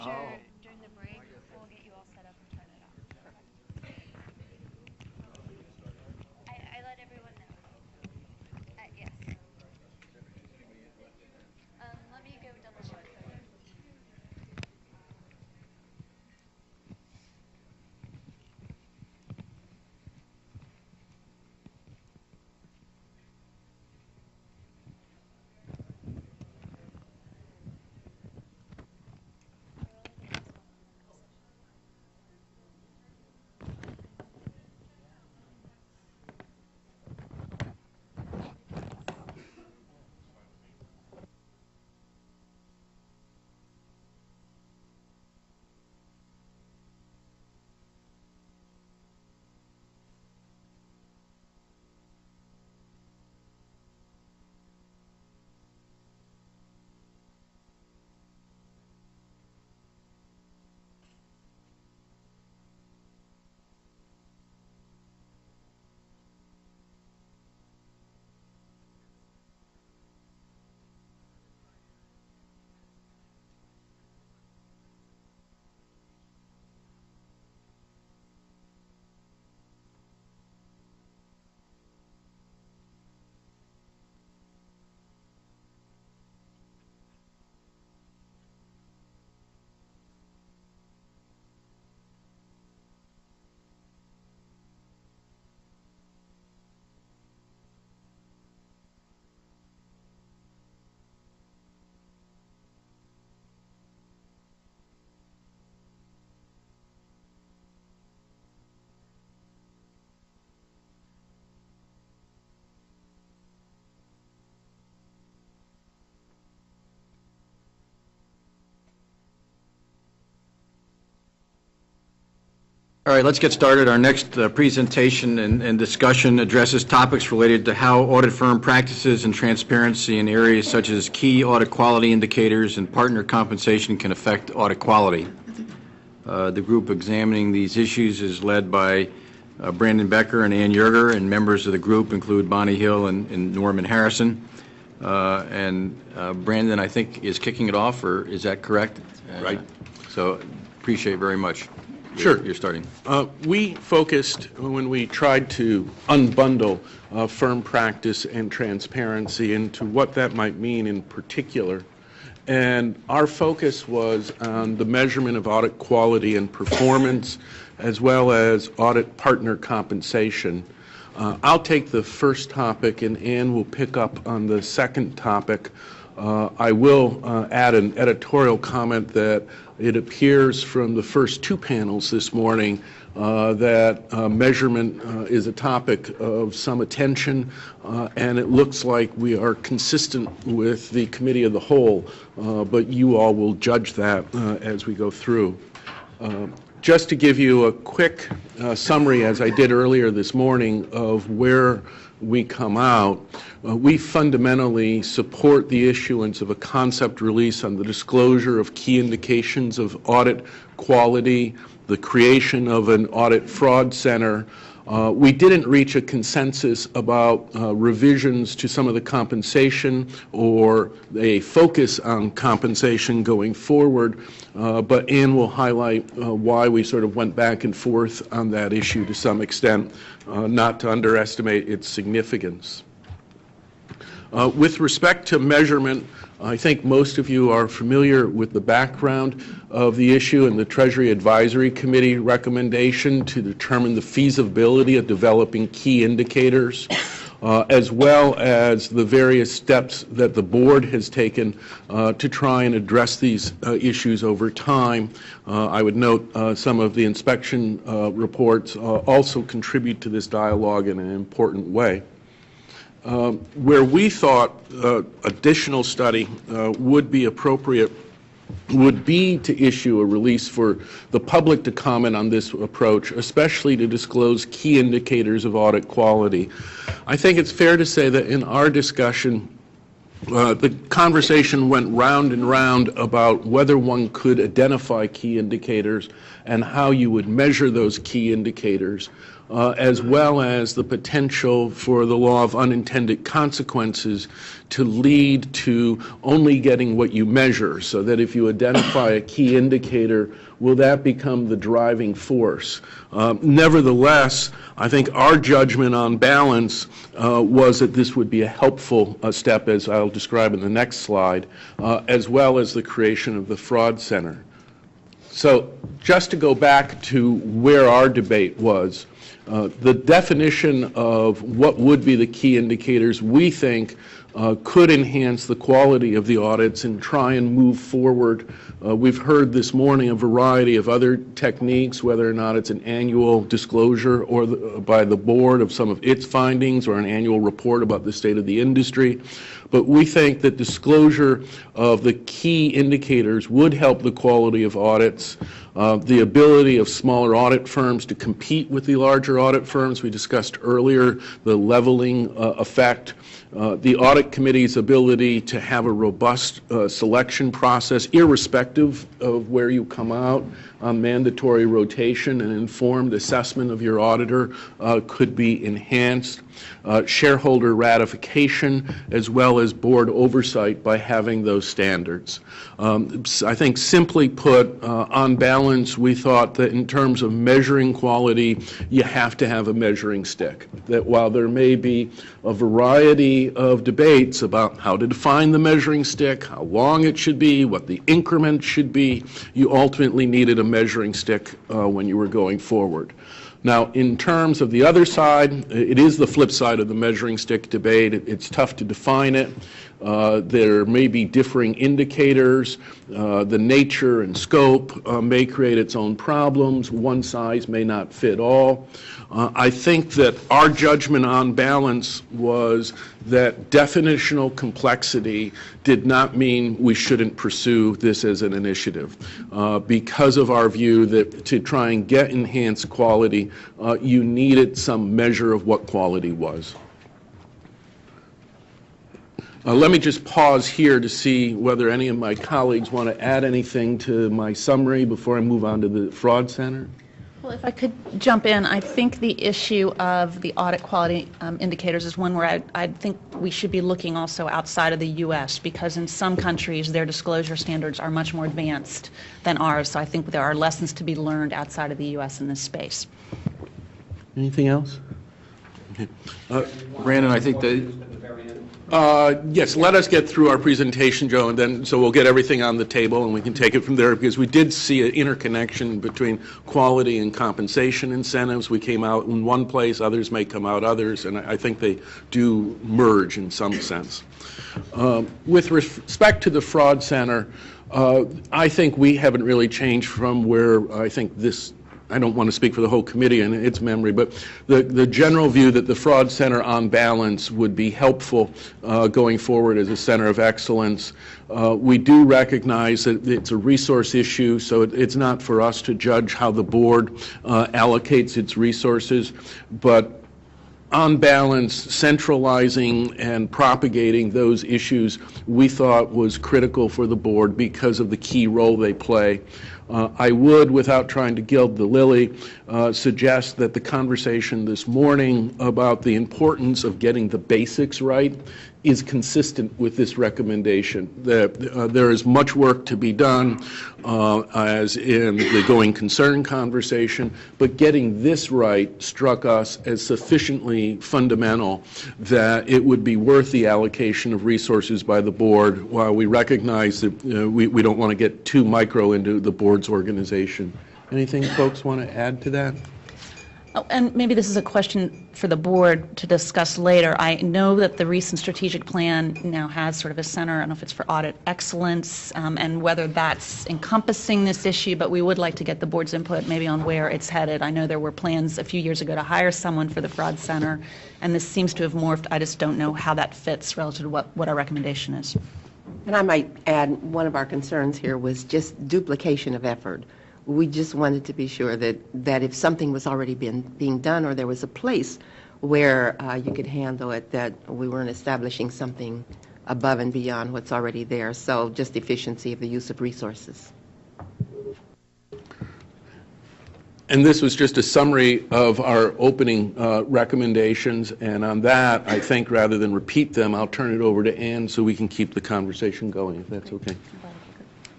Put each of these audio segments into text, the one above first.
during the break, we'll get you all set up and turn it on. I let everyone know. Yes. Let me go double check for you. All right, let's get started. Our next presentation and discussion addresses topics related to how audit firm practices and transparency in areas such as key audit quality indicators and partner compensation can affect audit quality. The group examining these issues is led by Brandon Becker and Ann Yerger, and members of the group include Bonnie Hill and Norman Harrison. Brandon, I think, is kicking it off, or is that correct? Right. So appreciate very much. Sure. You're starting. We focused, when we tried to unbundle firm practice and transparency, into what that might mean in particular. And our focus was on the measurement of audit quality and performance, as well as audit partner compensation. I'll take the first topic, and Ann will pick up on the second topic. I will add an editorial comment that it appears from the first two panels this morning that measurement is a topic of some attention, and it looks like we are consistent with the committee of the whole, but you all will judge that as we go through. Just to give you a quick summary, as I did earlier this morning, of where we come out, we fundamentally support the issuance of a concept release on the disclosure of key indications of audit quality, the creation of an audit fraud center. We didn't reach a consensus about revisions to some of the compensation or a focus on compensation going forward, but Ann will highlight why we sort of went back and forth on that issue to some extent, not to underestimate its significance. With respect to measurement, I think most of you are familiar with the background of the issue and the Treasury Advisory Committee recommendation to determine the feasibility of developing key indicators, as well as the various steps that the board has taken to try and address these issues over time. I would note some of the inspection reports also contribute to this dialogue in an important way. Where we thought additional study would be appropriate would be to issue a release for the public to comment on this approach, especially to disclose key indicators of audit quality. I think it's fair to say that in our discussion, the conversation went round and round about whether one could identify key indicators and how you would measure those key indicators. as well as the potential for the law of unintended consequences to lead to only getting what you measure, so that if you identify a key indicator, will that become the driving force? Nevertheless, I think our judgment on balance was that this would be a helpful step, as I'll describe in the next slide, as well as the creation of the Fraud Center. So just to go back to where our debate was, the definition of what would be the key indicators we think could enhance the quality of the audits and try and move forward. We've heard this morning a variety of other techniques, whether or not it's an annual disclosure or by the board of some of its findings or an annual report about the state of the industry. But we think that disclosure of the key indicators would help the quality of audits, the ability of smaller audit firms to compete with the larger audit firms. We discussed earlier the leveling effect. The audit committee's ability to have a robust selection process, irrespective of where you come out on mandatory rotation and informed assessment of your auditor could be enhanced. Shareholder ratification, as well as board oversight by having those standards. I think simply put, on balance, we thought that in terms of measuring quality, you have to have a measuring stick. That while there may be a variety of debates about how to define the measuring stick, how long it should be, what the increment should be, you ultimately needed a measuring stick when you were going forward. Now, in terms of the other side, it is the flip side of the measuring stick debate. It's tough to define it. There may be differing indicators. The nature and scope may create its own problems. One size may not fit all. I think that our judgment on balance was that definitional complexity did not mean we shouldn't pursue this as an initiative. Because of our view that to try and get enhanced quality, you needed some measure of what quality was. Let me just pause here to see whether any of my colleagues want to add anything to my summary before I move on to the Fraud Center. Well, if I could jump in, I think the issue of the audit quality indicators is one where I think we should be looking also outside of the U.S. because in some countries their disclosure standards are much more advanced than ours. So I think there are lessons to be learned outside of the U.S. in this space. Anything else? Okay. Brandon, I think that Yes, let us get through our presentation, Joe, and then so we'll get everything on the table and we can take it from there because we did see an interconnection between quality and compensation incentives. We came out in one place, others may come out others, and I think they do merge in some sense. With respect to the Fraud Center, I think we haven't really changed from where I think this I don't want to speak for the whole committee and its memory, but the general view that the Fraud Center on balance would be helpful going forward as a center of excellence. We do recognize that it's a resource issue, so it's not for us to judge how the board allocates its resources, but on balance, centralizing and propagating those issues we thought was critical for the board because of the key role they play. I would, without trying to gild the lily, suggest that the conversation this morning about the importance of getting the basics right is consistent with this recommendation, that there is much work to be done, as in the going concern conversation, but getting this right struck us as sufficiently fundamental that it would be worth the allocation of resources by the board, while we recognize that we don't want to get too micro into the board's organization. Anything folks want to add to that? Oh, and maybe this is a question for the board to discuss later. I know that the recent strategic plan now has sort of a center, I don't know if it's for audit excellence, and whether that's encompassing this issue, but we would like to get the board's input maybe on where it's headed. I know there were plans a few years ago to hire someone for the Fraud Center, and this seems to have morphed. I just don't know how that fits relative to what our recommendation is. And I might add, one of our concerns here was just duplication of effort. We just wanted to be sure that if something was already being done or there was a place where you could handle it, that we weren't establishing something above and beyond what's already there. So just efficiency of the use of resources. And this was just a summary of our opening recommendations, and on that, I think rather than repeat them, I'll turn it over to Ann so we can keep the conversation going, if that's okay.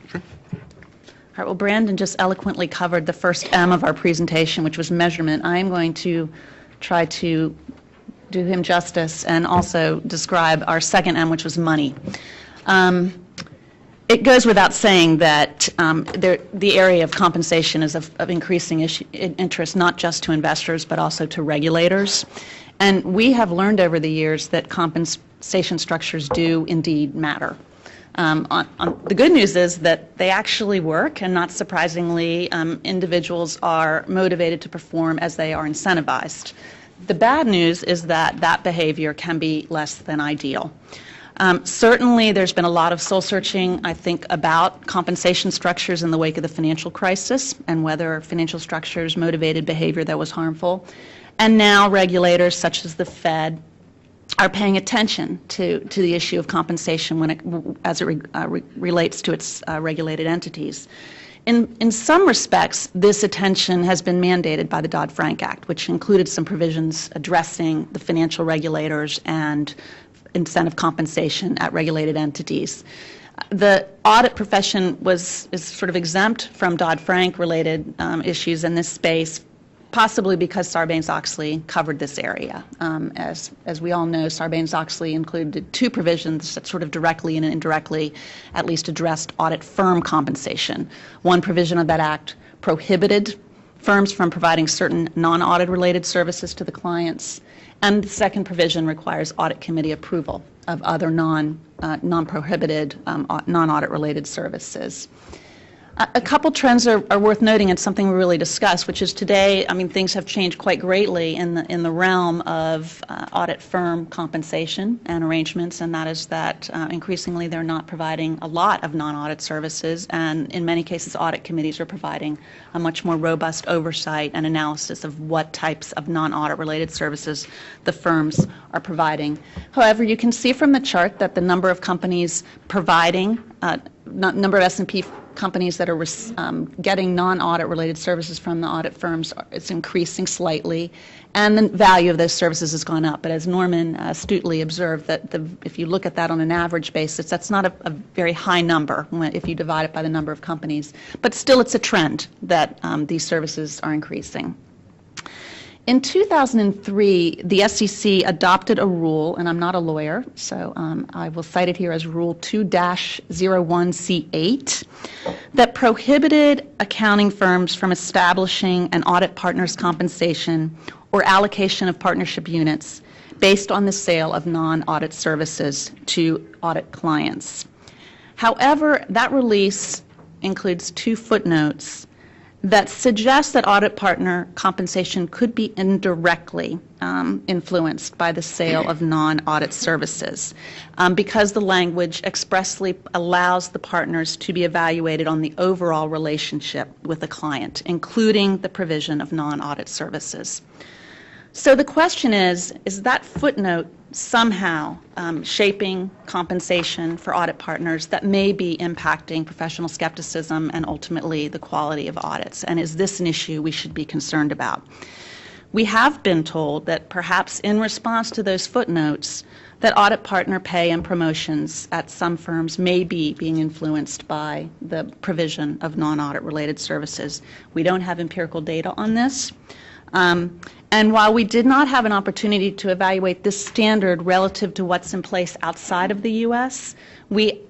Sure. All right, well, Brandon just eloquently covered the first M of our presentation, which was measurement. I'm going to try to do him justice and also describe our second M, which was money. It goes without saying that the area of compensation is of increasing interest, not just to investors, but also to regulators. And we have learned over the years that compensation structures do indeed matter. The good news is that they actually work, and not surprisingly, individuals are motivated to perform as they are incentivized. The bad news is that that behavior can be less than ideal. Certainly, there's been a lot of soul-searching, I think, about compensation structures in the wake of the financial crisis and whether financial structures motivated behavior that was harmful. And now regulators, such as the Fed, are paying attention to the issue of compensation as it relates to its regulated entities. In some respects, this attention has been mandated by the Dodd-Frank Act, which included some provisions addressing the financial regulators and incentive compensation at regulated entities. The audit profession is sort of exempt from Dodd-Frank related issues in this space, possibly because Sarbanes-Oxley covered this area. As we all know, Sarbanes-Oxley included two provisions that sort of directly and indirectly at least addressed audit firm compensation. One provision of that act prohibited firms from providing certain non-audit related services to the clients, and the second provision requires audit committee approval of other non-prohibited, non-audit related services. A couple trends are worth noting, and something we really discussed, which is today, I mean, things have changed quite greatly in the realm of audit firm compensation and arrangements, and that is that increasingly they're not providing a lot of non-audit services, and in many cases audit committees are providing a much more robust oversight and analysis of what types of non-audit related services the firms are providing. However, you can see from the chart that the number of companies providing, number of S&P companies that are getting non-audit related services from the audit firms is increasing slightly, and the value of those services has gone up. But as Norman astutely observed, that if you look at that on an average basis, that's not a very high number if you divide it by the number of companies. But still, it's a trend that these services are increasing. In 2003, the SEC adopted a rule, and I'm not a lawyer, so I will cite it here as Rule 2-01C8, that prohibited accounting firms from establishing an audit partner's compensation or allocation of partnership units based on the sale of non-audit services to audit clients. However, that release includes two footnotes that suggests that audit partner compensation could be indirectly influenced by the sale of non-audit services because the language expressly allows the partners to be evaluated on the overall relationship with the client, including the provision of non-audit services. So the question is that footnote somehow shaping compensation for audit partners that may be impacting professional skepticism and ultimately the quality of audits? And is this an issue we should be concerned about? We have been told that perhaps in response to those footnotes, that audit partner pay and promotions at some firms may be being influenced by the provision of non-audit related services. We don't have empirical data on this. And while we did not have an opportunity to evaluate this standard relative to what's in place outside of the U.S., we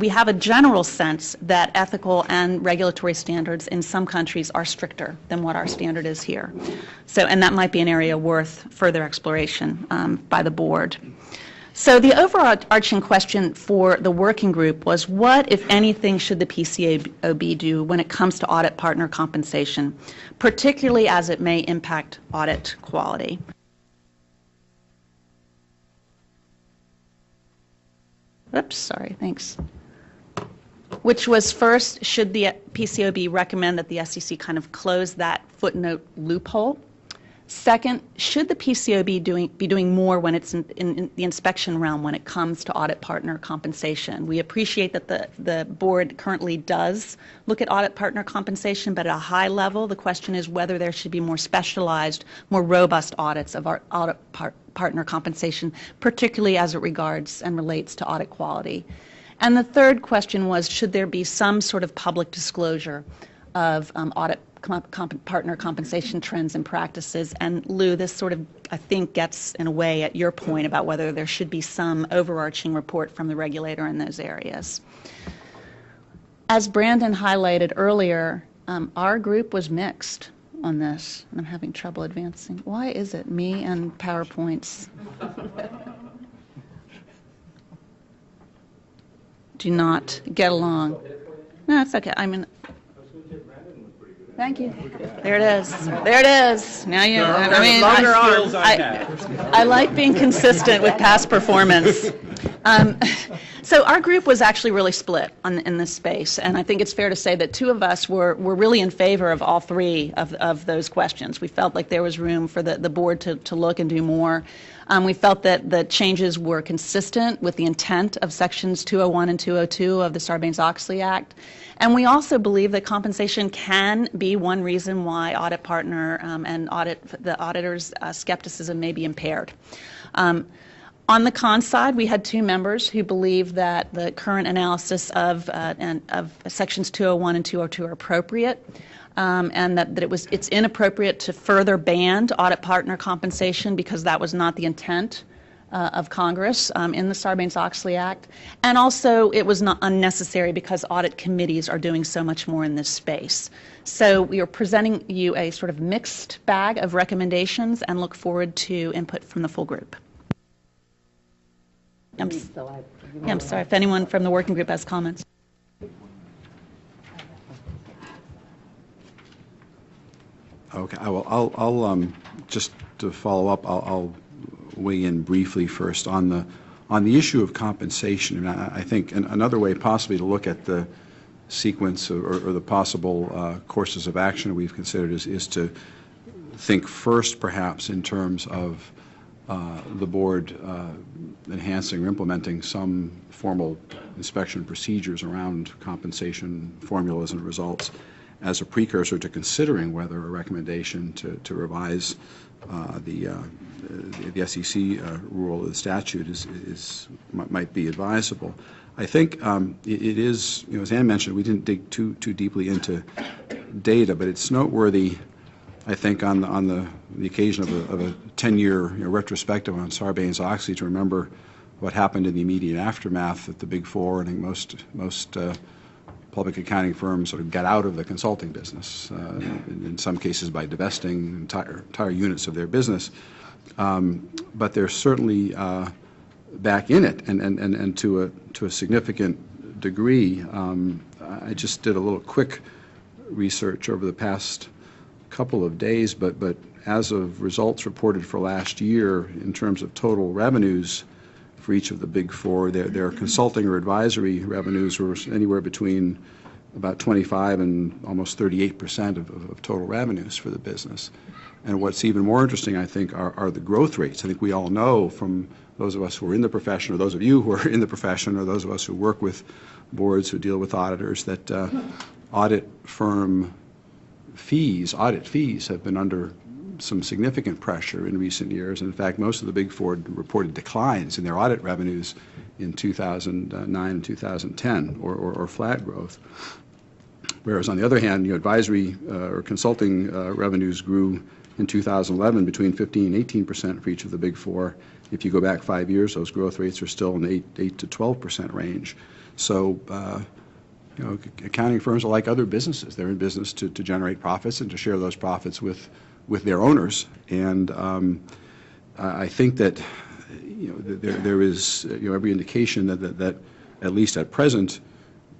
have a general sense that ethical and regulatory standards in some countries are stricter than what our standard is here. So, and that might be an area worth further exploration by the board. So the overarching question for the working group was, what, if anything, should the PCAOB do when it comes to audit partner compensation, particularly as it may impact audit quality? Oops, sorry, thanks. Which was first, should the PCAOB recommend that the SEC kind of close that footnote loophole? Second, should the PCAOB be doing more when it's in the inspection realm when it comes to audit partner compensation? We appreciate that the board currently does look at audit partner compensation, but at a high level, the question is whether there should be more specialized, more robust audits of our audit partner compensation, particularly as it regards and relates to audit quality. And the third question was, should there be some sort of public disclosure of audit partner compensation trends and practices? And Lou, this sort of, I think, gets in a way at your point about whether there should be some overarching report from the regulator in those areas. As Brandon highlighted earlier, our group was mixed on this, and I'm having trouble advancing. Why is it me and PowerPoints do not get along? No, it's okay. I mean, thank you. There it is. There it is. Now you. I mean, I like being consistent with past performance. So our group was actually really split in this space, and I think it's fair to say that two of us were really in favor of all three of those questions. We felt like there was room for the board to look and do more. We felt that the changes were consistent with the intent of Sections 201 and 202 of the Sarbanes-Oxley Act. And we also believe that compensation can be one reason why audit partner and the auditor's skepticism may be impaired. On the con side, we had two members who believe that the current analysis of Sections 201 and 202 are appropriate, and that it's inappropriate to further ban audit partner compensation because that was not the intent of Congress in the Sarbanes-Oxley Act. And also, it was not unnecessary because audit committees are doing so much more in this space. So we are presenting you a sort of mixed bag of recommendations and look forward to input from the full group. I'm sorry if anyone from the working group has comments. Okay, I'll just to follow up, I'll weigh in briefly first on the issue of compensation. And I think another way possibly to look at the sequence or the possible courses of action we've considered is to think first perhaps in terms of the board enhancing or implementing some formal inspection procedures around compensation formulas and results as a precursor to considering whether a recommendation to revise the SEC rule of the statute might be advisable. I think it is, as Ann mentioned, we didn't dig too deeply into data, but it's noteworthy, I think, on the occasion of a 10-year retrospective on Sarbanes-Oxley to remember what happened in the immediate aftermath at the Big Four. And I think most public accounting firms sort of got out of the consulting business, in some cases by divesting entire units of their business. But they're certainly back in it, and to a significant degree. I just did a little quick research over the past couple of days, but as of results reported for last year in terms of total revenues for each of the Big Four, their consulting or advisory revenues were anywhere between about 25 and almost 38% of total revenues for the business. And what's even more interesting, I think, are the growth rates. I think we all know, from those of us who are in the profession, or those of you who are in the profession, or those of us who work with boards who deal with auditors, that audit fees have been under some significant pressure in recent years. In fact, most of the Big Four reported declines in their audit revenues in 2009 and 2010, or flat growth. Whereas, on the other hand, advisory or consulting revenues grew in 2011 between 15 and 18% for each of the Big Four. If you go back 5 years, those growth rates are still in the 8 to 12% range. So, accounting firms are like other businesses. They're in business to generate profits and to share those profits with their owners. And I think that there is every indication that at least at present,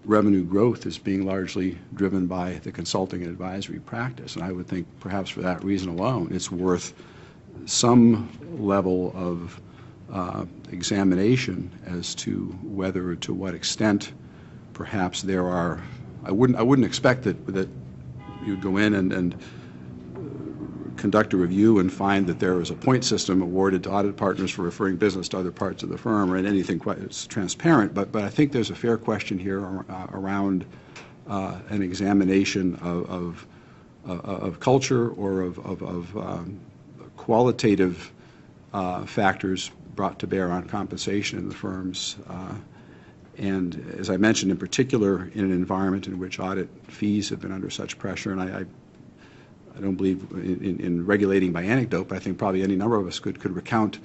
revenue growth is being largely driven by the consulting and advisory practice. And I would think perhaps for that reason alone, it's worth some level of examination as to whether or to what extent perhaps there are. I wouldn't expect that you'd go in and conduct a review and find that there was a point system awarded to audit partners for referring business to other parts of the firm or anything quite as transparent. But I think there's a fair question here around an examination of culture or of qualitative factors brought to bear on compensation in the firms. And as I mentioned, in particular, in an environment in which audit fees have been under such pressure, and I don't believe in regulating by anecdote, but I think probably any number of us could recount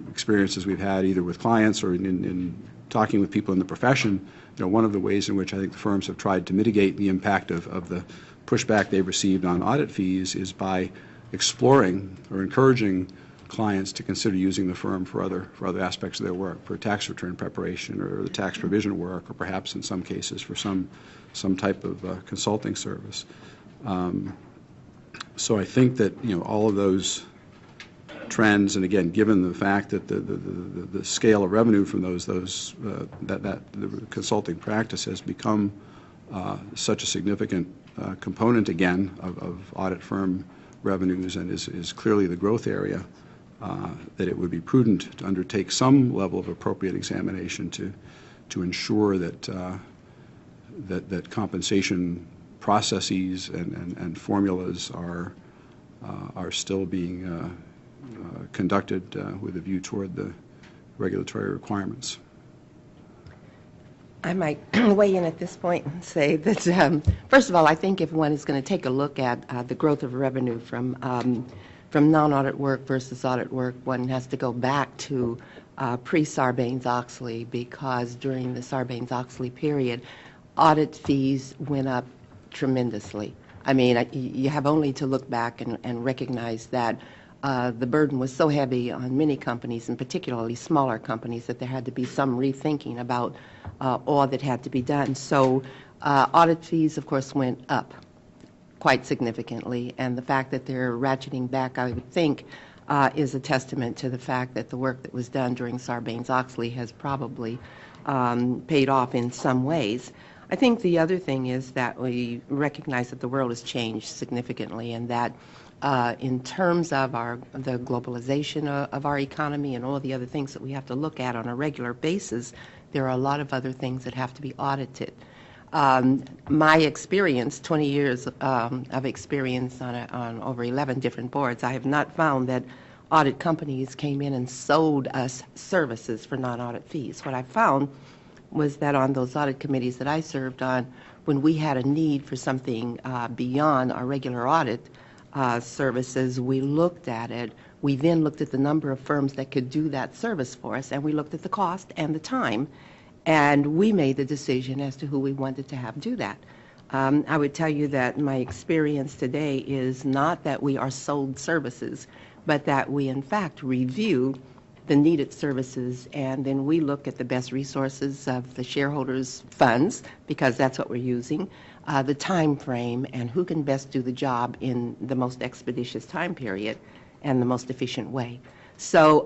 experiences we've had either with clients or in talking with people in the profession. One of the ways in which I think the firms have tried to mitigate the impact of the pushback they've received on audit fees is by exploring or encouraging clients to consider using the firm for other aspects of their work, for tax return preparation or the tax provision work, or perhaps in some cases for some type of consulting service. So I think that all of those trends, and again, given the fact that the scale of revenue from that the consulting practice has become such a significant component again of audit firm revenues and is clearly the growth area, that it would be prudent to undertake some level of appropriate examination to ensure that that compensation processes and formulas are still being conducted with a view toward the regulatory requirements. I might weigh in at this point and say that, first of all, I think if one is going to take a look at the growth of revenue from non-audit work versus audit work, one has to go back to pre-Sarbanes-Oxley, because during the Sarbanes-Oxley period, audit fees went up tremendously. I mean, you have only to look back and recognize that the burden was so heavy on many companies, and particularly smaller companies, that there had to be some rethinking about all that had to be done. So audit fees, of course, went up quite significantly, and the fact that they're ratcheting back, I would think, is a testament to the fact that the work that was done during Sarbanes-Oxley has probably paid off in some ways. I think the other thing is that we recognize that the world has changed significantly, and that in terms of the globalization of our economy and all the other things that we have to look at on a regular basis, there are a lot of other things that have to be audited. My experience, 20 years of experience on over 11 different boards, I have not found that audit companies came in and sold us services for non-audit fees. What I found was that on those audit committees that I served on, when we had a need for something beyond our regular audit services, we looked at it. We then looked at the number of firms that could do that service for us, and we looked at the cost and the time, and we made the decision as to who we wanted to have do that. I would tell you that my experience today is not that we are sold services, but that we in fact review the needed services, and then we look at the best resources of the shareholders' funds, because that's what we're using, the time frame, and who can best do the job in the most expeditious time period and the most efficient way. So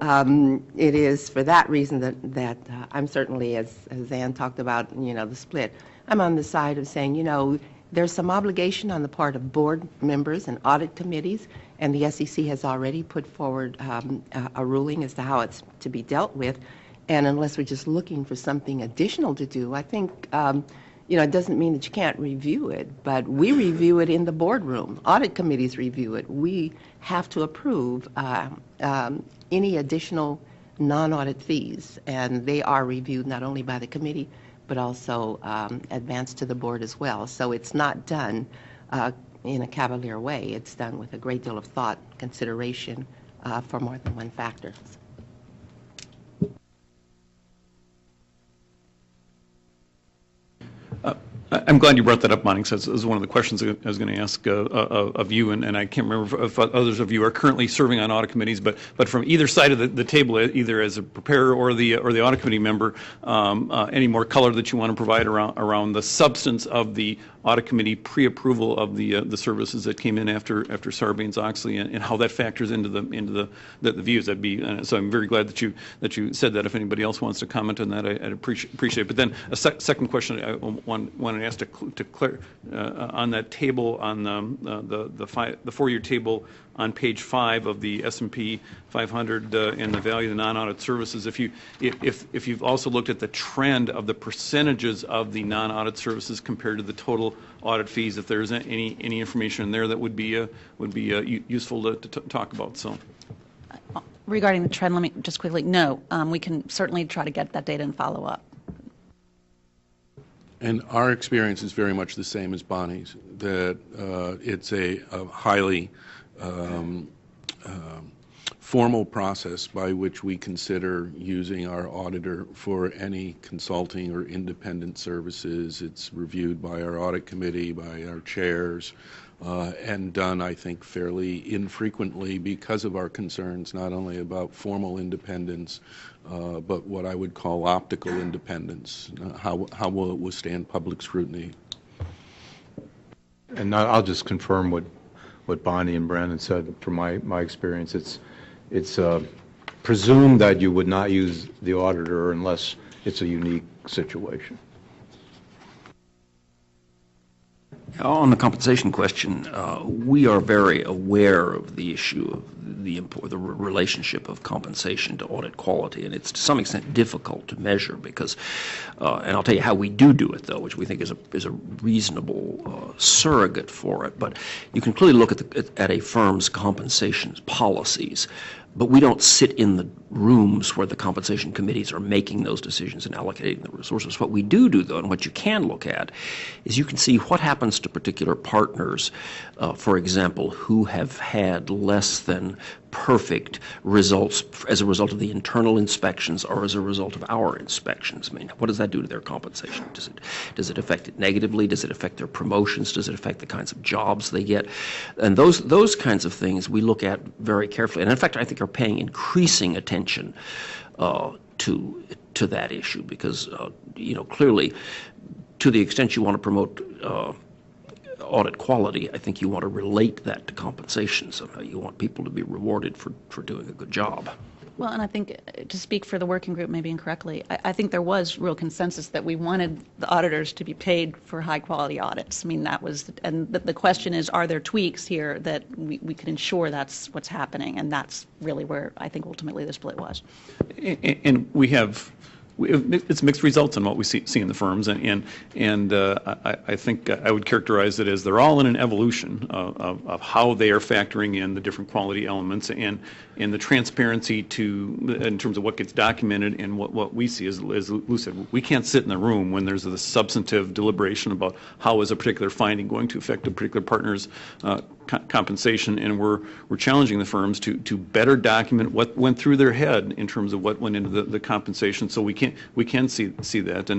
it is for that reason that I'm certainly, as Ann talked about, the split, I'm on the side of saying, there's some obligation on the part of board members and audit committees, and the SEC has already put forward a ruling as to how it's to be dealt with. And unless we're just looking for something additional to do, I think, it doesn't mean that you can't review it, but we review it in the boardroom. Audit committees review it. We have to approve any additional non-audit fees, and they are reviewed not only by the committee, but also advanced to the board as well. So it's not done in a cavalier way. It's done with a great deal of thought, consideration for more than one factor. I'm glad you brought that up, Monty, because that was one of the questions I was going to ask of you, and I can't remember if others of you are currently serving on audit committees, but from either side of the table, either as a preparer or the audit committee member, any more color that you want to provide around the substance of the audit committee pre-approval of the services that came in after Sarbanes-Oxley, and how that factors into the views. That'd be so. I'm very glad that you said that. If anybody else wants to comment on that, I'd appreciate it. But then a second question I wanted going to ask to clear on that table on the four-year table on page 5 of the S&P 500 and the value of the non-audit services. If you've also looked at the trend of the percentages of the non-audit services compared to the total audit fees, if there's any information in there that would be useful to talk about. So. Regarding the trend, let me just quickly, no, we can certainly try to get that data and follow up. And our experience is very much the same as Bonnie's, that it's a highly formal process by which we consider using our auditor for any consulting or independent services. It's reviewed by our audit committee, by our chairs, and done, I think, fairly infrequently because of our concerns not only about formal independence, but what I would call optical independence. How will it withstand public scrutiny? And I'll just confirm what Bonnie and Brandon said. From my experience, it's presumed that you would not use the auditor unless it's a unique situation. On the compensation question, we are very aware of the issue of the relationship of compensation to audit quality, and it's to some extent difficult to measure because, and I'll tell you how we do it though, which we think is a reasonable surrogate for it. But you can clearly look at a firm's compensation policies, but we don't sit in the rooms where the compensation committees are making those decisions and allocating the resources. What we do though, and what you can look at, is you can see what happens to particular partners, for example, who have had less than perfect results as a result of the internal inspections or as a result of our inspections. I mean, what does that do to their compensation? Does it affect it negatively? Does it affect their promotions? Does it affect the kinds of jobs they get? And those kinds of things we look at very carefully. And in fact, I think are paying increasing attention to that issue because, clearly, to the extent you want to promote audit quality, I think you want to relate that to compensation somehow. You want people to be rewarded for doing a good job. Well, and I think to speak for the working group, maybe incorrectly, I think there was real consensus that we wanted the auditors to be paid for high-quality audits. I mean, that was, and the question is, are there tweaks here that we can ensure that's what's happening? And that's really where I think ultimately the split was. And it's mixed results on what we see in the firms, and I think I would characterize it as they're all in an evolution of how they are factoring in the different quality elements and the transparency in terms of what gets documented and what we see. As Lou said, we can't sit in the room when there's a substantive deliberation about how is a particular finding going to affect a particular partner's compensation, and we're challenging the firms to better document what went through their head in terms of what went into the compensation, so we can see that,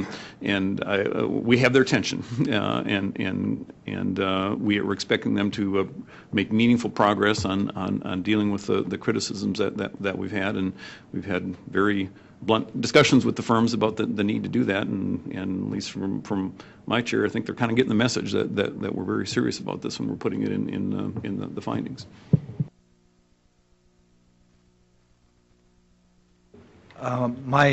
and we have their attention, and we're expecting them to make meaningful progress on dealing with the criticisms that we've had, and we've had very blunt discussions with the firms about the need to do that, and at least from my chair, I think they're kind of getting the message that we're very serious about this when we're putting it in the findings. My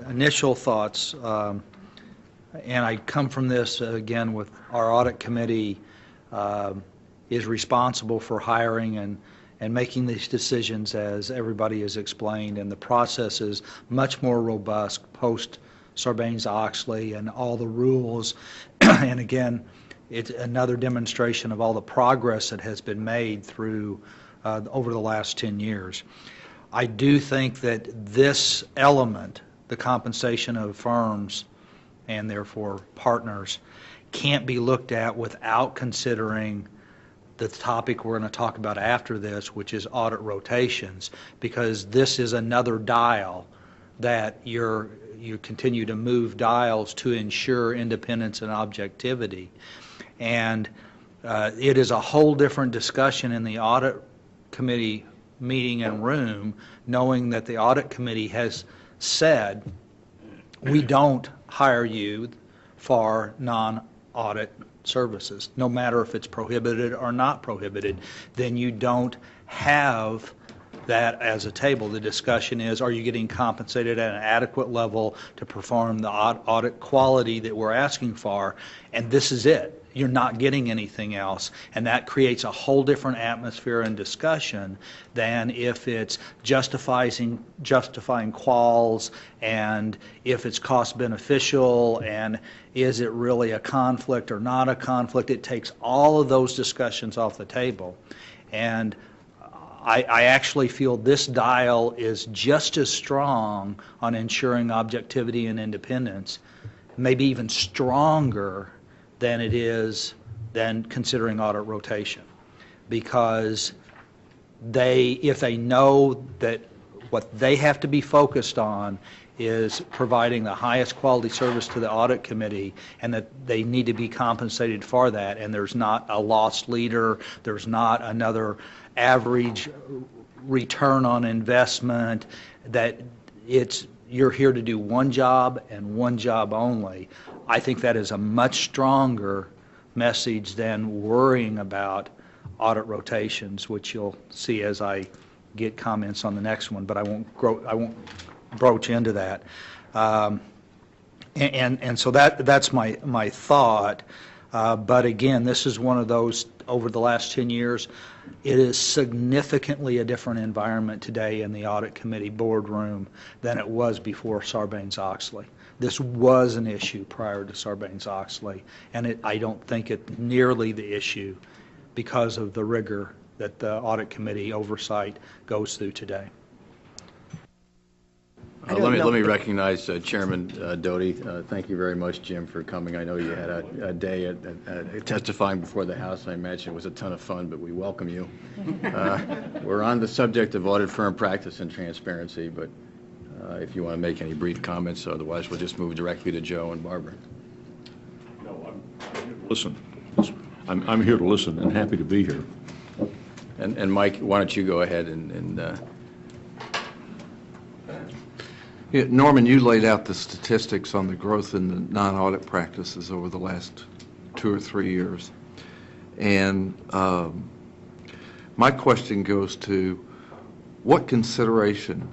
initial thoughts, and I come from this again with our audit committee is responsible for hiring and making these decisions, as everybody has explained, and the process is much more robust post Sarbanes-Oxley and all the rules. And again, it's another demonstration of all the progress that has been made through over the last 10 years. I do think that this element, the compensation of firms and therefore partners, can't be looked at without considering the topic we're going to talk about after this, which is audit rotations, because this is another dial that you continue to move dials to ensure independence and objectivity. And it is a whole different discussion in the audit committee meeting and room, knowing that the audit committee has said, we don't hire you for non-audit services, no matter if it's prohibited or not prohibited. Then you don't have that as a table. The discussion is, are you getting compensated at an adequate level to perform the audit quality that we're asking for? And this is it. You're not getting anything else. And that creates a whole different atmosphere and discussion than if it's justifying quals, and if it's cost beneficial, and is it really a conflict or not a conflict. It takes all of those discussions off the table. And I actually feel this dial is just as strong on ensuring objectivity and independence, maybe even stronger than it is than considering audit rotation, because if they know that what they have to be focused on is providing the highest quality service to the audit committee, and that they need to be compensated for that, and there's not a lost leader, there's not another average return on investment, that you're here to do one job and one job only. I think that is a much stronger message than worrying about audit rotations, which you'll see as I get comments on the next one, but I won't broach into that. And so that's my thought. But again, this is one of those, over the last 10 years, it is significantly a different environment today in the audit committee boardroom than it was before Sarbanes-Oxley. This was an issue prior to Sarbanes-Oxley, and I don't think it's nearly the issue because of the rigor that the audit committee oversight goes through today. Let me recognize Chairman Doty. Thank you very much, Jim, for coming. I know you had a day at testifying before the House. I imagine it was a ton of fun, but we welcome you. We're on the subject of audit firm practice and transparency, but if you want to make any brief comments, otherwise we'll just move directly to Joe and Barbara. No, listen. I'm here to listen and happy to be here. And Mike, why don't you go ahead and Yeah, Norman, you laid out the statistics on the growth in the non-audit practices over the last 2 or 3 years. And my question goes to, what consideration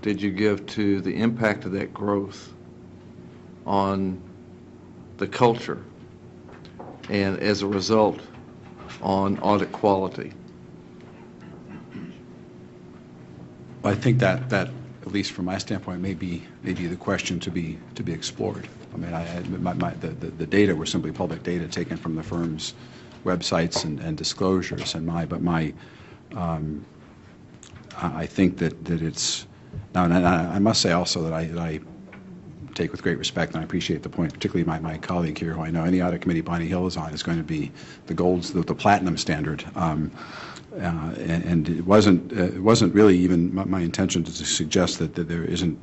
did you give to the impact of that growth on the culture, and as a result on audit quality? I think that at least from my standpoint, may be the question to be explored. I mean, the data were simply public data taken from the firm's websites and disclosures, I think that it's now. And I must say also that I take with great respect, and I appreciate the point, particularly my colleague here, who I know any audit committee Bonnie Hill is on, is going to be the platinum standard. And it wasn't really even my intention to suggest that there isn't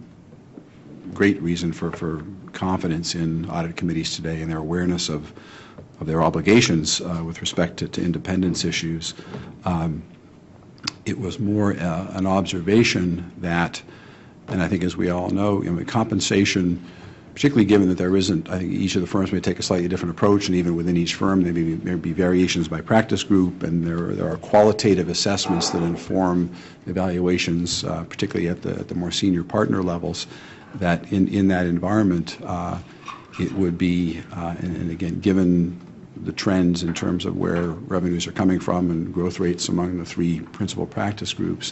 great reason for confidence in audit committees today and their awareness of their obligations with respect to independence issues. It was more an observation that, and I think as we all know, compensation, particularly given that there isn't, I think each of the firms may take a slightly different approach, and even within each firm there may be variations by practice group, and there are qualitative assessments that inform evaluations, particularly at the more senior partner levels, that in that environment it would be, and again, given the trends in terms of where revenues are coming from and growth rates among the 3 principal practice groups,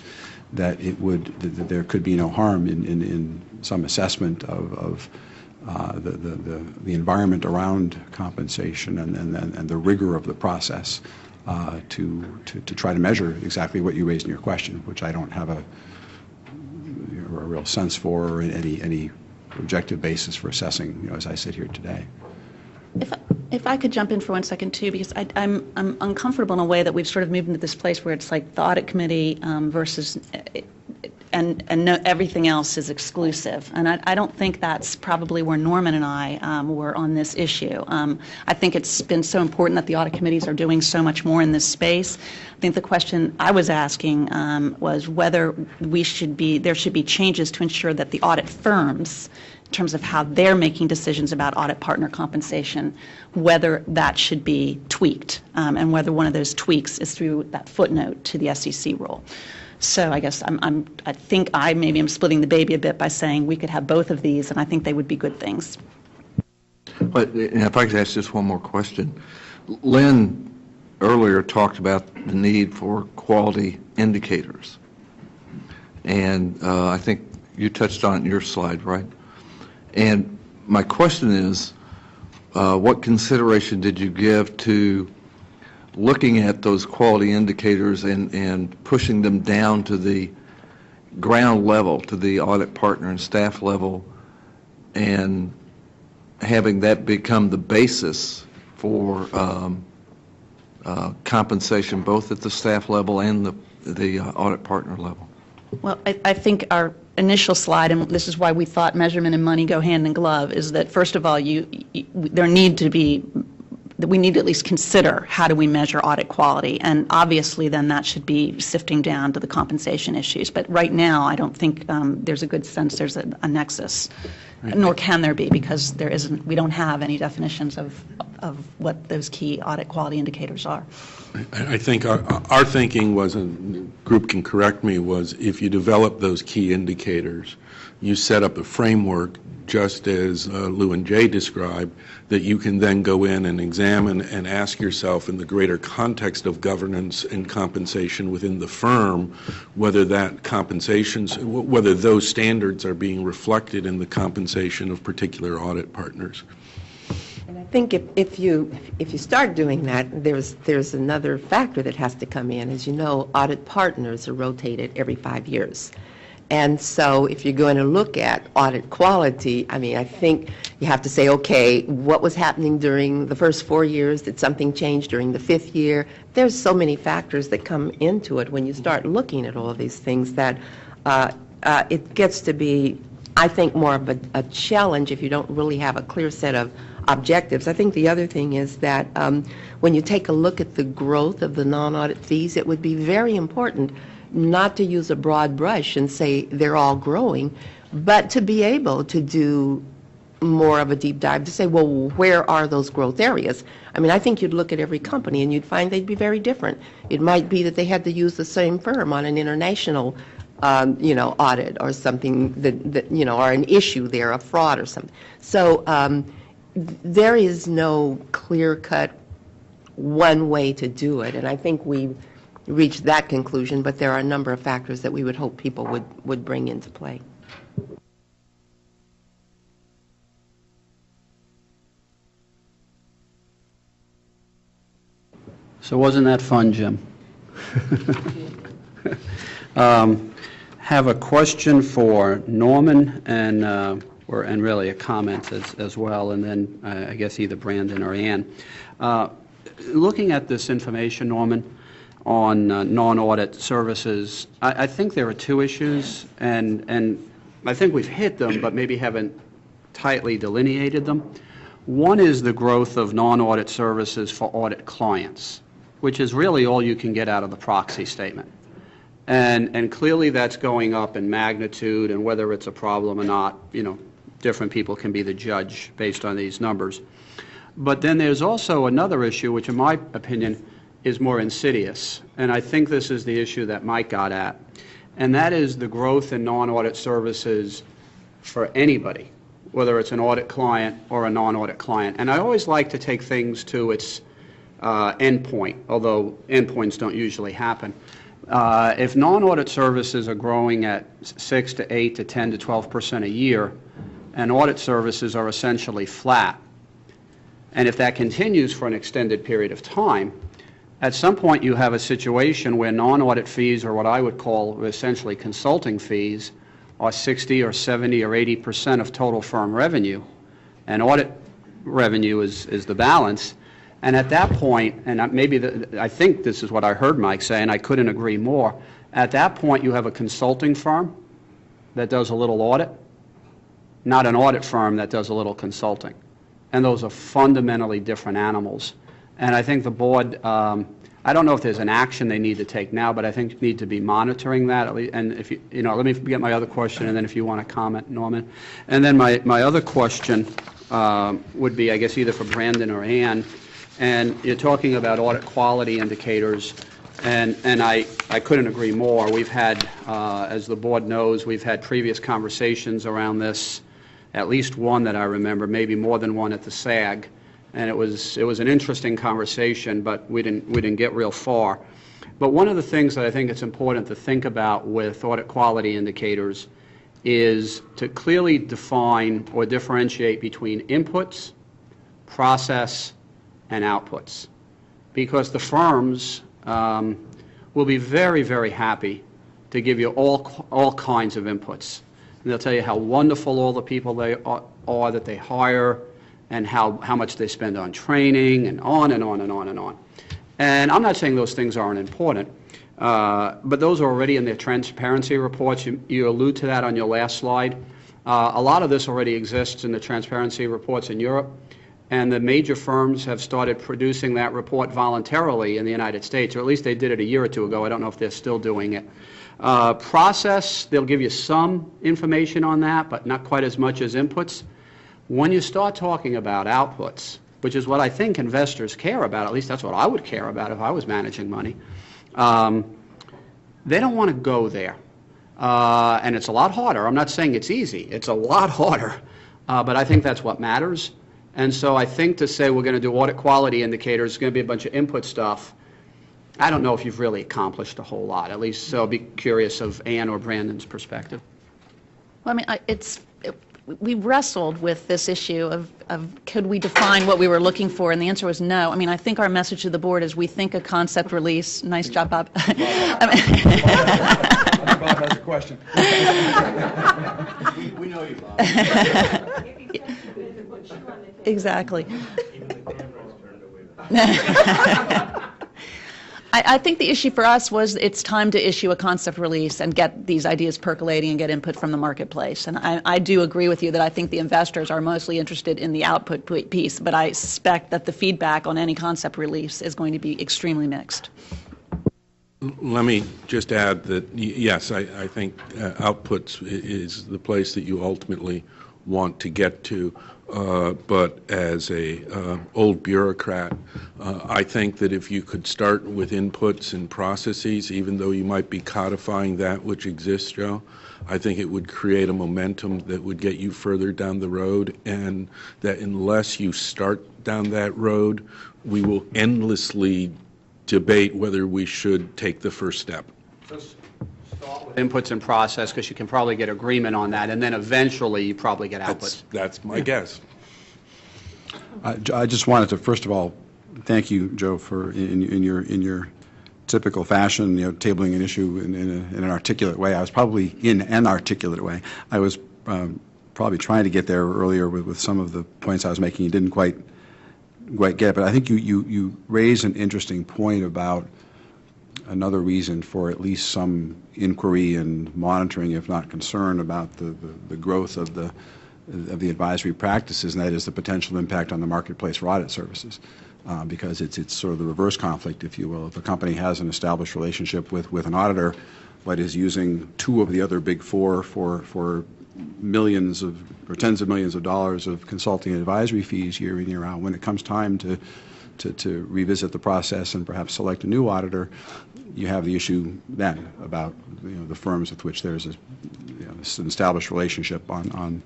that that there could be no harm in some assessment of the environment around compensation and the rigor of the process to try to measure exactly what you raised in your question, which I don't have a real sense for, or any objective basis for assessing, as I sit here today. If I could jump in for 1 second too, because I'm uncomfortable in a way that we've sort of moved into this place where it's like the audit committee versus and no, everything else is exclusive. And I don't think that's probably where Norman and I were on this issue. I think it's been so important that the audit committees are doing so much more in this space. I think the question I was asking was whether there should be changes to ensure that the audit firms, in terms of how they're making decisions about audit partner compensation, whether that should be tweaked, and whether one of those tweaks is through that footnote to the SEC rule. So I guess I think maybe I'm splitting the baby a bit by saying we could have both of these, and I think they would be good things. But if I could ask just one more question. Lynn earlier talked about the need for quality indicators. And I think you touched on it in your slide, right? And my question is, what consideration did you give to looking at those quality indicators and pushing them down to the ground level, to the audit partner and staff level, and having that become the basis for compensation both at the staff level and the audit partner level? Well, I think our initial slide, and this is why we thought measurement and money go hand in glove, is that first of all, we need to at least consider how do we measure audit quality, and obviously then that should be sifting down to the compensation issues. But right now, I don't think there's a good sense there's a nexus, nor can there be, because we don't have any definitions of what those key audit quality indicators are. I think our thinking was, and the group can correct me, was if you develop those key indicators, you set up a framework, just as Lou and Jay described, that you can then go in and examine and ask yourself in the greater context of governance and compensation within the firm, whether whether those standards are being reflected in the compensation of particular audit partners. And I think if you start doing that, there's another factor that has to come in. As you know, audit partners are rotated every 5 years. And so if you're going to look at audit quality, I mean, I think you have to say, okay, what was happening during the first 4 years? Did something change during the 5th year? There's so many factors that come into it when you start looking at all of these things that it gets to be, I think, more of a challenge if you don't really have a clear set of objectives. I think the other thing is that when you take a look at the growth of the non-audit fees, it would be very important not to use a broad brush and say they're all growing, but to be able to do more of a deep dive to say, well, where are those growth areas? I mean, I think you'd look at every company and you'd find they'd be very different. It might be that they had to use the same firm on an international audit or something that or an issue there, a fraud or something. So there is no clear-cut one way to do it, and I think we reached that conclusion, but there are a number of factors that we would hope people would bring into play. So wasn't that fun, Jim? Have a question for Norman and really a comment as well, and then I guess either Brandon or Ann. Looking at this information, Norman, on non-audit services, I think there are two issues, and I think we've hit them, but maybe haven't tightly delineated them. One is the growth of non-audit services for audit clients, which is really all you can get out of the proxy statement. And clearly that's going up in magnitude, and whether it's a problem or not, different people can be the judge based on these numbers. But then there's also another issue, which in my opinion is more insidious, and I think this is the issue that Mike got at, and that is the growth in non-audit services for anybody, whether it's an audit client or a non-audit client. And I always like to take things to its endpoint, although endpoints don't usually happen. If non-audit services are growing at 6 to 8 to 10 to 12% a year, and audit services are essentially flat, and if that continues for an extended period of time, at some point you have a situation where non-audit fees, or what I would call essentially consulting fees, are 60 or 70 or 80% of total firm revenue, and audit revenue is the balance. And at that point, and I think this is what I heard Mike say, and I couldn't agree more, at that point you have a consulting firm that does a little audit, not an audit firm that does a little consulting. And those are fundamentally different animals. And I think the board, I don't know if there's an action they need to take now, but I think need to be monitoring that. And if let me get my other question, and then if you want to comment, Norman. And then my other question would be, I guess, either for Brandon or Ann. And you're talking about audit quality indicators And I couldn't agree more. We've had, as the board knows, we've had previous conversations around this, at least one that I remember, maybe more than one at the SAG. And it was an interesting conversation, but we didn't get real far. But one of the things that I think it's important to think about with audit quality indicators is to clearly define or differentiate between inputs, process, and outputs. Because the firms will be very, very happy to give you all kinds of inputs. And they'll tell you how wonderful all the people they are that they hire, and how much they spend on training, and on and on and on and on. And I'm not saying those things aren't important, but those are already in their transparency reports. You allude to that on your last slide. A lot of this already exists in the transparency reports in Europe, and the major firms have started producing that report voluntarily in the United States, or at least they did it a year or two ago. I don't know if they're still doing it. Process, they'll give you some information on that, but not quite as much as inputs. When you start talking about outputs, which is what I think investors care about, at least that's what I would care about if I was managing money, they don't want to go there. And it's a lot harder. I'm not saying it's easy. It's a lot harder. But I think that's what matters. And so I think to say we're going to do audit quality indicators, it's going to be a bunch of input stuff, I don't know if you've really accomplished a whole lot. At least, so I'll be curious of Ann or Brandon's perspective. Well, I mean, we wrestled with this issue of could we define what we were looking for, and the answer was no. I mean, I think our message to the board is we think a concept release, nice job, Bob. Bob has a question. We know you, Bob. Exactly. I think the issue for us was it's time to issue a concept release and get these ideas percolating and get input from the marketplace. And I do agree with you that I think the investors are mostly interested in the output piece, but I suspect that the feedback on any concept release is going to be extremely mixed. Let me just add that, yes, I think outputs is the place that you ultimately want to get to. But as a old bureaucrat, I think that if you could start with inputs and processes, even though you might be codifying that which exists, Joe, I think it would create a momentum that would get you further down the road, and that unless you start down that road, we will endlessly debate whether we should take the first step. Start with inputs and process, because you can probably get agreement on that, and then eventually you probably get outputs. That's my guess. I just wanted to, first of all, thank you, Joe, for in your typical fashion, tabling an issue in an articulate way. I was probably in an articulate way. I was probably trying to get there earlier with some of the points I was making. You didn't quite get, but I think you raise an interesting point about another reason for at least some inquiry and monitoring, if not concern, about the growth of the advisory practices, and that is the potential impact on the marketplace for audit services. Because it's sort of the reverse conflict, if you will. If a company has an established relationship with an auditor, but is using two of the other big four for millions or tens of millions of dollars of consulting and advisory fees year in, year out, when it comes time to revisit the process and perhaps select a new auditor, you have the issue then about the firms with which there's an established relationship on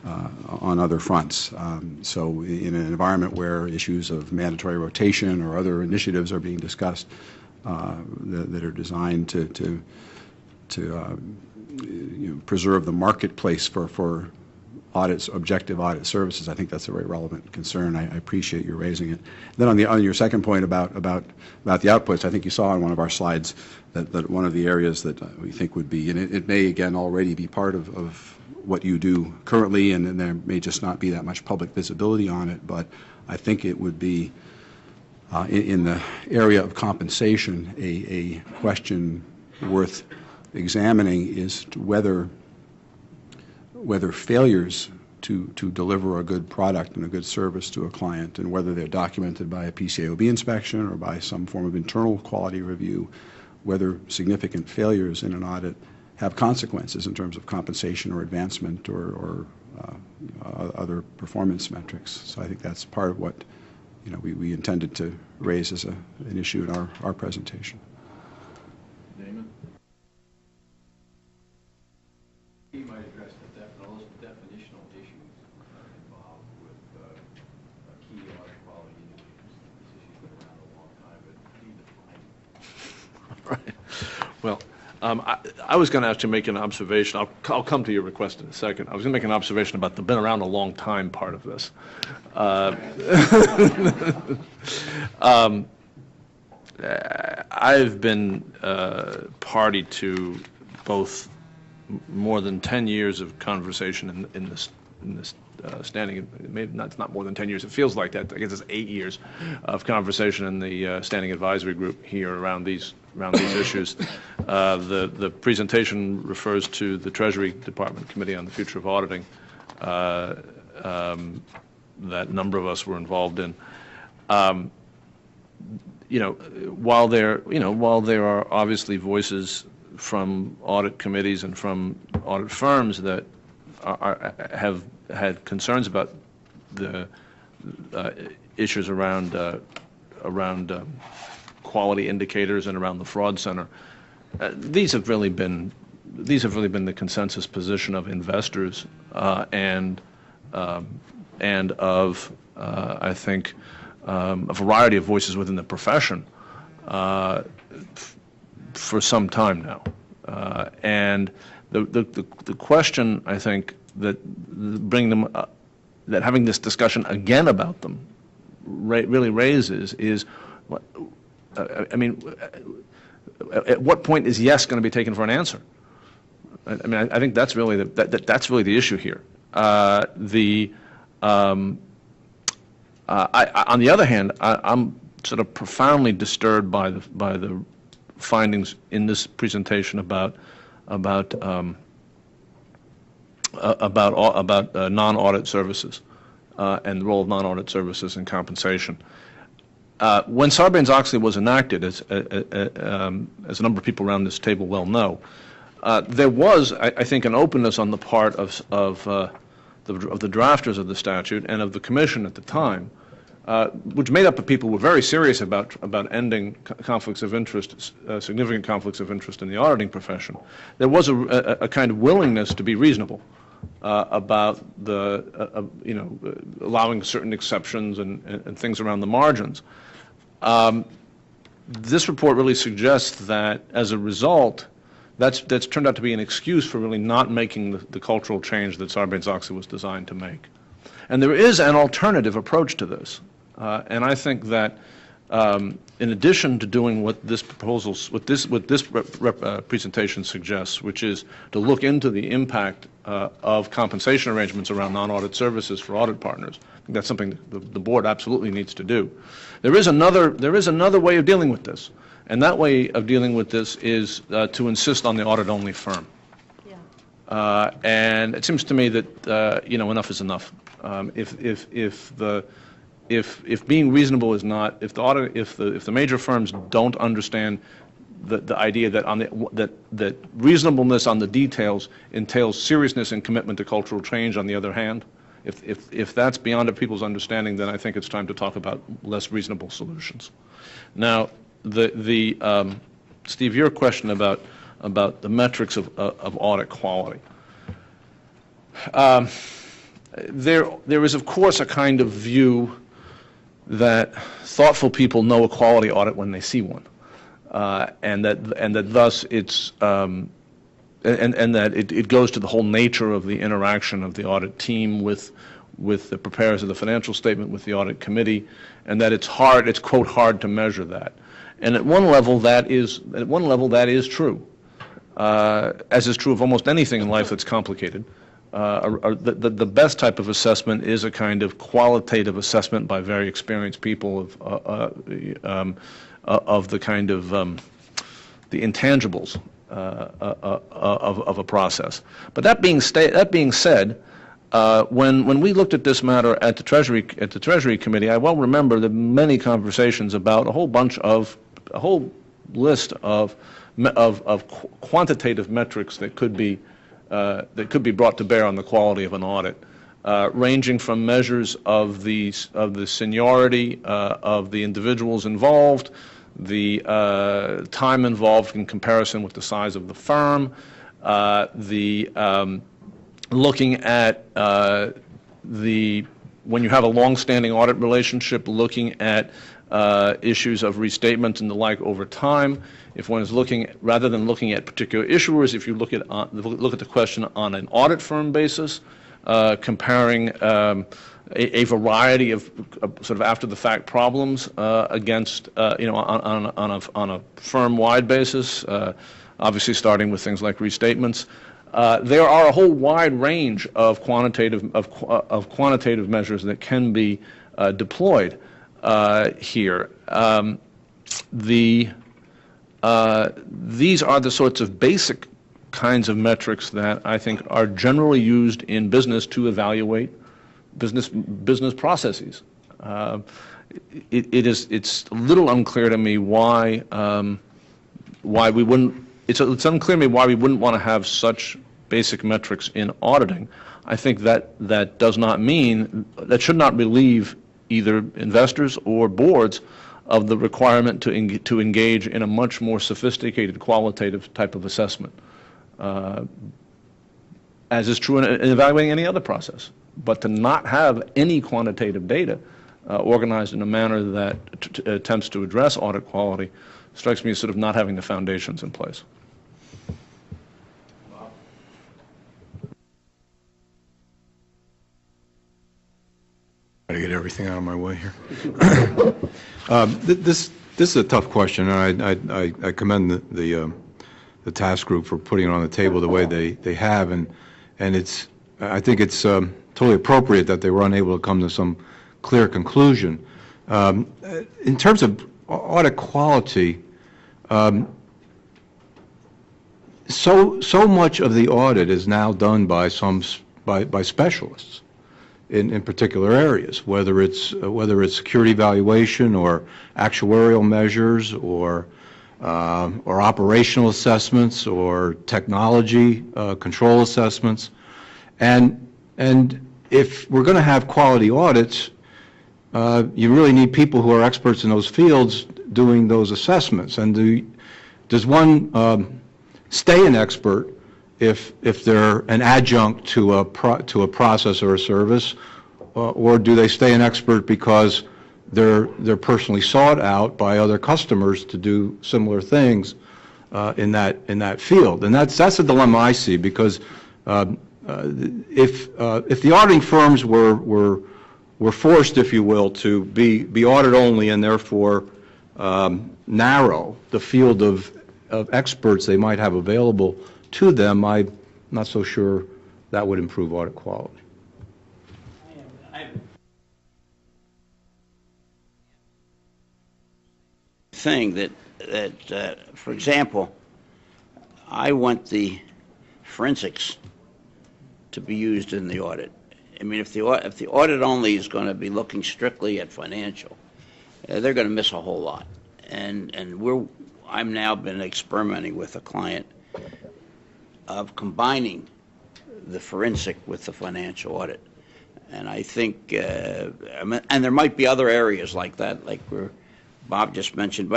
other fronts. So in an environment where issues of mandatory rotation or other initiatives are being discussed that are designed to preserve the marketplace for audits, objective audit services, I think that's a very relevant concern. I appreciate you raising it. Then on your second point about the outputs, I think you saw on one of our slides that one of the areas that we think would be, and it may again already be part of what you do currently, and then there may just not be that much public visibility on it, but I think it would be in the area of compensation a question worth examining is whether failures to deliver a good product and a good service to a client, and whether they're documented by a PCAOB inspection or by some form of internal quality review, whether significant failures in an audit have consequences in terms of compensation or advancement or other performance metrics. So I think that's part of what we intended to raise as an issue in our presentation. definitional issues involved with key audit quality indicators. This issue's been around a long time, but how do you define it? Right. Well, I was going to actually make an observation. I'll come to your request in a second. I was going to make an observation about the been around a long time part of this. I've been party to both more than 10 years of conversation in this standing, maybe not more than 10 years, it feels like that. I guess it's 8 years of conversation in the standing advisory group here around these issues. The presentation refers to the Treasury Department Committee on the Future of Auditing that a number of us were involved in. While there are obviously voices from audit committees and from audit firms that have had concerns about the issues around quality indicators and around the fraud center, these have really been the consensus position of investors and of I think a variety of voices within the profession for some time now, and the question I think that that having this discussion again about them really raises is, I mean, at what point is yes going to be taken for an answer? I mean, I think that's really that's really the issue here. On the other hand, I'm sort of profoundly disturbed by the findings in this presentation about non-audit services and the role of non-audit services in compensation. When Sarbanes-Oxley was enacted, as a number of people around this table well know, there was, I think, an openness on the part of the drafters of the statute and of the Commission at the time, which made up of people who were very serious about ending conflicts of interest, significant conflicts of interest in the auditing profession. There was a kind of willingness to be reasonable about allowing certain exceptions and things around the margins. This report really suggests that, as a result, that's turned out to be an excuse for really not making the cultural change that Sarbanes-Oxley was designed to make. And there is an alternative approach to this. And I think that in addition to doing what this presentation suggests, which is to look into the impact of compensation arrangements around non-audit services for audit partners, I think that's something the board absolutely needs to do. There is another way of dealing with this, and that way of dealing with this is to insist on the audit-only firm. Yeah. And it seems to me that enough is enough. If being reasonable is not, if the major firms don't understand the idea that that reasonableness on the details entails seriousness and commitment to cultural change, on the other hand, if that's beyond people's understanding, then I think it's time to talk about less reasonable solutions. Now, Steve, your question about the metrics of audit quality. There is, of course, a kind of view that thoughtful people know a quality audit when they see one, and that thus it's and that it goes to the whole nature of the interaction of the audit team with the preparers of the financial statement, with the audit committee, and that it's quote hard to measure that. And at one level that is true, as is true of almost anything in life that's complicated. The best type of assessment is a kind of qualitative assessment by very experienced people of the kind of the intangibles of a process. But that being said, when we looked at this matter at the Treasury Committee, I well remember the many conversations about a whole list of quantitative metrics that could be brought to bear on the quality of an audit, ranging from measures of the seniority of the individuals involved, the time involved in comparison with the size of the firm, the looking at when you have a long-standing audit relationship, looking at issues of restatement and the like over time. If one is looking, rather than looking at particular issuers, if you look at the question on an audit firm basis, comparing a variety of sort of after-the-fact problems against, on a firm-wide basis, obviously starting with things like restatements. There are a whole wide range of quantitative measures that can be deployed here. These are the sorts of basic kinds of metrics that I think are generally used in business to evaluate business processes. It's a little unclear to me why we wouldn't. It's unclear to me why we wouldn't want to have such basic metrics in auditing. I think that does not mean, that should not relieve either investors or boards of the requirement to engage in a much more sophisticated qualitative type of assessment, as is true in evaluating any other process. But to not have any quantitative data organized in a manner that attempts to address audit quality strikes me as sort of not having the foundations in place. Try to get everything out of my way here. This is a tough question, and I commend the task group for putting it on the table the way they have, and I think it's totally appropriate that they were unable to come to some clear conclusion. In terms of audit quality, so much of the audit is now done by specialists in particular areas, whether it's security evaluation or actuarial measures or operational assessments or technology control assessments, and if we're going to have quality audits, you really need people who are experts in those fields doing those assessments. And does one stay an expert if they're an adjunct to a process or a service, or do they stay an expert because they're personally sought out by other customers to do similar things in that field? And that's a dilemma I see, because if the auditing firms were forced, if you will, to be audit only and therefore narrow the field of experts they might have available to them, I'm not so sure that would improve audit quality. Thing that for example, I want the forensics to be used in the audit. I mean, if the audit only is going to be looking strictly at financial, they're going to miss a whole lot. And I'm now been experimenting with a client of combining the forensic with the financial audit. And I think, and there might be other areas like that, like where Bob just mentioned,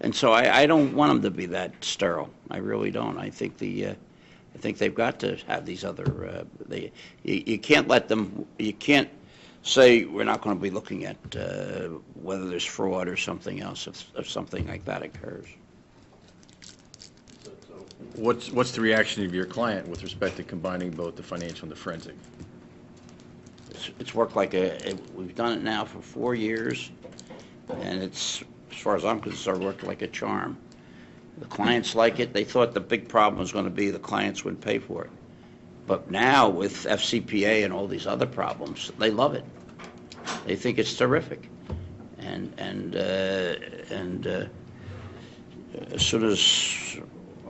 and so I don't want them to be that sterile. I really don't. I think I think they've got to have these other, you can't let them, you can't say we're not going to be looking at whether there's fraud or something else if something like that occurs. What's the reaction of your client with respect to combining both the financial and the forensic? It's worked like we've done it now for 4 years, and it's, as far as I'm concerned, worked like a charm. The clients like it. They thought the big problem was going to be the clients wouldn't pay for it. But now with FCPA and all these other problems, they love it. They think it's terrific. And as soon as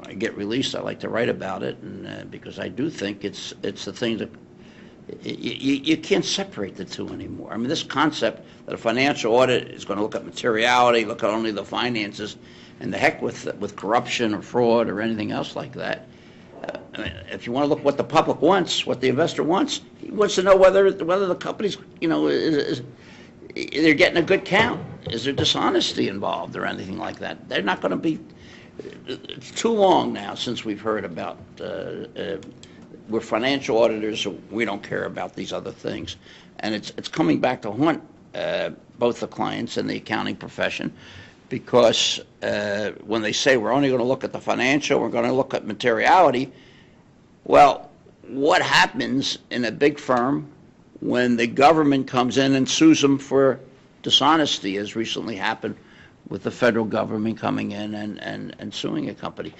I get released, I like to write about it, and because I do think it's the thing that you can't separate the two anymore. I mean, this concept that a financial audit is going to look at materiality, look at only the finances, and the heck with corruption or fraud or anything else like that. I mean, if you want to look what the public wants, what the investor wants, he wants to know whether the company's, they're getting a good count. Is there dishonesty involved or anything like that? They're not going to be. It's too long now since we've heard about we're financial auditors, so we don't care about these other things. And it's coming back to haunt both the clients and the accounting profession, because when they say we're only going to look at the financial, we're going to look at materiality, well, what happens in a big firm when the government comes in and sues them for dishonesty, as recently happened with the federal government coming in and suing a company?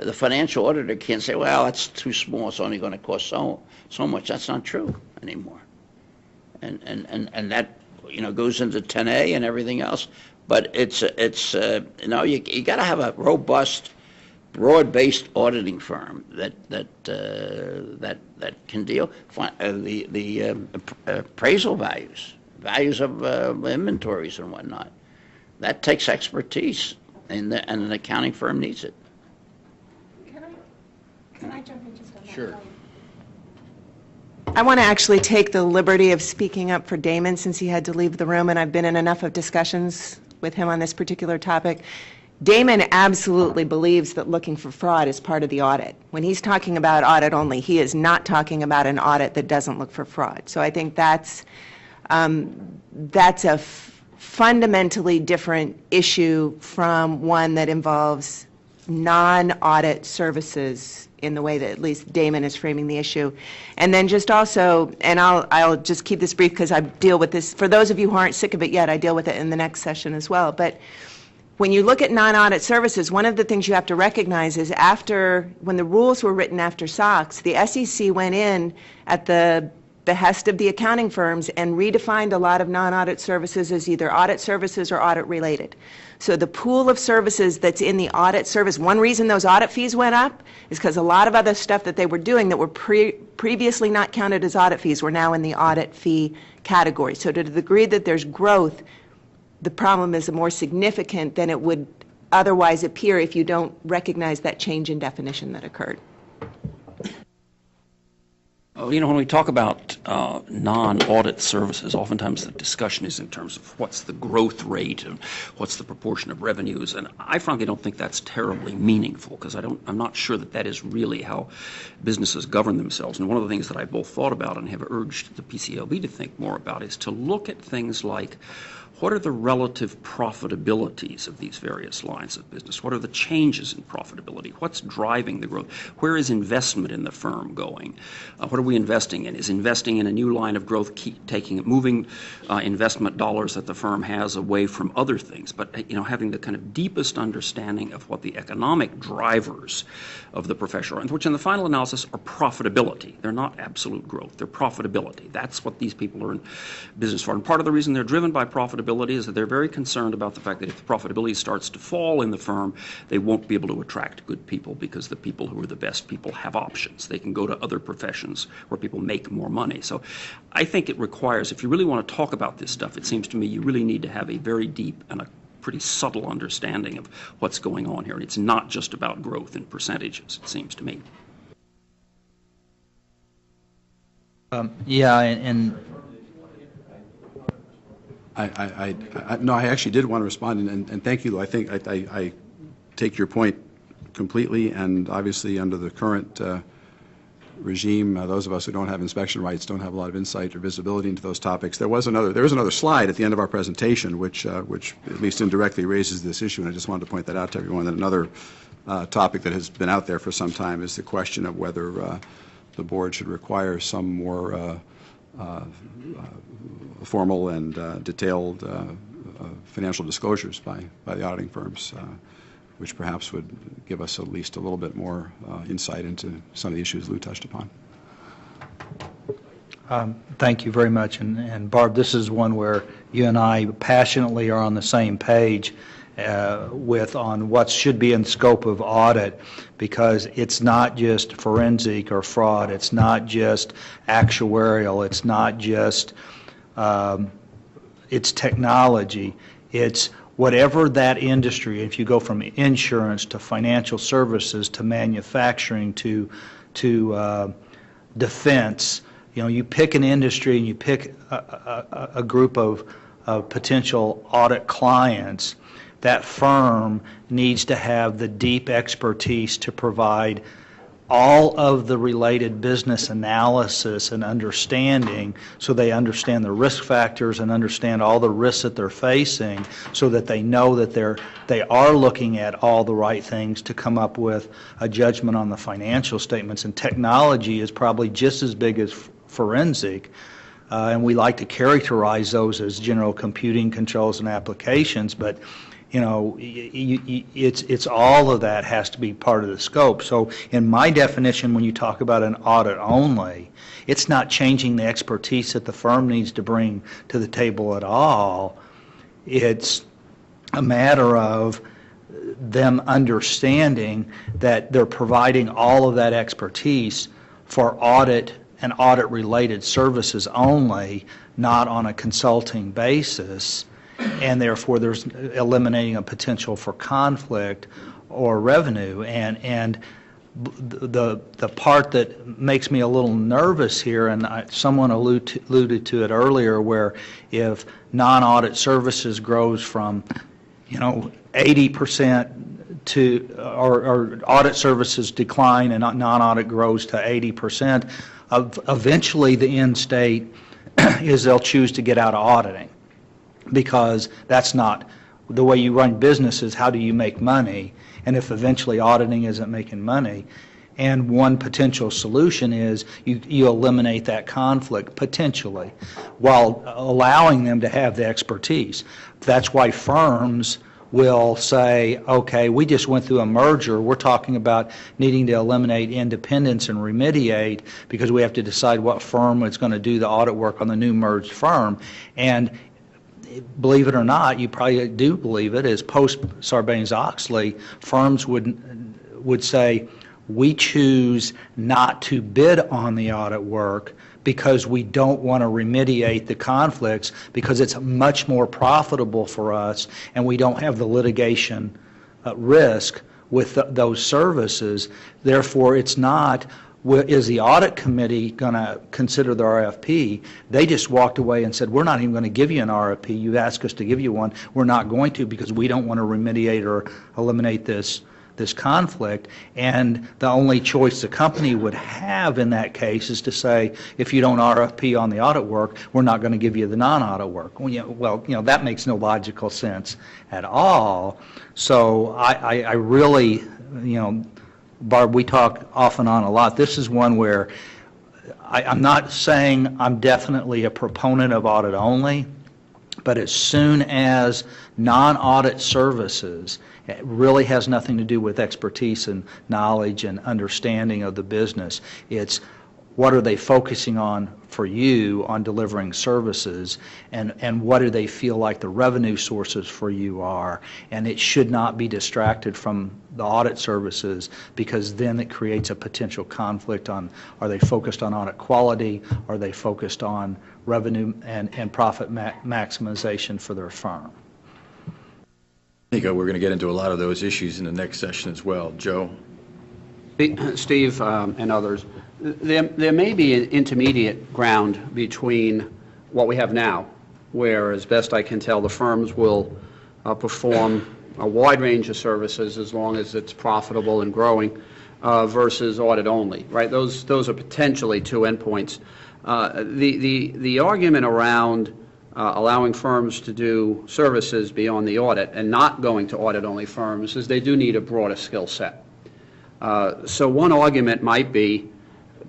The financial auditor can't say, well, that's too small, it's only going to cost so much. That's not true anymore. And that, goes into 10A and everything else. But it's you got to have a robust, broad-based auditing firm that can deal the appraisal values of inventories and whatnot. That takes expertise, and an accounting firm needs it. Can I jump in just on that? Sure. I want to actually take the liberty of speaking up for Damon, since he had to leave the room, and I've been in enough of discussions with him on this particular topic. Damon absolutely believes that looking for fraud is part of the audit. When he's talking about audit only, he is not talking about an audit that doesn't look for fraud. So I think that's a fundamentally different issue from one that involves non-audit services in the way that at least Damon is framing the issue. And then just also, and I'll just keep this brief because I deal with this, for those of you who aren't sick of it yet, I deal with it in the next session as well. But when you look at non-audit services, one of the things you have to recognize is when the rules were written after SOX, the SEC went in at the behest of the accounting firms and redefined a lot of non-audit services as either audit services or audit related. So the pool of services that's in the audit service, one reason those audit fees went up is because a lot of other stuff that they were doing that were previously not counted as audit fees were now in the audit fee category. So to the degree that there's growth, the problem is more significant than it would otherwise appear if you don't recognize that change in definition that occurred. When we talk about non-audit services, oftentimes the discussion is in terms of what's the growth rate and what's the proportion of revenues, and I frankly don't think that's terribly meaningful, because I'm not sure that is really how businesses govern themselves. And one of the things that I both thought about and have urged the PCAOB to think more about is to look at things like, what are the relative profitabilities of these various lines of business? What are the changes in profitability? What's driving the growth? Where is investment in the firm going? What are we investing in? Is investing in a new line of growth moving investment dollars that the firm has away from other things? But having the kind of deepest understanding of what the economic drivers of the profession are, which in the final analysis are profitability. They're not absolute growth. They're profitability. That's what these people are in business for. And part of the reason they're driven by profitability is that they're very concerned about the fact that if the profitability starts to fall in the firm, they won't be able to attract good people, because the people who are the best people have options. They can go to other professions where people make more money. So I think it requires, if you really want to talk about this stuff, it seems to me you really need to have a very deep and a pretty subtle understanding of what's going on here. And it's not just about growth in percentages, it seems to me. No, I actually did want to respond, and thank you, Lou. I think I take your point completely, and obviously under the current regime, those of us who don't have inspection rights don't have a lot of insight or visibility into those topics. There was another slide at the end of our presentation which at least indirectly raises this issue, and I just wanted to point that out to everyone, that another topic that has been out there for some time is the question of whether the board should require some more formal and detailed financial disclosures by the auditing firms, which perhaps would give us at least a little bit more insight into some of the issues Lou touched upon. Thank you very much. And Barb, this is one where you and I passionately are on the same page on what should be in scope of audit, because it's not just forensic or fraud, it's not just actuarial, it's not just it's technology, it's whatever that industry. If you go from insurance to financial services to manufacturing to defense, you pick an industry and you pick a group of potential audit clients. That firm needs to have the deep expertise to provide all of the related business analysis and understanding, so they understand the risk factors and understand all the risks that they're facing, so that they know that they are looking at all the right things to come up with a judgment on the financial statements. And technology is probably just as big as forensic, and we like to characterize those as general computing controls and applications, but it's all of that has to be part of the scope. So in my definition, when you talk about an audit only, it's not changing the expertise that the firm needs to bring to the table at all. It's a matter of them understanding that they're providing all of that expertise for audit and audit-related services only, not on a consulting basis, and therefore there's eliminating a potential for conflict or revenue. And the part that makes me a little nervous here, and someone alluded to it earlier, where if non-audit services grows from 80% to, or audit services decline and non-audit grows to 80%, eventually the end state is they'll choose to get out of auditing, because that's not the way you run businesses. How do you make money? And if eventually auditing isn't making money, and one potential solution is you eliminate that conflict potentially while allowing them to have the expertise. That's why firms will say, okay, we just went through a merger. We're talking about needing to eliminate independence and remediate because we have to decide what firm is going to do the audit work on the new merged firm. And believe it or not, you probably do believe it, is post Sarbanes-Oxley, firms would say, we choose not to bid on the audit work because we don't want to remediate the conflicts, because it's much more profitable for us and we don't have the litigation risk with those services. Therefore, it's not, is the audit committee going to consider the RFP? They just walked away and said, we're not even going to give you an RFP. You asked us to give you one. We're not going to, because we don't want to remediate or eliminate this conflict. And the only choice the company would have in that case is to say, if you don't RFP on the audit work, we're not going to give you the non-audit work. Well, that makes no logical sense at all. So I really, Barb, we talk off and on a lot. This is one where I'm not saying I'm definitely a proponent of audit only, but as soon as non-audit services, it really has nothing to do with expertise and knowledge and understanding of the business. It's what are they focusing on for you on delivering services, and what do they feel like the revenue sources for you are. And it should not be distracted from the audit services, because then it creates a potential conflict on, are they focused on audit quality, are they focused on revenue and profit maximization for their firm. I think we're going to get into a lot of those issues in the next session as well. Joe? Steve and others, there may be an intermediate ground between what we have now, where, as best I can tell, the firms will perform a wide range of services as long as it's profitable and growing, versus audit only, right? Those are potentially two endpoints. The argument around allowing firms to do services beyond the audit and not going to audit-only firms is they do need a broader skill set. So one argument might be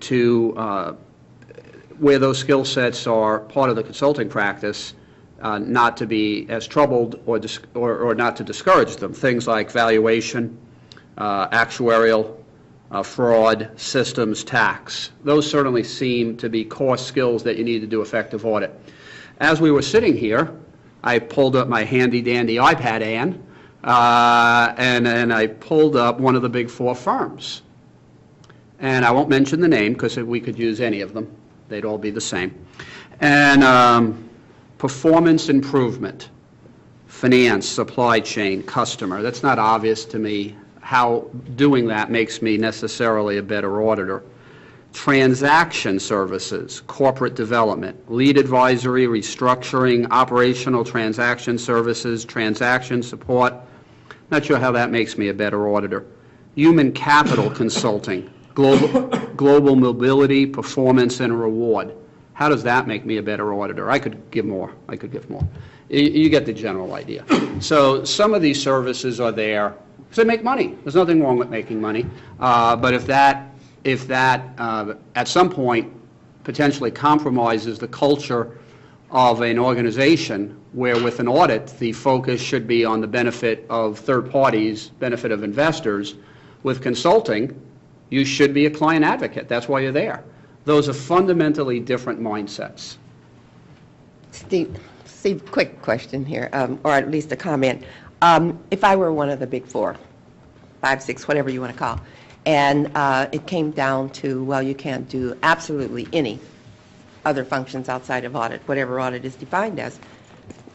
to, where those skill sets are part of the consulting practice, not to be as troubled or not to discourage them. Things like valuation, actuarial, fraud, systems, tax. Those certainly seem to be core skills that you need to do effective audit. As we were sitting here, I pulled up my handy-dandy iPad, Ann, and I pulled up one of the big four firms. And I won't mention the name because we could use any of them. They'd all be the same. And performance improvement, finance, supply chain, customer. That's not obvious to me how doing that makes me necessarily a better auditor. Transaction services, corporate development, lead advisory, restructuring, operational transaction services, transaction support. Not sure how that makes me a better auditor. Human capital consulting, global mobility, performance, and reward. How does that make me a better auditor? I could give more. I could give more. You get the general idea. So some of these services are there because they make money. There's nothing wrong with making money. But if that at some point potentially compromises the culture of an organization where with an audit the focus should be on the benefit of third parties, benefit of investors, with consulting you should be a client advocate. That's why you're there. Those are fundamentally different mindsets. Steve, quick question here, or at least a comment. If I were one of the big four, 5, 6, whatever you want to call, and it came down to, well, you can't do absolutely any other functions outside of audit, whatever audit is defined as,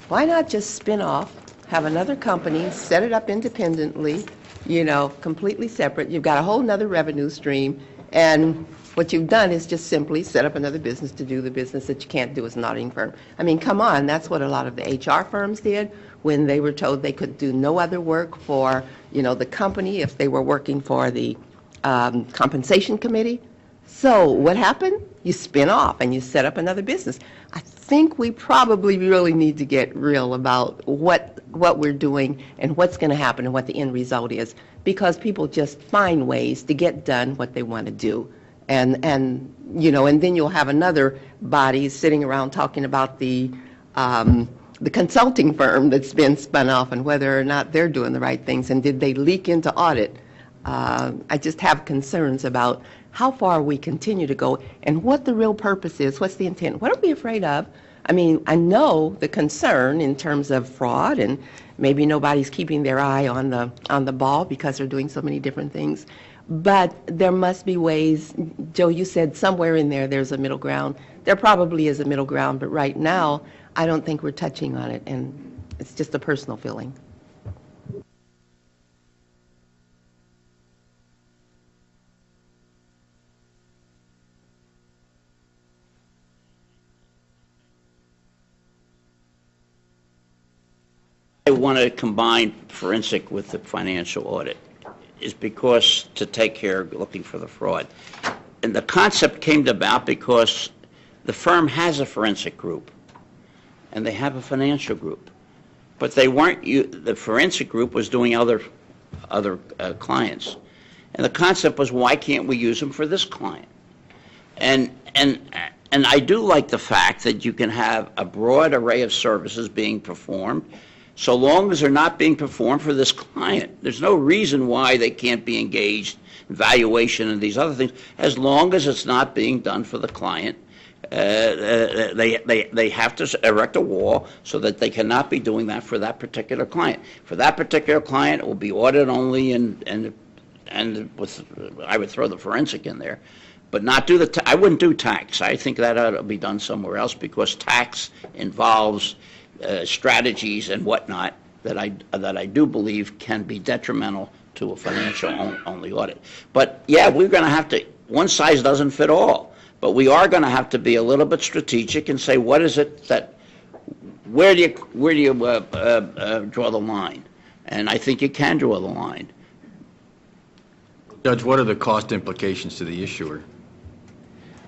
why not just spin off, have another company, set it up independently, you know, completely separate. You've got a whole nother revenue stream, and what you've done is just simply set up another business to do the business that you can't do as an auditing firm. I mean, come on, that's what a lot of the HR firms did when they were told they could do no other work for, you know, the company if they were working for the compensation committee. So what happened? You spin off and you set up another business. I think we probably really need to get real about what we're doing and what's going to happen and what the end result is, because people just find ways to get done what they want to do. And you know, and then you'll have another body sitting around talking about the consulting firm that's been spun off and whether or not they're doing the right things and did they leak into audit. I just have concerns about how far we continue to go and what the real purpose is. What's the intent? What are we afraid of? I mean, I know the concern in terms of fraud, and maybe nobody's keeping their eye on the ball because they're doing so many different things. But there must be ways. Joe, you said somewhere in there's a middle ground. There probably is a middle ground, but right now I don't think we're touching on it, and it's just a personal feeling. I want to combine forensic with the financial audit is because to take care of looking for the fraud. And the concept came about because the firm has a forensic group and they have a financial group. But they weren't, the forensic group was doing other clients. And the concept was, why can't we use them for this client? And I do like the fact that you can have a broad array of services being performed so long as they're not being performed for this client. There's no reason why they can't be engaged in valuation and these other things, as long as it's not being done for the client. They have to erect a wall so that they cannot be doing that for that particular client. For that particular client, it will be audit only, and with, I would throw the forensic in there, but not do I wouldn't do tax. I think that ought to be done somewhere else, because tax involves strategies and whatnot that I do believe can be detrimental to a financial only audit. But yeah, we're going to have to, one size doesn't fit all, but we are going to have to be a little bit strategic and say, what is it that, where do you draw the line? And I think you can draw the line. Judge, what are the cost implications to the issuer?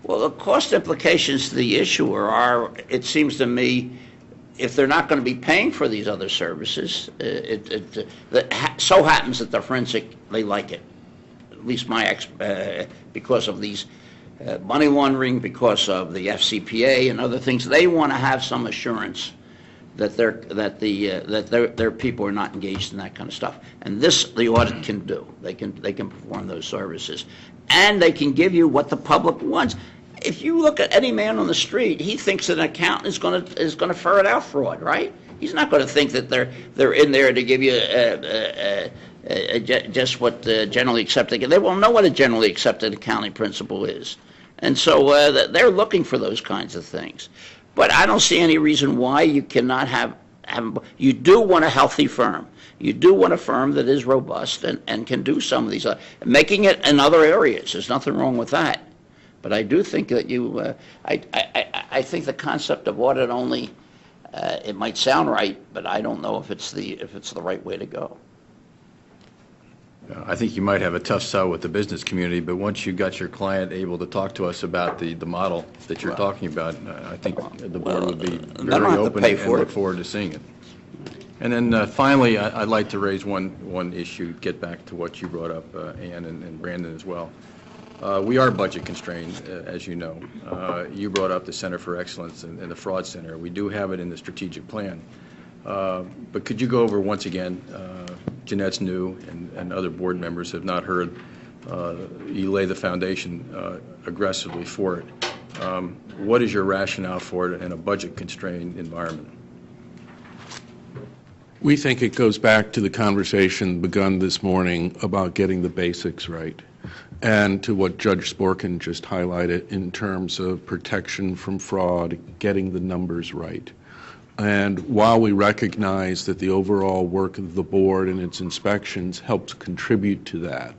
Well, the cost implications to the issuer are, it seems to me, if they're not going to be paying for these other services, so happens that the forensic, they like it. At least because of these money laundering, because of the FCPA and other things, they want to have some assurance that their people are not engaged in that kind of stuff. And this, the audit can do. They can perform those services, and they can give you what the public wants. If you look at any man on the street, he thinks that an accountant is going to ferret out fraud, right? He's not going to think that they're in there to give you just what generally accepted. They will know what a generally accepted accounting principle is, and so they're looking for those kinds of things. But I don't see any reason why you cannot have. You do want a healthy firm. You do want a firm that is robust and can do some of these, making it in other areas. There's nothing wrong with that. But I do think that I think the concept of audit only, it might sound right, but I don't know if it's the right way to go. I think you might have a tough sell with the business community, but once you got your client able to talk to us about the model that you're talking about, I think the board would be very open and look forward to seeing it. And then finally, I'd like to raise one issue, get back to what you brought up, Ann and Brandon as well. We are budget constrained, as you know. You brought up the Center for Excellence and the Fraud Center. We do have it in the strategic plan. But could you go over once again, Jeanette's new and other board members have not heard, you lay the foundation aggressively for it. What is your rationale for it in a budget constrained environment? We think it goes back to the conversation begun this morning about getting the basics right, and to what Judge Sporkin just highlighted in terms of protection from fraud, getting the numbers right. And while we recognize that the overall work of the board and its inspections helps contribute to that,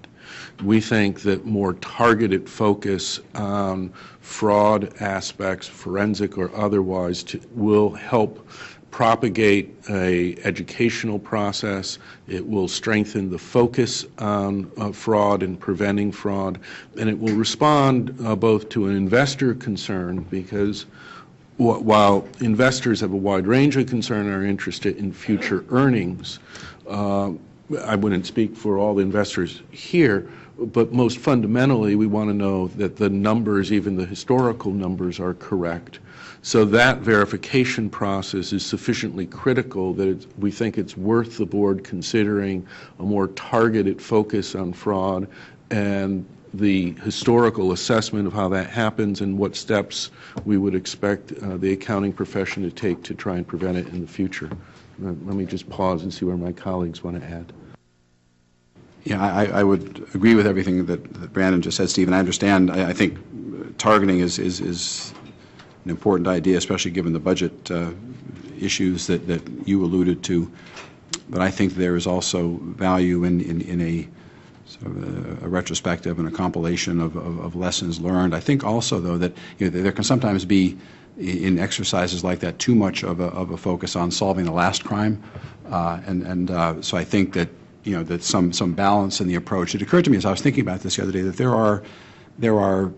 we think that more targeted focus on fraud aspects, forensic or otherwise, will help propagate a educational process. It will strengthen the focus on fraud and preventing fraud, and it will respond both to an investor concern, because while investors have a wide range of concern and are interested in future earnings, I wouldn't speak for all the investors here, but most fundamentally, we want to know that the numbers, even the historical numbers, are correct. So that verification process is sufficiently critical that we think it's worth the board considering a more targeted focus on fraud and the historical assessment of how that happens and what steps we would expect the accounting profession to take to try and prevent it in the future. Let me just pause and see where my colleagues want to add. Yeah, I would agree with everything that Brandon just said, Stephen. I understand. I think targeting is an important idea, especially given the budget issues that you alluded to. But I think there is also value in a sort of a retrospective and a compilation of lessons learned. I think also, though, that there can sometimes be in exercises like that too much of a focus on solving the last crime, so I think that that some balance in the approach. It occurred to me as I was thinking about this the other day that there are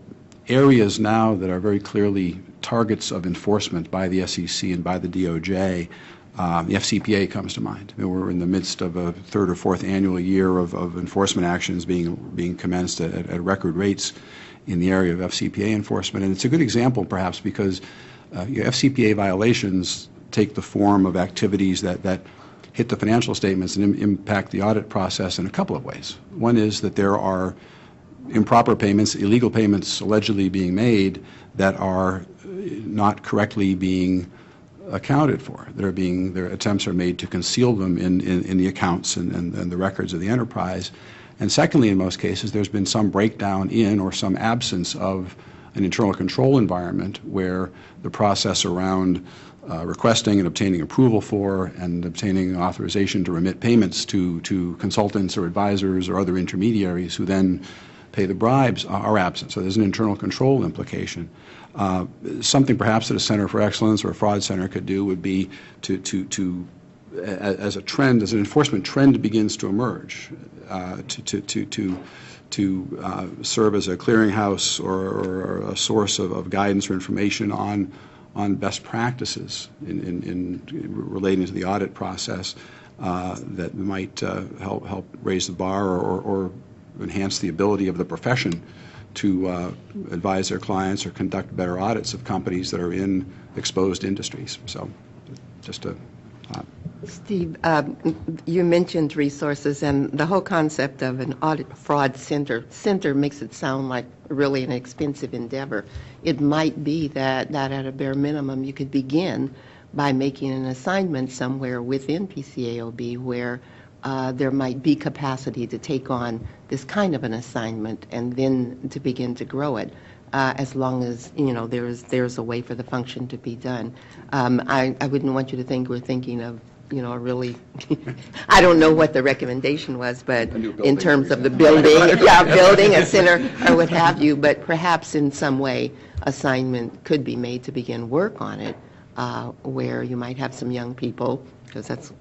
areas now that are very clearly targets of enforcement by the SEC and by the DOJ. The FCPA comes to mind. We're in the midst of a third or fourth annual year of enforcement actions being commenced at record rates in the area of FCPA enforcement. And it's a good example, perhaps, because FCPA violations take the form of activities that hit the financial statements and impact the audit process in a couple of ways. One is that there are improper payments, illegal payments allegedly being made that are not correctly being accounted for. Their attempts are made to conceal them in the accounts and the records of the enterprise. And secondly, in most cases, there's been some breakdown in or some absence of an internal control environment where the process around requesting and obtaining approval for and obtaining authorization to remit payments to consultants or advisors or other intermediaries who then pay the bribes are absent. So there's an internal control implication. Something perhaps that a Center for Excellence or a fraud center could do would be to as a trend, as an enforcement trend begins to emerge, to serve as a clearinghouse or a source of guidance or information on best practices in relating to the audit process that might help raise the bar or enhance the ability of the profession to advise their clients or conduct better audits of companies that are in exposed industries. So just a thought. Steve, you mentioned resources, and the whole concept of an audit fraud center makes it sound like really an expensive endeavor. It might be that at a bare minimum you could begin by making an assignment somewhere within PCAOB where there might be capacity to take on this kind of an assignment and then to begin to grow it, as long as there's a way for the function to be done. I wouldn't want you to think we're thinking of a really I don't know what the recommendation was, but in terms of the building, building a center or what have you, but perhaps in some way assignment could be made to begin work on it, where you might have some young people, because that's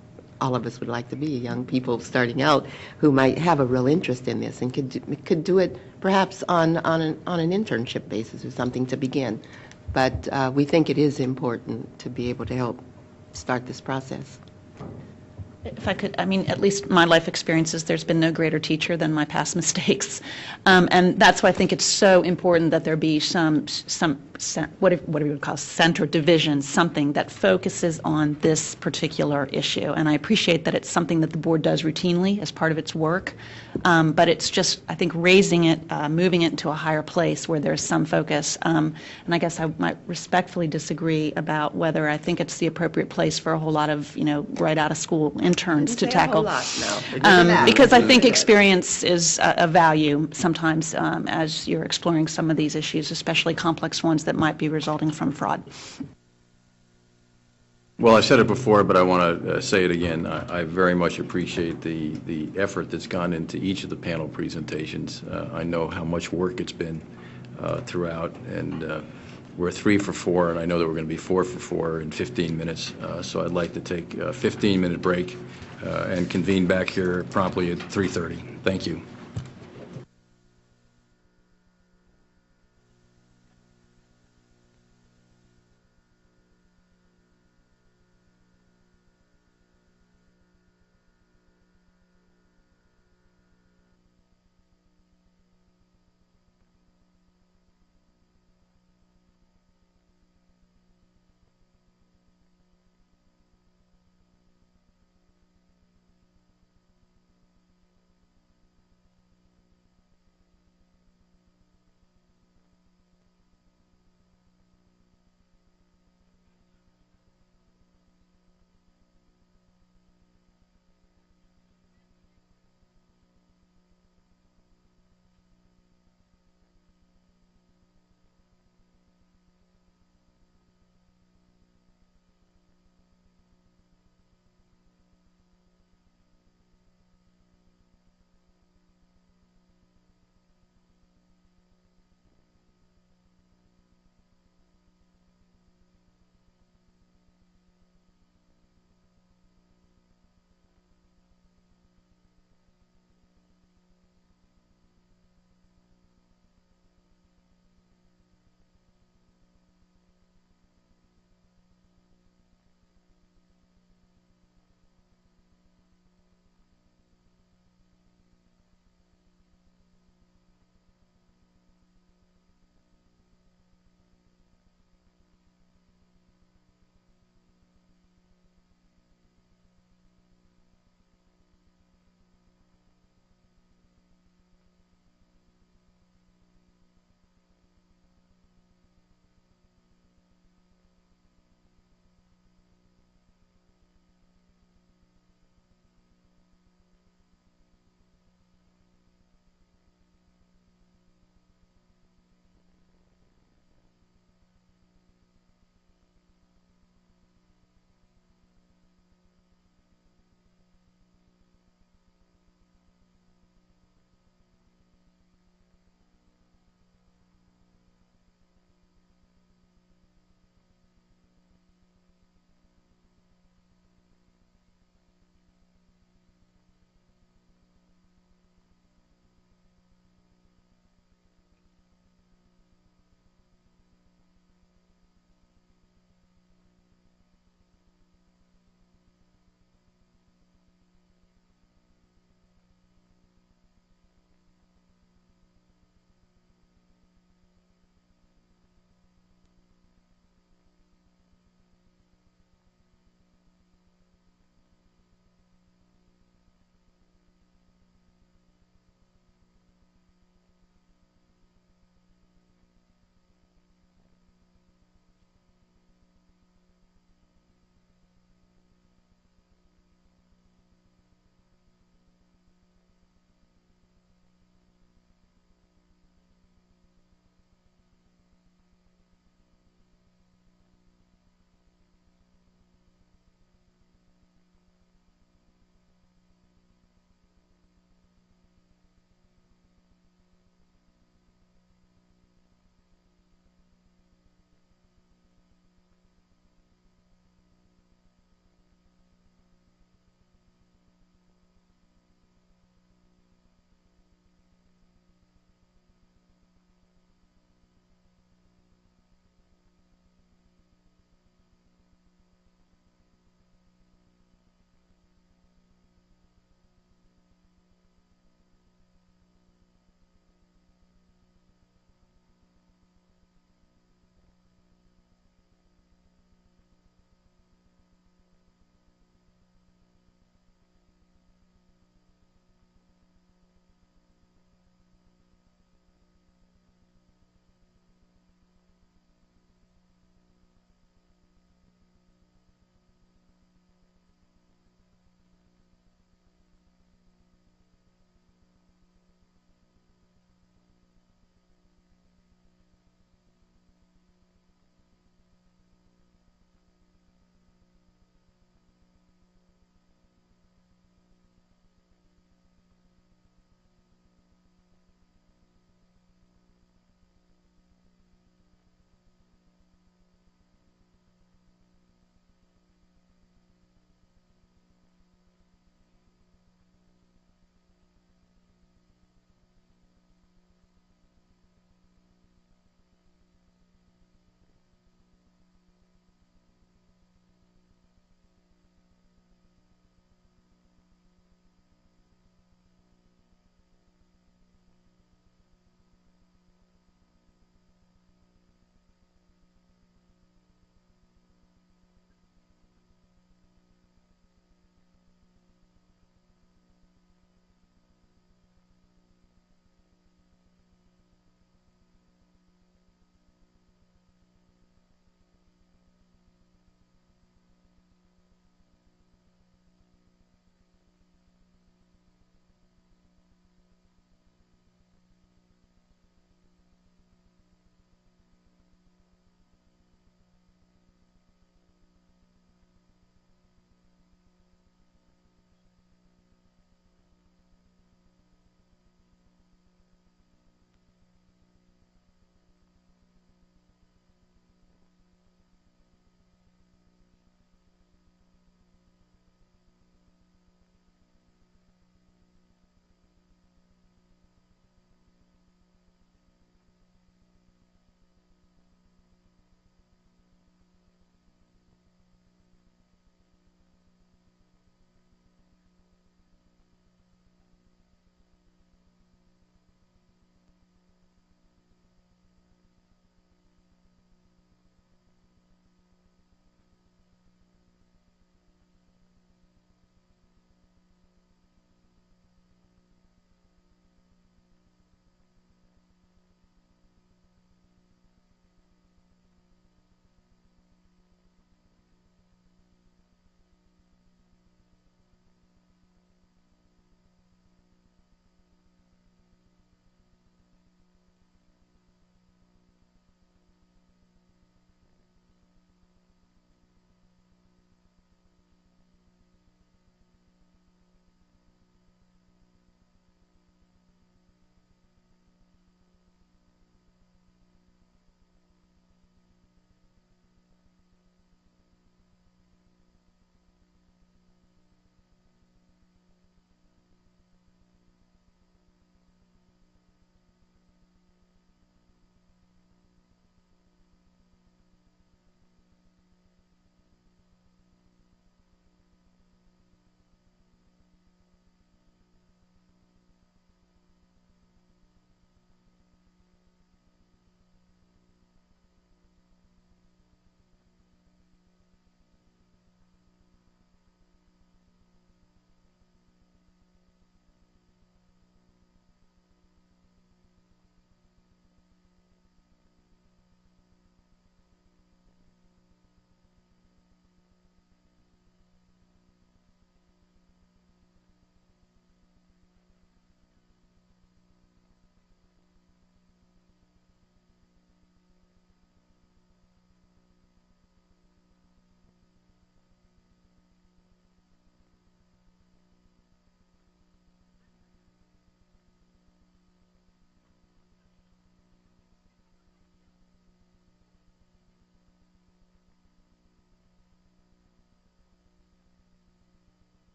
all of us would like to be, young people starting out who might have a real interest in this and could do it perhaps on an internship basis or something to begin. But we think it is important to be able to help start this process. If I could, I mean, at least my life experiences, there's been no greater teacher than my past mistakes. And that's why I think it's so important that there be some what do we would call center division, something that focuses on this particular issue. And I appreciate that it's something that the board does routinely as part of its work. But it's just, I think, raising it, moving it into a higher place where there's some focus. And I guess I might respectfully disagree about whether I think it's the appropriate place for a whole lot of, right out of school interns to tackle. Because I think experience is a value sometimes as you're exploring some of these issues, especially complex ones that might be resulting from fraud. Well, I've said it before, but I want to say it again. I very much appreciate the effort that's gone into each of the panel presentations. I know how much work it's been throughout, and we're 3 for 4, and I know that we're going to be 4 for 4 in 15 minutes. So I'd like to take a 15-minute break and convene back here promptly at 3:30. Thank you.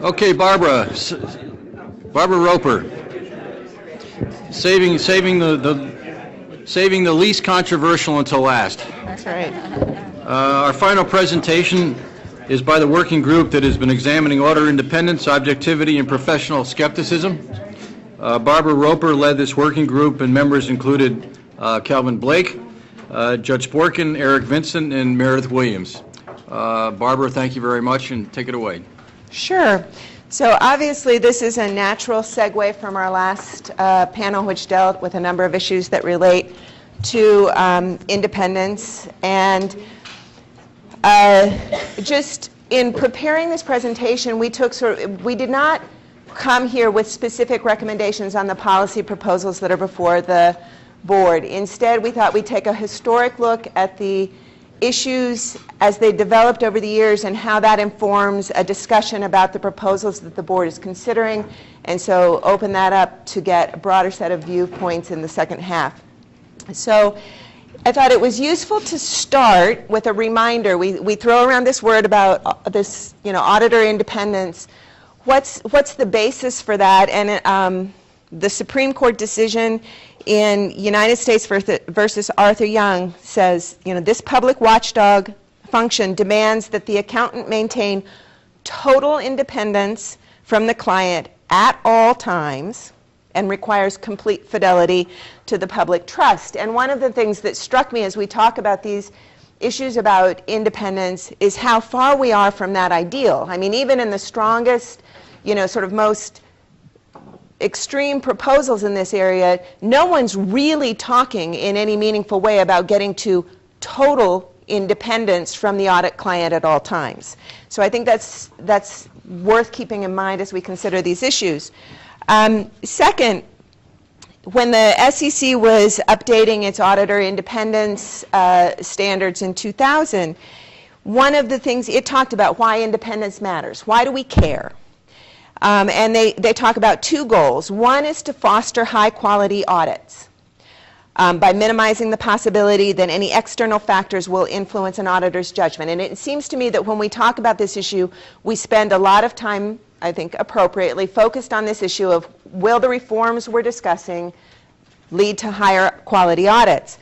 Okay, Barbara Roper, saving the least controversial until last. That's right. Our final presentation is by the working group that has been examining auditor independence, objectivity, and professional skepticism. Barbara Roper led this working group, and members included Calvin Blake, Judge Sporkin, Eric Vincent, and Meredith Williams. Barbara, thank you very much, and take it away. Sure. So obviously this is a natural segue from our last panel, which dealt with a number of issues that relate to independence. And just in preparing this presentation, we did not come here with specific recommendations on the policy proposals that are before the board. Instead, we thought we'd take a historic look at the issues as they developed over the years and how that informs a discussion about the proposals that the board is considering, and so open that up to get a broader set of viewpoints in the second half. So I thought it was useful to start with a reminder. We throw around this word about this, auditor independence. What's the basis for that? And the Supreme Court decision in United States versus Arthur Young says, this public watchdog function demands that the accountant maintain total independence from the client at all times and requires complete fidelity to the public trust. And one of the things that struck me as we talk about these issues about independence is how far we are from that ideal. I mean, even in the strongest, sort of most extreme proposals in this area, no one's really talking in any meaningful way about getting to total independence from the audit client at all times. So I think that's worth keeping in mind as we consider these issues. Second, when the SEC was updating its auditor independence standards in 2000, one of the things it talked about why independence matters. Why do we care? And they talk about two goals. One is to foster high-quality audits by minimizing the possibility that any external factors will influence an auditor's judgment. And it seems to me that when we talk about this issue, we spend a lot of time, I think appropriately, focused on this issue of will the reforms we're discussing lead to higher quality audits.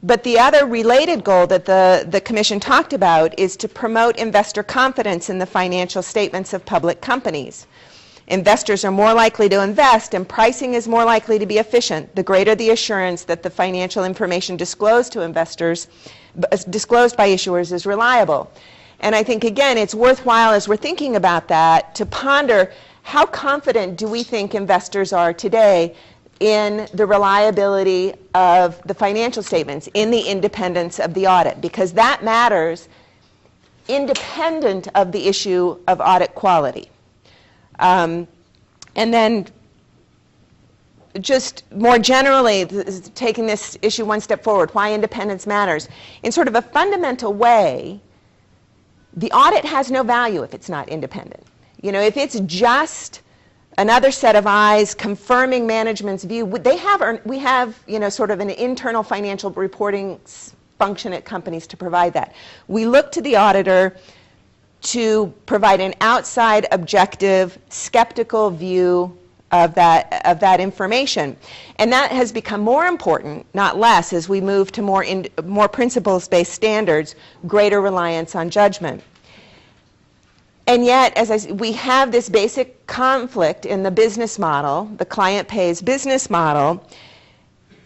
But the other related goal that the Commission talked about is to promote investor confidence in the financial statements of public companies. Investors are more likely to invest, and pricing is more likely to be efficient, the greater the assurance that the financial information disclosed to investors, disclosed by issuers, is reliable. And I think, again, it's worthwhile as we're thinking about that to ponder how confident do we think investors are today in the reliability of the financial statements, in the independence of the audit, because that matters independent of the issue of audit quality. And then just more generally, taking this issue one step forward, why independence matters. In sort of a fundamental way, the audit has no value if it's not independent. If it's just another set of eyes confirming management's view, we have sort of an internal financial reporting function at companies to provide that. We look to the auditor to provide an outside, objective, skeptical view of that information. And that has become more important, not less, as we move to more principles-based standards, greater reliance on judgment. And yet, we have this basic conflict in the business model, the client pays business model,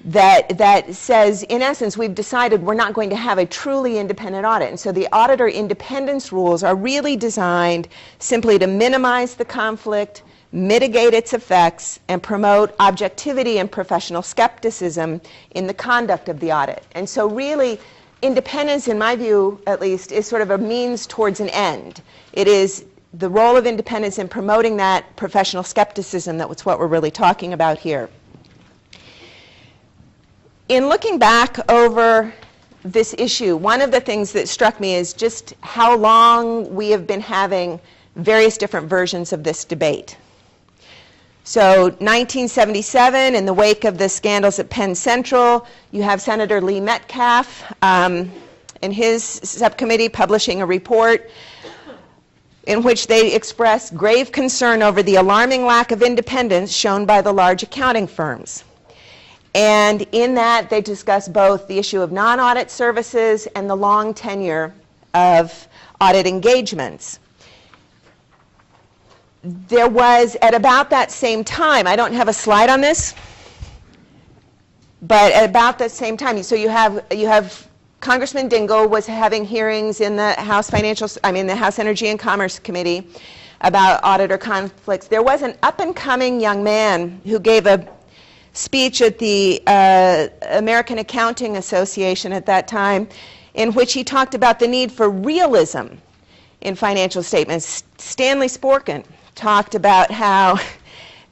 that says, in essence, we've decided we're not going to have a truly independent audit. And so the auditor independence rules are really designed simply to minimize the conflict, mitigate its effects, and promote objectivity and professional skepticism in the conduct of the audit. And so really, independence, in my view at least, is sort of a means towards an end. It is the role of independence in promoting that professional skepticism that's what we're really talking about here. In looking back over this issue, one of the things that struck me is just how long we have been having various different versions of this debate. So 1977, in the wake of the scandals at Penn Central, you have Senator Lee Metcalf and his subcommittee publishing a report in which they expressed grave concern over the alarming lack of independence shown by the large accounting firms. And in that, they discussed both the issue of non-audit services and the long tenure of audit engagements. There was, at about that same time, I don't have a slide on this, but at about that same time, so you have Congressman Dingell was having hearings in the the House Energy and Commerce Committee about auditor conflicts. There was an up-and-coming young man who gave a speech at the American Accounting Association at that time, in which he talked about the need for realism in financial statements. Stanley Sporkin talked about how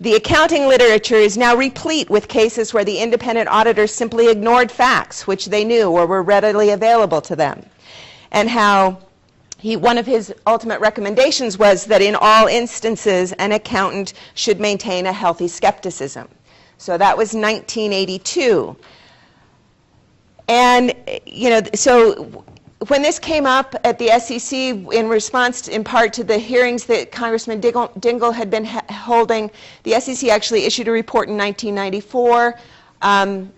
the accounting literature is now replete with cases where the independent auditors simply ignored facts which they knew or were readily available to them, and how one of his ultimate recommendations was that in all instances an accountant should maintain a healthy skepticism. So that was 1982. And, so when this came up at the SEC in response in part to the hearings that Congressman Dingell had been holding, the SEC actually issued a report in 1994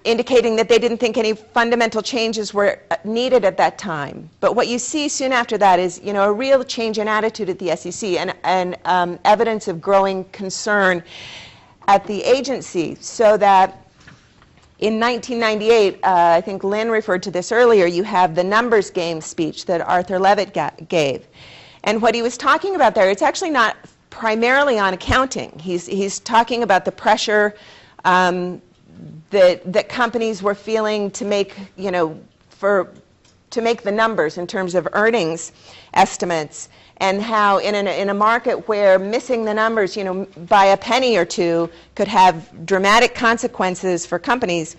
indicating that they didn't think any fundamental changes were needed at that time. But what you see soon after that is, a real change in attitude at the SEC and evidence of growing concern at the agency, so that in 1998, I think Lynn referred to this earlier, you have the numbers game speech that Arthur Levitt gave. And what he was talking about there, it's actually not primarily on accounting. He's talking about the pressure that companies were feeling to make, to make the numbers in terms of earnings estimates, and how in a market where missing the numbers, by a penny or two could have dramatic consequences for companies.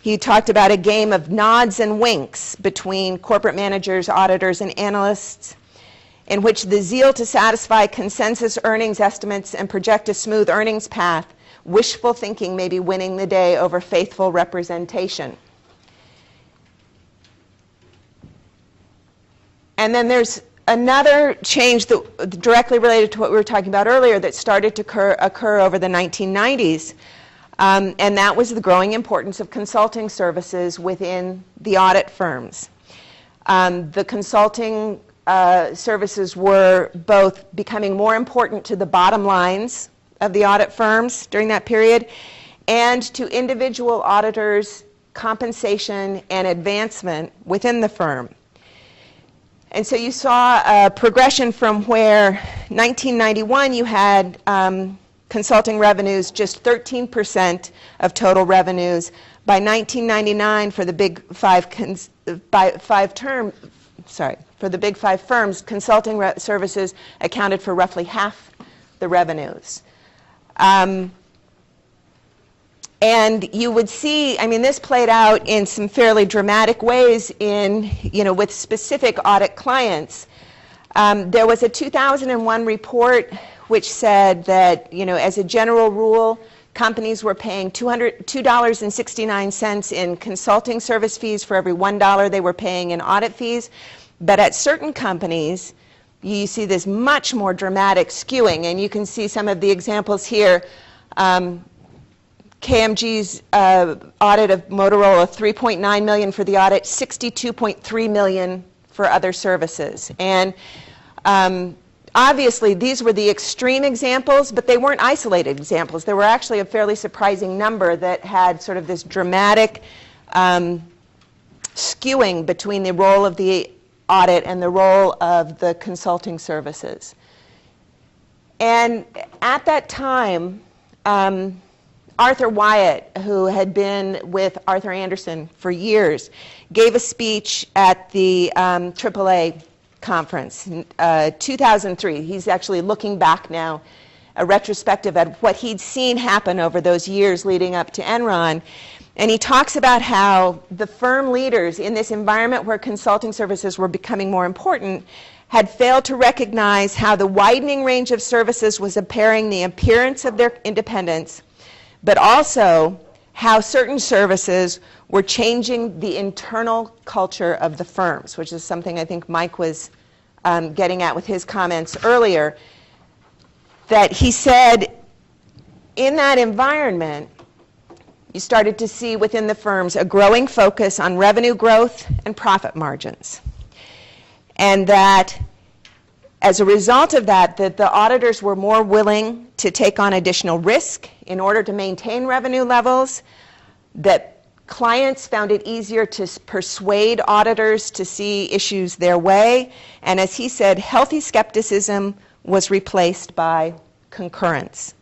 He talked about a game of nods and winks between corporate managers, auditors, and analysts, in which the zeal to satisfy consensus earnings estimates and project a smooth earnings path, wishful thinking may be winning the day over faithful representation. And then there's another change that directly related to what we were talking about earlier that started to occur over the 1990s, and that was the growing importance of consulting services within the audit firms. The consulting services were both becoming more important to the bottom lines of the audit firms during that period, and to individual auditors' compensation and advancement within the firm. And so you saw a progression from where 1991 you had consulting revenues just 13% of total revenues. By 1999, for the big for the big five firms, consulting services accounted for roughly half the revenues. And you would see, this played out in some fairly dramatic ways with specific audit clients. There was a 2001 report which said that, as a general rule, companies were paying $2.69 in consulting service fees for every $1 they were paying in audit fees. But at certain companies, you see this much more dramatic skewing, and you can see some of the examples here. KMG's audit of Motorola, $3.9 million for the audit, $62.3 million for other services. And obviously, these were the extreme examples, but they weren't isolated examples. There were actually a fairly surprising number that had sort of this dramatic skewing between the role of the audit and the role of the consulting services. And at that time, Arthur Wyatt, who had been with Arthur Andersen for years, gave a speech at the AAA conference in 2003. He's actually looking back now, a retrospective at what he'd seen happen over those years leading up to Enron. And he talks about how the firm leaders in this environment where consulting services were becoming more important had failed to recognize how the widening range of services was impairing the appearance of their independence, but also how certain services were changing the internal culture of the firms, which is something I think Mike was getting at with his comments earlier, that he said in that environment, you started to see within the firms a growing focus on revenue growth and profit margins. And that as a result of that, that the auditors were more willing to take on additional risk in order to maintain revenue levels, that clients found it easier to persuade auditors to see issues their way, and as he said, healthy skepticism was replaced by concurrence.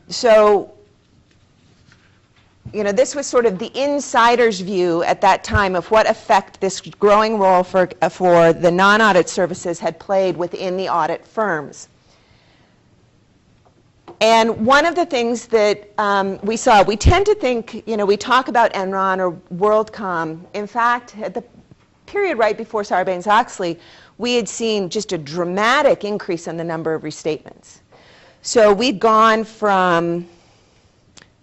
So, you know, this was sort of the insider's view at that time of what effect this growing role for the non-audit services had played within the audit firms. And one of the things that we saw, we tend to think, you know, we talk about Enron or WorldCom. In fact, at the period right before Sarbanes-Oxley, we had seen just a dramatic increase in the number of restatements. So we'd gone from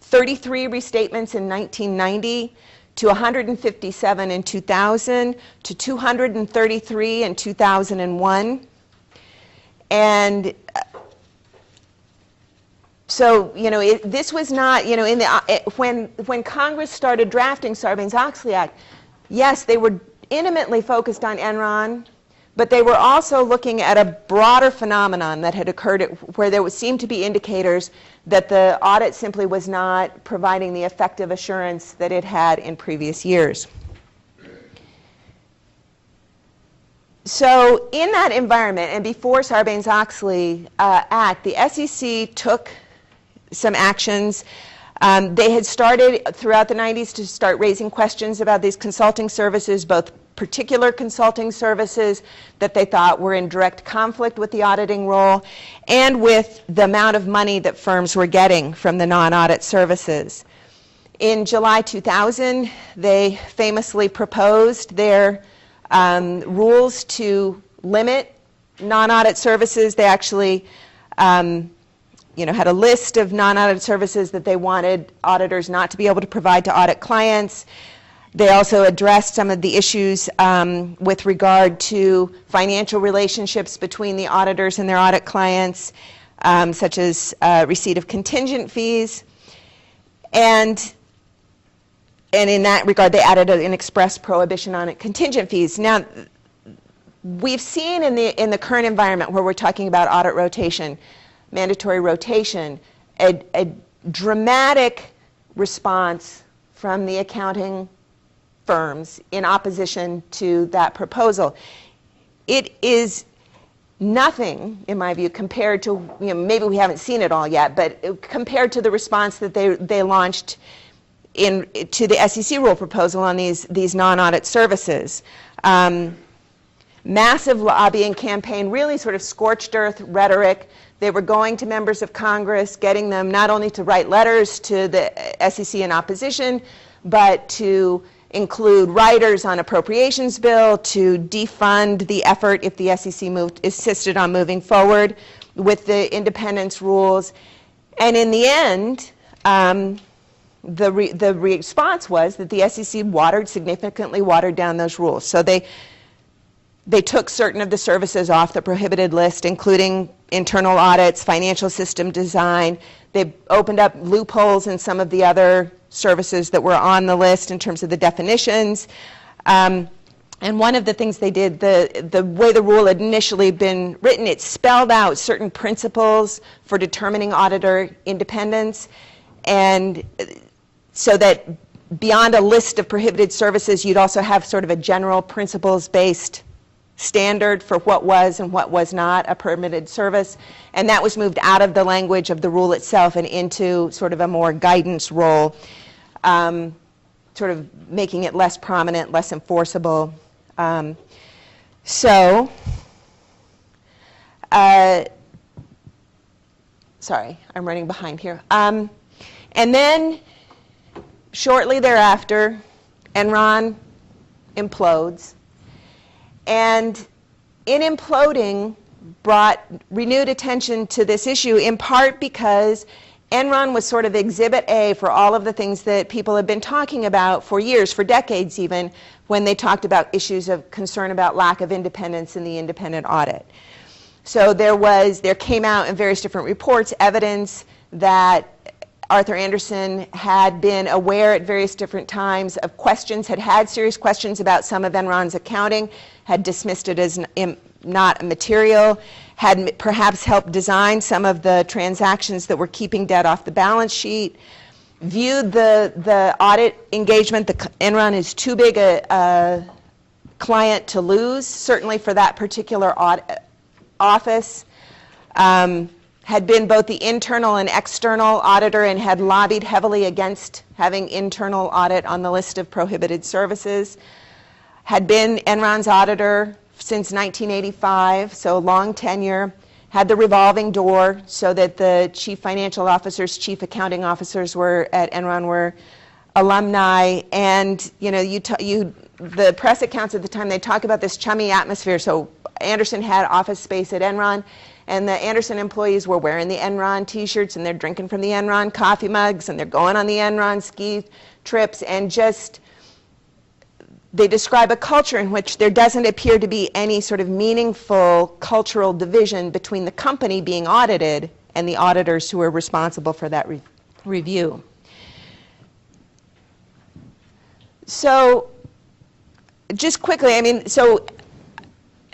33 restatements in 1990 to 157 in 2000 to 233 in 2001. And so, you know, this was not, you know, in the, when Congress started drafting Sarbanes-Oxley Act, yes, they were intimately focused on Enron, but they were also looking at a broader phenomenon that had occurred where there seemed to be indicators that the audit simply was not providing the effective assurance that it had in previous years. So in that environment, and before Sarbanes-Oxley Act, the SEC took some actions. They had started throughout the 90s to start raising questions about these consulting services, both particular consulting services that they thought were in direct conflict with the auditing role and with the amount of money that firms were getting from the non-audit services. In July 2000, they famously proposed their rules to limit non-audit services. They actually you know, had a list of non-audit services that they wanted auditors not to be able to provide to audit clients. They also addressed some of the issues with regard to financial relationships between the auditors and their audit clients, such as receipt of contingent fees. And in that regard, they added an express prohibition on contingent fees. Now, we've seen in the current environment where we're talking about audit rotation, mandatory rotation, a dramatic response from the accounting firms in opposition to that proposal. It is nothing, in my view, compared to, you know, maybe we haven't seen it all yet, but compared to the response that they launched to the SEC rule proposal on these non-audit services. Massive lobbying campaign, really sort of scorched earth rhetoric. They were going to members of Congress, getting them not only to write letters to the SEC in opposition, but to include writers on appropriations bill to defund the effort if the SEC insisted on moving forward with the independence rules. And in the end, the response was that the SEC significantly watered down those rules. So they took certain of the services off the prohibited list, including internal audits, financial system design. They opened up loopholes in some of the other services that were on the list in terms of the definitions. And one of the things they did, the way the rule had initially been written, it spelled out certain principles for determining auditor independence. And so that beyond a list of prohibited services, you'd also have sort of a general principles-based standard for what was and what was not a permitted service. And that was moved out of the language of the rule itself and into sort of a more guidance role, sort of making it less prominent, less enforceable. Sorry, I'm running behind here. And then shortly thereafter, Enron implodes. And in imploding, brought renewed attention to this issue, in part because Enron was sort of exhibit A for all of the things that people have been talking about for years, for decades even, when they talked about issues of concern about lack of independence in the independent audit. So there came out in various different reports evidence that Arthur Andersen had been aware at various different times of questions, had serious questions about some of Enron's accounting, had dismissed it as not material, had perhaps helped design some of the transactions that were keeping debt off the balance sheet, viewed the audit engagement, Enron is too big a client to lose, certainly for that particular office, had been both the internal and external auditor and had lobbied heavily against having internal audit on the list of prohibited services, had been Enron's auditor since 1985, so long tenure, had the revolving door so that the chief financial officers, chief accounting officers at Enron were alumni, and the press accounts at the time, they talk about this chummy atmosphere. So Andersen had office space at Enron, and the Andersen employees were wearing the Enron t-shirts, and they're drinking from the Enron coffee mugs, and they're going on the Enron ski trips, and just they describe a culture in which there doesn't appear to be any sort of meaningful cultural division between the company being audited and the auditors who are responsible for that review. So just quickly, so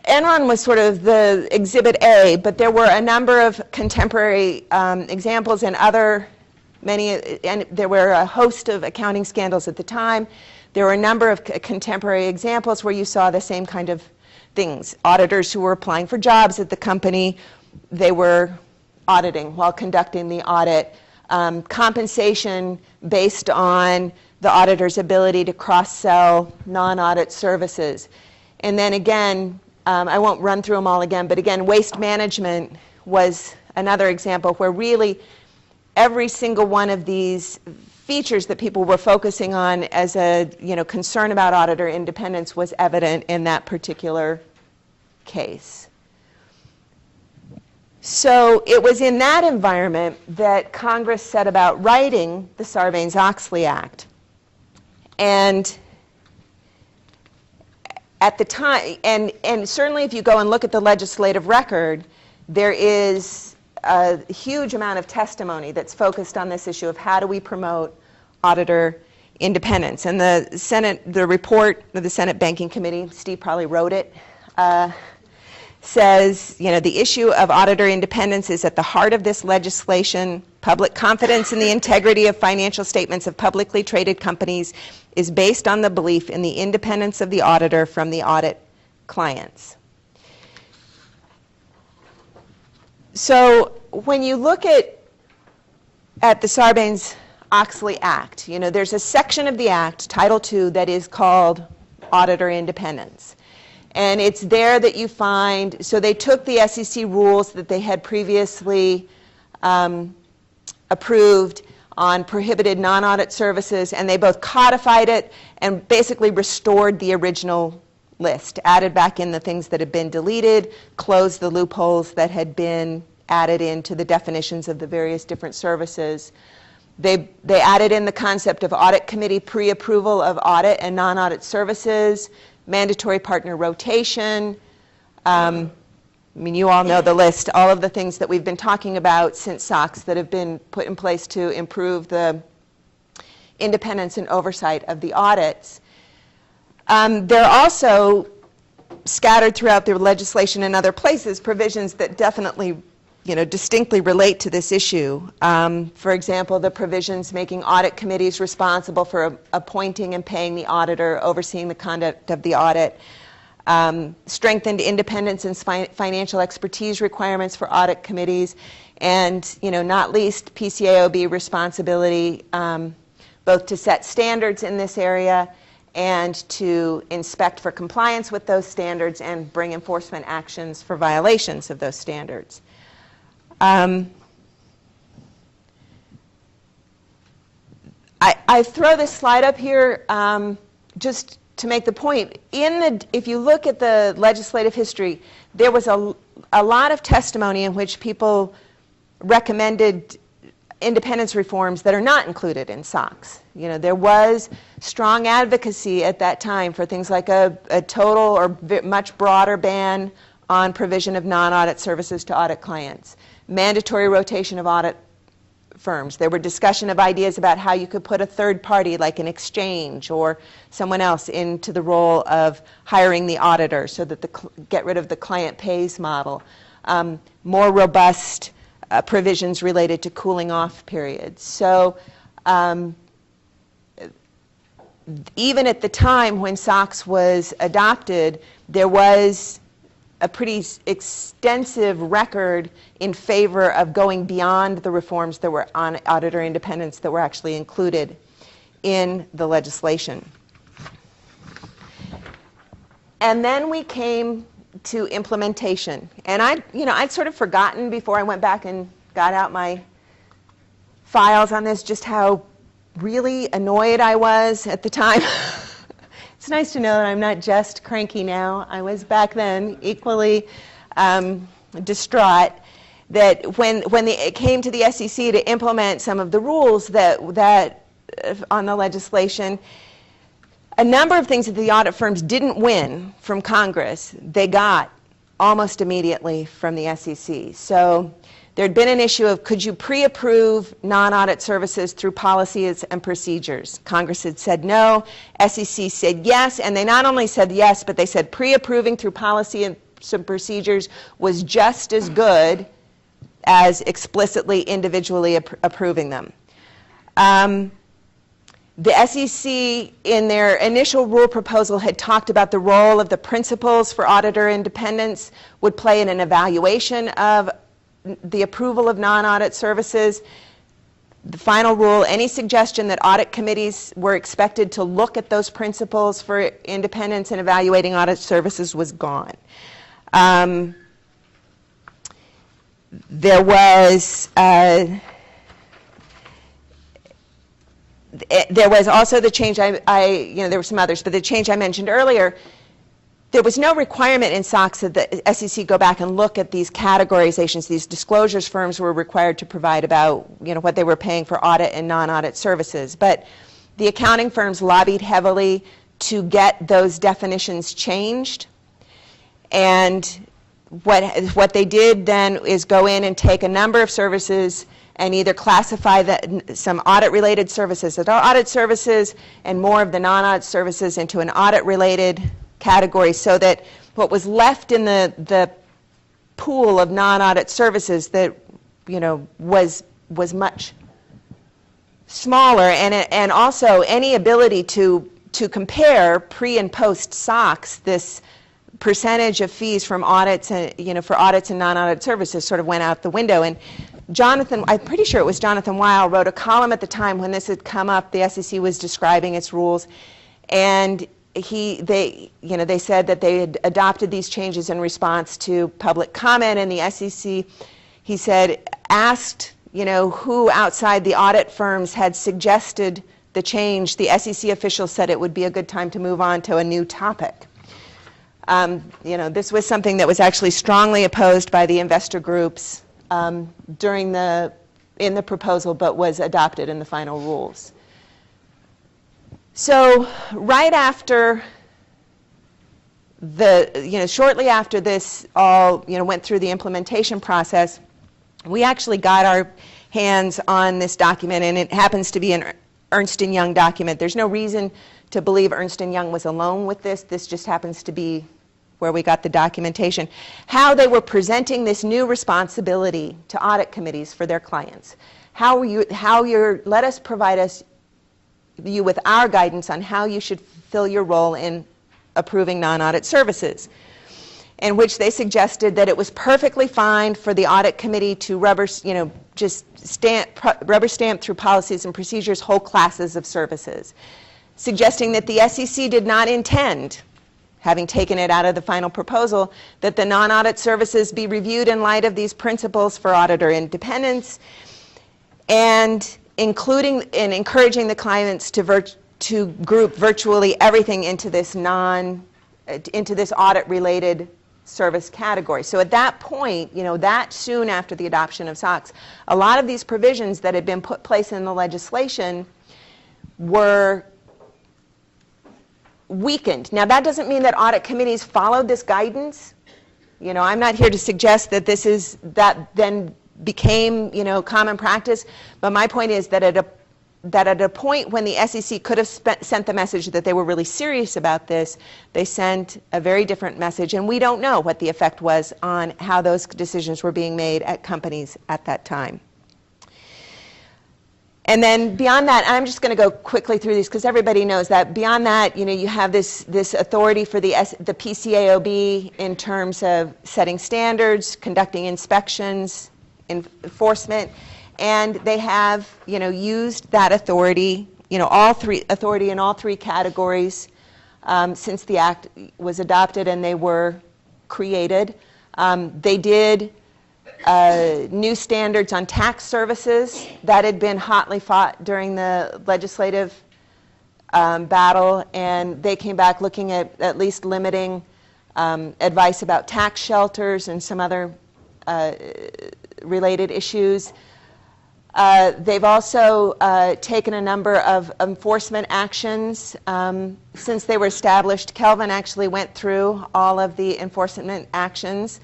Enron was sort of the exhibit A, but there were a number of contemporary examples and and there were a host of accounting scandals at the time. There were a number of contemporary examples where you saw the same kind of things. Auditors who were applying for jobs at the company, they were auditing while conducting the audit. Compensation based on the auditor's ability to cross-sell non-audit services. And then again, I won't run through them all again, but again, waste management was another example where really every single one of these features that people were focusing on as a concern about auditor independence was evident in that particular case. So it was in that environment that Congress set about writing the Sarbanes-Oxley Act. And at the time, and certainly if you go and look at the legislative record, there is a huge amount of testimony that's focused on this issue of how do we promote auditor independence. And the report of the Senate Banking Committee, Steve probably wrote it, says, the issue of auditor independence is at the heart of this legislation. Public confidence in the integrity of financial statements of publicly traded companies is based on the belief in the independence of the auditor from the audit clients. So when you look at the Sarbanes-Oxley Act, there's a section of the Act, Title II, that is called Auditor Independence. And it's there that you find, so they took the SEC rules that they had previously approved on prohibited non-audit services, and they both codified it and basically restored the original list, added back in the things that had been deleted, closed the loopholes that had been added into the definitions of the various different services. They added in the concept of audit committee pre-approval of audit and non-audit services, mandatory partner rotation. You all know the list, all of the things that we've been talking about since SOX that have been put in place to improve the independence and oversight of the audits. There are also scattered throughout the legislation in other places provisions that definitely distinctly relate to this issue. For example, the provisions making audit committees responsible for appointing and paying the auditor, overseeing the conduct of the audit, strengthened independence and financial expertise requirements for audit committees, and not least PCAOB responsibility both to set standards in this area and to inspect for compliance with those standards and bring enforcement actions for violations of those standards. I throw this slide up here just to make the point. If you look at the legislative history, there was a lot of testimony in which people recommended independence reforms that are not included in SOX. You know, there was strong advocacy at that time for things like a total or much broader ban on provision of non-audit services to audit clients, mandatory rotation of audit firms. There were discussion of ideas about how you could put a third party like an exchange or someone else into the role of hiring the auditor so that get rid of the client pays model. More robust provisions related to cooling off periods. So even at the time when SOX was adopted, there was a pretty extensive record in favor of going beyond the reforms that were on auditor independence that were actually included in the legislation. And then we came to implementation. And I'd sort of forgotten before I went back and got out my files on this just how really annoyed I was at the time. It's nice to know that I'm not just cranky now. I was back then equally distraught that when it came to the SEC to implement some of the rules that on the legislation, a number of things that the audit firms didn't win from Congress, they got almost immediately from the SEC. So there had been an issue of could you pre-approve non-audit services through policies and procedures? Congress had said no, SEC said yes, and they not only said yes, but they said pre-approving through policy and some procedures was just as good as explicitly individually approving them. The SEC, in their initial rule proposal, had talked about the role of the principles for auditor independence would play in an evaluation of the approval of non-audit services. The final rule, any suggestion that audit committees were expected to look at those principles for independence in evaluating audit services was gone. There was also the change, there were some others, but the change I mentioned earlier, there was no requirement in SOX that the SEC go back and look at these categorizations, these disclosures firms were required to provide about what they were paying for audit and non-audit services. But the accounting firms lobbied heavily to get those definitions changed. And what they did then is go in and take a number of services and either classify some audit-related services as audit services and more of the non-audit services into an audit-related category, so that what was left in the pool of non-audit services that was much smaller, and also any ability to compare pre and post SOX, this percentage of fees from audits and for audits and non-audit services sort of went out the window. And Jonathan, I'm pretty sure it was Jonathan Weil, wrote a column at the time when this had come up. The SEC was describing its rules, and they said that they had adopted these changes in response to public comment, and the SEC, he said, asked who outside the audit firms had suggested the change. The SEC officials said it would be a good time to move on to a new topic. This was something that was actually strongly opposed by the investor groups in the proposal, but was adopted in the final rules. So right after shortly after this all went through the implementation process, we actually got our hands on this document, and it happens to be an Ernst & Young document. There's no reason to believe Ernst & Young was alone with this. This just happens to be where we got the documentation. How they were presenting this new responsibility to audit committees for their clients. Let us provide you with our guidance on how you should fill your role in approving non-audit services, in which they suggested that it was perfectly fine for the audit committee to rubber stamp through policies and procedures whole classes of services, suggesting that the SEC did not intend, having taken it out of the final proposal, that the non-audit services be reviewed in light of these principles for auditor independence, and encouraging the clients to group virtually everything into this audit-related service category. So at that point, that soon after the adoption of SOX, a lot of these provisions that had been put place in the legislation were weakened. Now, that doesn't mean that audit committees followed this guidance. I'm not here to suggest that that then became, common practice, but my point is that at a point when the SEC could have sent the message that they were really serious about this, they sent a very different message, and we don't know what the effect was on how those decisions were being made at companies at that time. And then beyond that, I'm just going to go quickly through these because everybody knows that. Beyond that, you have this authority for the PCAOB in terms of setting standards, conducting inspections, enforcement, and they have, used that authority, authority in all three categories since the Act was adopted and they were created. They did new standards on tax services that had been hotly fought during the legislative battle, and they came back looking at least limiting advice about tax shelters and some other related issues. They've also taken a number of enforcement actions since they were established. Kelvin actually went through all of the enforcement actions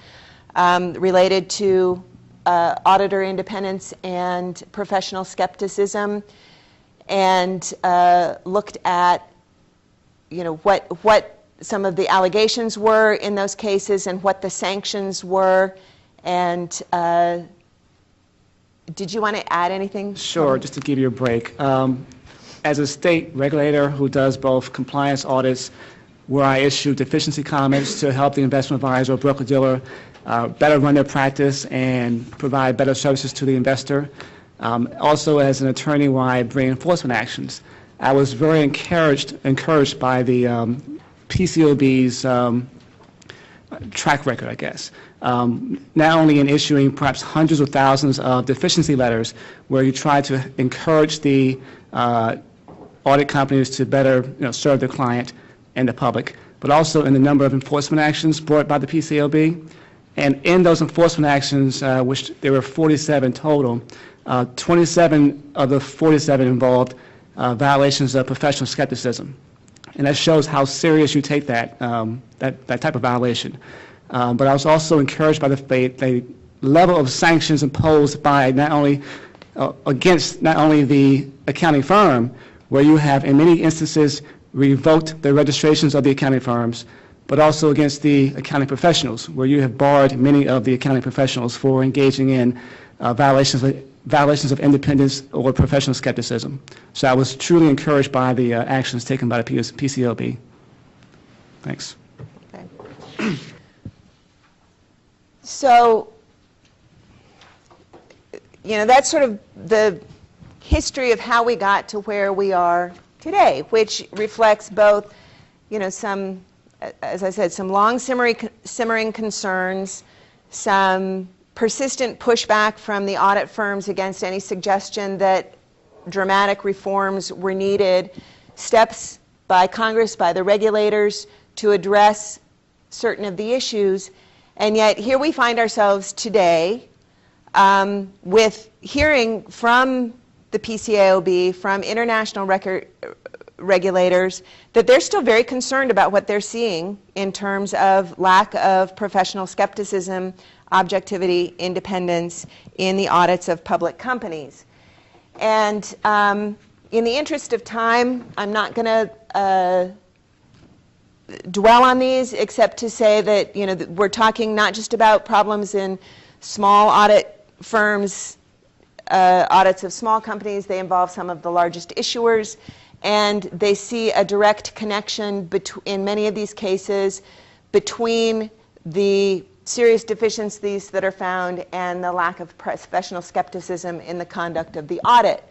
related to auditor independence and professional skepticism, and looked at what some of the allegations were in those cases and what the sanctions were. And did you want to add anything? Sure, just to give you a break. As a state regulator who does both compliance audits, where I issue deficiency comments to help the investment advisor or broker-dealer better run their practice and provide better services to the investor. Also, as an attorney, where I bring enforcement actions, I was very encouraged by the PCAOB's track record, I guess. Not only in issuing perhaps hundreds of thousands of deficiency letters where you try to encourage the audit companies to better serve their client and the public, but also in the number of enforcement actions brought by the PCAOB. And in those enforcement actions, which there were 47 total, 27 of the 47 involved violations of professional skepticism. And that shows how serious you take that type of violation. But I was also encouraged by the level of sanctions imposed by not only against not only the accounting firm, where you have in many instances revoked the registrations of the accounting firms, but also against the accounting professionals, where you have barred many of the accounting professionals for engaging in violations of independence or professional skepticism. So I was truly encouraged by the actions taken by the PCAOB. Thanks. Okay. So, that's sort of the history of how we got to where we are today, which reflects both, some, as I said, some long simmering concerns, some persistent pushback from the audit firms against any suggestion that dramatic reforms were needed, steps by Congress, by the regulators to address certain of the issues. And yet here we find ourselves today with hearing from the PCAOB, from international regulators, that they're still very concerned about what they're seeing in terms of lack of professional skepticism, objectivity, independence in the audits of public companies. And in the interest of time, I'm not going to dwell on these except to say that, that we're talking not just about problems in small audit firms, audits of small companies. They involve some of the largest issuers, and they see a direct connection in many of these cases between the serious deficiencies that are found and the lack of professional skepticism in the conduct of the audit.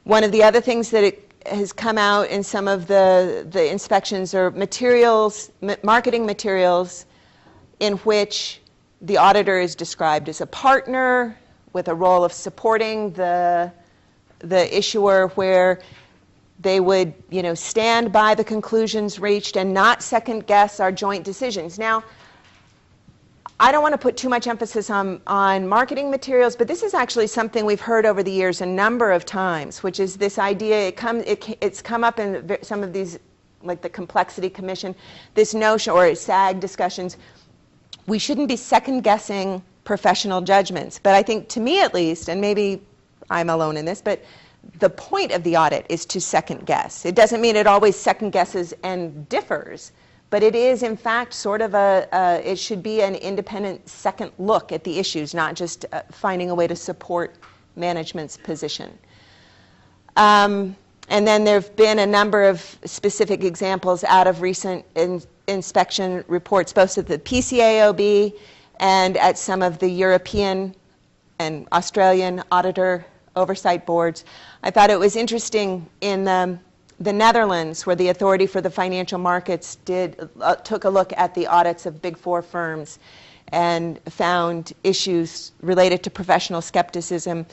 One of the other things that has come out in some of the inspections are materials, marketing materials, in which the auditor is described as a partner with a role of supporting the issuer, where they would, stand by the conclusions reached and not second guess our joint decisions. Now, I don't want to put too much emphasis on marketing materials, but this is actually something we've heard over the years a number of times, which is this idea, it's come up in some of these, like the Complexity Commission, this notion, or SAG discussions, we shouldn't be second-guessing professional judgments. But I think, to me at least, and maybe I'm alone in this, but the point of the audit is to second-guess. It doesn't mean it always second-guesses and differs, but it is, in fact, sort of it should be an independent second look at the issues, not just finding a way to support management's position. And then there have been a number of specific examples out of recent inspection reports, both at the PCAOB and at some of the European and Australian auditor oversight boards. I thought it was interesting in the Netherlands, where the Authority for the Financial Markets took a look at the audits of Big Four firms and found issues related to professional skepticism.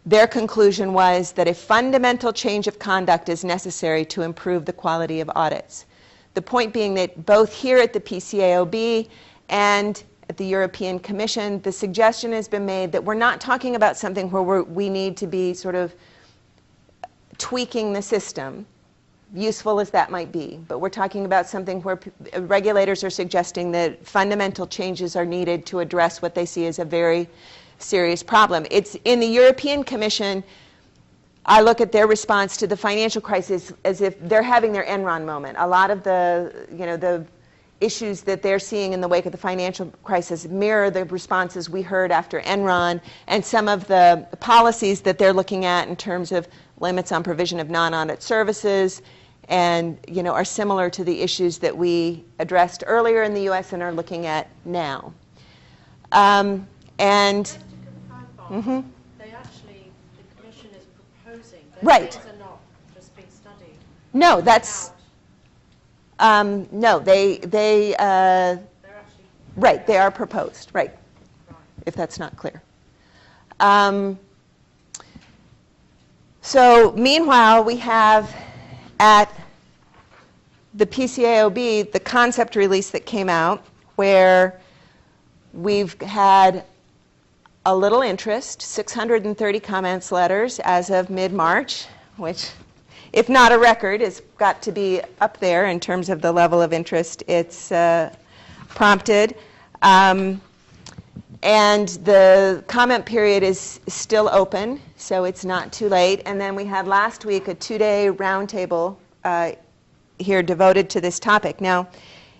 Their conclusion was that a fundamental change of conduct is necessary to improve the quality of audits. The point being that both here at the PCAOB and at the European Commission, the suggestion has been made that we're not talking about something where we need to be sort of tweaking the system, useful as that might be, but we're talking about something where regulators are suggesting that fundamental changes are needed to address what they see as a very serious problem. It's in the European Commission, I look at their response to the financial crisis as if they're having their Enron moment. A lot of the issues that they're seeing in the wake of the financial crisis mirror the responses we heard after Enron, and some of the policies that they're looking at in terms of limits on provision of non-audit services, and are similar to the issues that we addressed earlier in the U.S. and are looking at now. Mm-hmm. They actually, the Commission is proposing that right. things are not just being studied. No, that's no. They're actually right. They are proposed. Right. If that's not clear. So meanwhile, we have at the PCAOB the concept release that came out, where we've had a little interest, 630 comments letters as of mid-March, which, if not a record, has got to be up there in terms of the level of interest it's prompted. And the comment period is still open, so it's not too late. And then we had last week a 2-day roundtable here devoted to this topic. Now,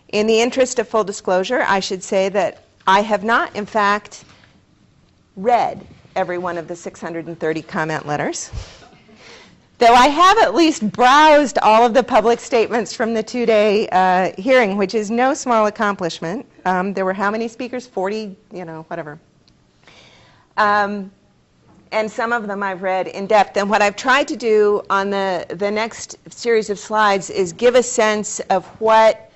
in the interest of full disclosure, I should say that I have not, in fact, read every one of the 630 comment letters, though I have at least browsed all of the public statements from the 2-day hearing, which is no small accomplishment. There were how many speakers? 40, whatever. And some of them I've read in depth. And what I've tried to do on the next series of slides is give a sense of what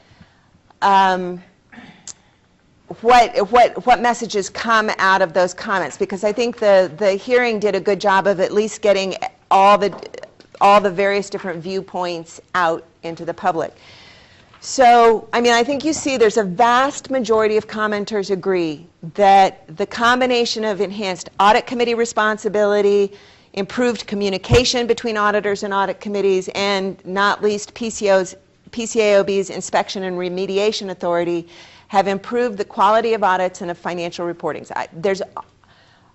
messages come out of those comments, because I think the hearing did a good job of at least getting all the various different viewpoints out into the public. So, I think you see there's a vast majority of commenters agree that the combination of enhanced audit committee responsibility, improved communication between auditors and audit committees, and not least PCAOB's inspection and remediation authority have improved the quality of audits and of financial reporting. There's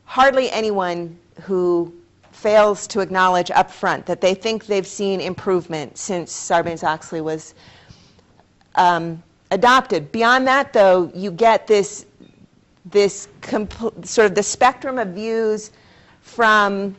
hardly anyone who fails to acknowledge up front that they think they've seen improvement since Sarbanes-Oxley was adopted. Beyond that, though, you get this sort of the spectrum of views from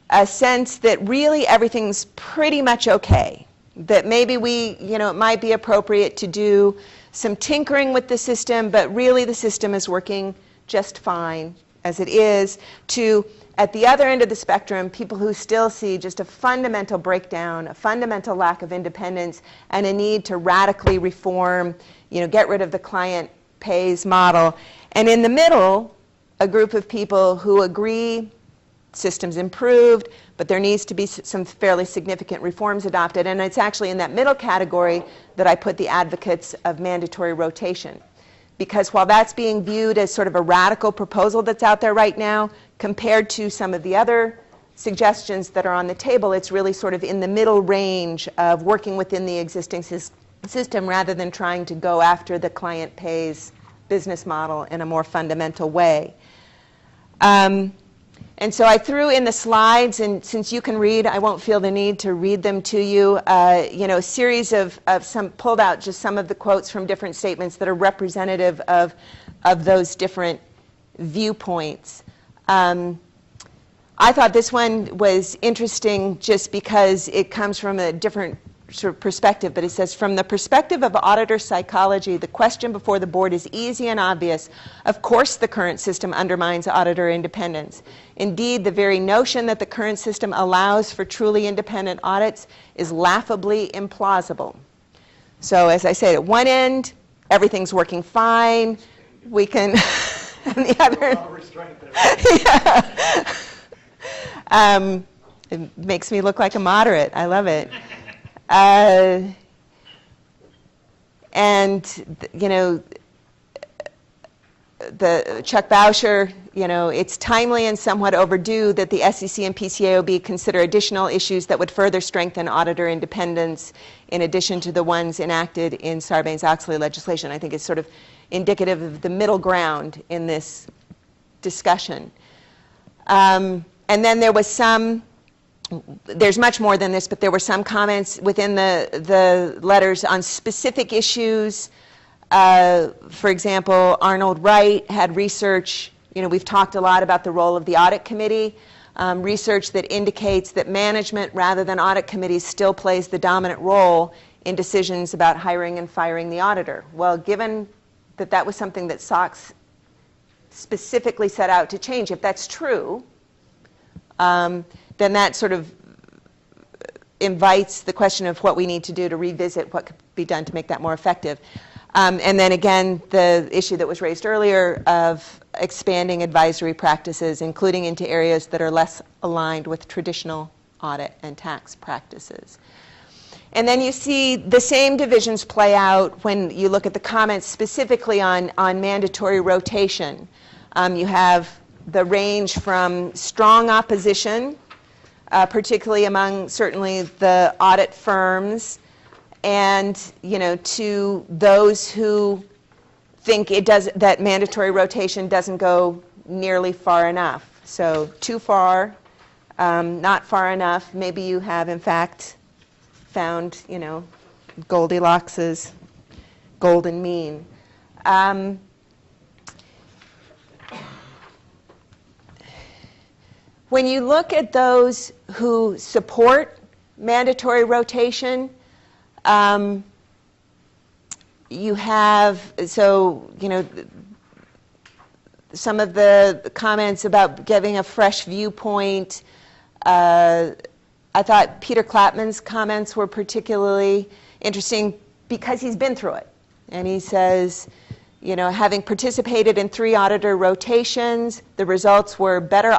a sense that really everything's pretty much okay, that maybe it might be appropriate to do some tinkering with the system, but really the system is working just fine as it is, to, at the other end of the spectrum, people who still see just a fundamental breakdown, a fundamental lack of independence, and a need to radically reform, get rid of the client pays model. And in the middle, a group of people who agree systems improved, but there needs to be some fairly significant reforms adopted. And it's actually in that middle category that I put the advocates of mandatory rotation. Because while that's being viewed as sort of a radical proposal that's out there right now, compared to some of the other suggestions that are on the table, it's really sort of in the middle range of working within the existing system rather than trying to go after the client pays business model in a more fundamental way. And so I threw in the slides, and since you can read, I won't feel the need to read them to you. A series of some, pulled out just some of the quotes from different statements that are representative of those different viewpoints. I thought this one was interesting just because it comes from a different sort of perspective, but it says, from the perspective of auditor psychology, the question before the board is easy and obvious. Of course the current system undermines auditor independence. Indeed, the very notion that the current system allows for truly independent audits is laughably implausible. So as I said, at one end, everything's working fine. We can, and the other, yeah. It makes me look like a moderate. I love it. And, the Chuck Bauscher, it's timely and somewhat overdue that the SEC and PCAOB consider additional issues that would further strengthen auditor independence in addition to the ones enacted in Sarbanes-Oxley legislation. I think it's sort of indicative of the middle ground in this discussion. And then there was there's much more than this, but there were some comments within the letters on specific issues. For example, Arnold Wright had research, we've talked a lot about the role of the audit committee, research that indicates that management rather than audit committees still plays the dominant role in decisions about hiring and firing the auditor. Well, given that that was something that SOX specifically set out to change, if that's true, then that sort of invites the question of what we need to do to revisit what could be done to make that more effective. And then again, the issue that was raised earlier of expanding advisory practices, including into areas that are less aligned with traditional audit and tax practices. And then you see the same divisions play out when you look at the comments specifically on mandatory rotation. You have the range from strong opposition, particularly among certainly the audit firms, and to those who think that mandatory rotation doesn't go nearly far enough. So too far, not far enough. Maybe you have in fact found Goldilocks's golden mean. When you look at those who support mandatory rotation, you have, some of the comments about giving a fresh viewpoint. I thought Peter Clapman's comments were particularly interesting because he's been through it. And he says, having participated in 3 auditor rotations, the results were better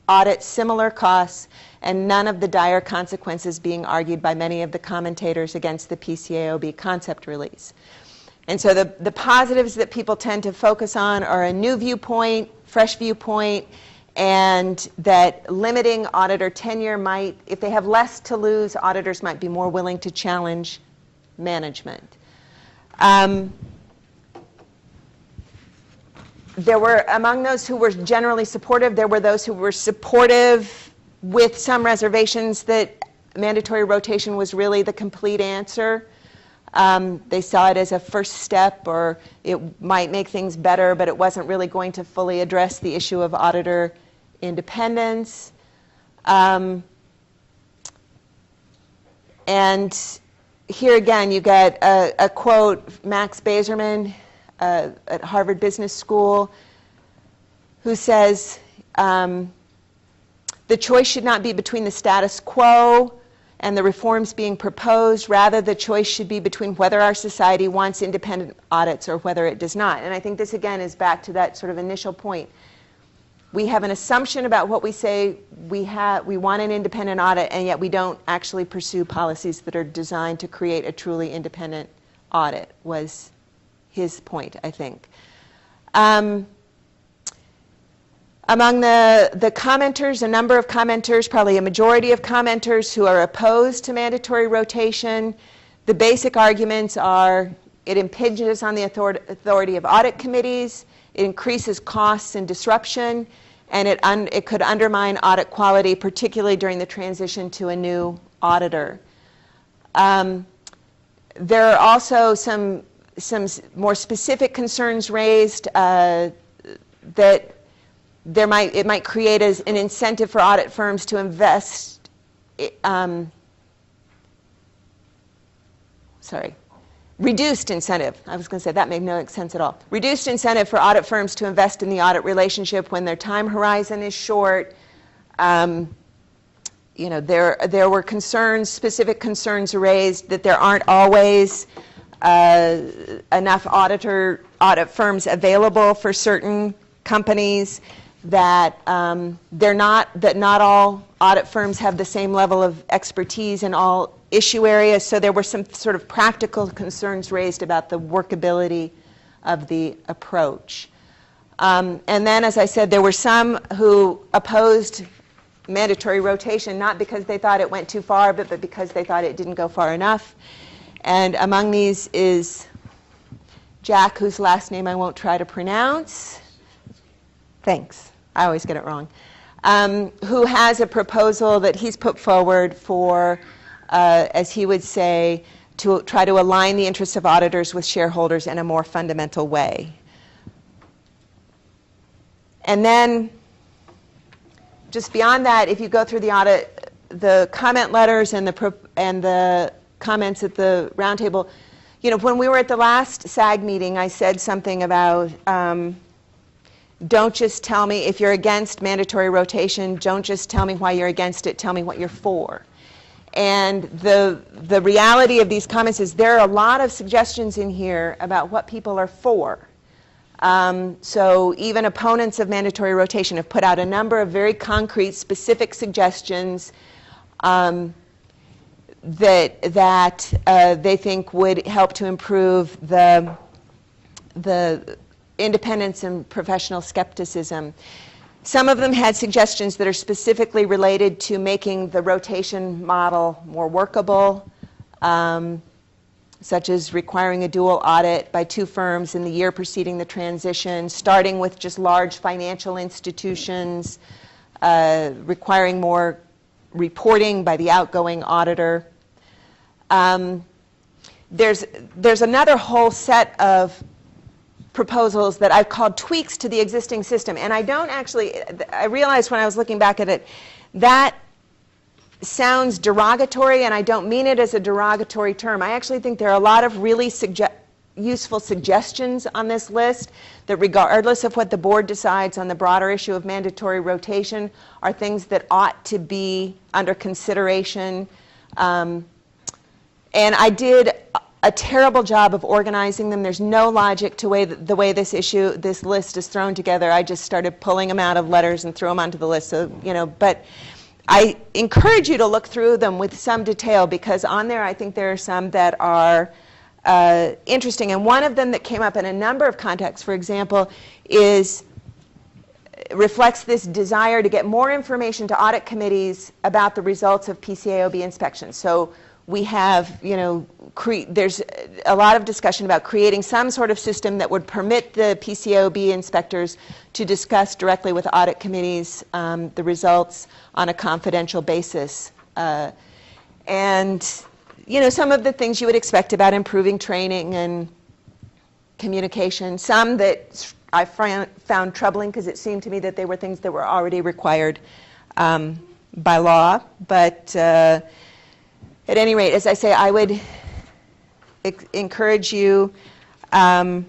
audit, similar costs, and none of the dire consequences being argued by many of the commentators against the PCAOB concept release. And so the positives that people tend to focus on are a new viewpoint, fresh viewpoint, and that limiting auditor tenure might, if they have less to lose, auditors might be more willing to challenge management. There were, among those who were generally supportive, there were those who were supportive with some reservations that mandatory rotation was really the complete answer. They saw it as a first step, or it might make things better, but it wasn't really going to fully address the issue of auditor independence. And here again, you get a quote, Max Bazerman, at Harvard Business School, who says, the choice should not be between the status quo and the reforms being proposed. Rather, the choice should be between whether our society wants independent audits or whether it does not. And I think this, again, is back to that sort of initial point. we have an assumption about what we say we want an independent audit, and yet we don't actually pursue policies that are designed to create a truly independent audit, was his point, I think. Among the commenters, a number of commenters, probably a majority of commenters who are opposed to mandatory rotation, the basic arguments are it impinges on the authority of audit committees, it increases costs and disruption, and it could undermine audit quality, particularly during the transition to a new auditor. There are also some more specific concerns raised that it might create an incentive for audit firms to invest. Reduced incentive. I was going to say that made no sense at all. Reduced incentive for audit firms to invest in the audit relationship when their time horizon is short. There were concerns, specific concerns raised that there aren't always enough audit firms available for certain companies, that not all audit firms have the same level of expertise in all issue areas. So there were some sort of practical concerns raised about the workability of the approach. And then, as I said, there were some who opposed mandatory rotation, not because they thought it went too far, but because they thought it didn't go far enough. And among these is Jack, whose last name I won't try to pronounce. Thanks. I always get it wrong. Who has a proposal that he's put forward for, as he would say, to try to align the interests of auditors with shareholders in a more fundamental way. And then, just beyond that, if you go through the audit, the comment letters and the comments at the roundtable, when we were at the last SAG meeting, I said something about don't just tell me if you're against mandatory rotation, don't just tell me why you're against it, tell me what you're for. And the reality of these comments is there are a lot of suggestions in here about what people are for. So even opponents of mandatory rotation have put out a number of very concrete, specific suggestions that they think would help to improve the independence and professional skepticism. Some of them had suggestions that are specifically related to making the rotation model more workable, such as requiring a dual audit by two firms in the year preceding the transition, starting with just large financial institutions, requiring more reporting by the outgoing auditor. There's another whole set of proposals that I've called tweaks to the existing system. And I realized when I was looking back at it, that sounds derogatory, and I don't mean it as a derogatory term. I actually think there are a lot of really useful suggestions on this list that, regardless of what the board decides on the broader issue of mandatory rotation, are things that ought to be under consideration. And I did a terrible job of organizing them. There's no logic to the way this list is thrown together. I just started pulling them out of letters and threw them onto the list. So, but I encourage you to look through them with some detail, because on there I think there are some that are interesting. And one of them that came up in a number of contexts, for example, reflects this desire to get more information to audit committees about the results of PCAOB inspections. So we have, there's a lot of discussion about creating some sort of system that would permit the PCAOB inspectors to discuss directly with audit committees the results on a confidential basis. And, some of the things you would expect about improving training and communication, some that I found troubling because it seemed to me that they were things that were already required by law. But at any rate, as I say, I would encourage you to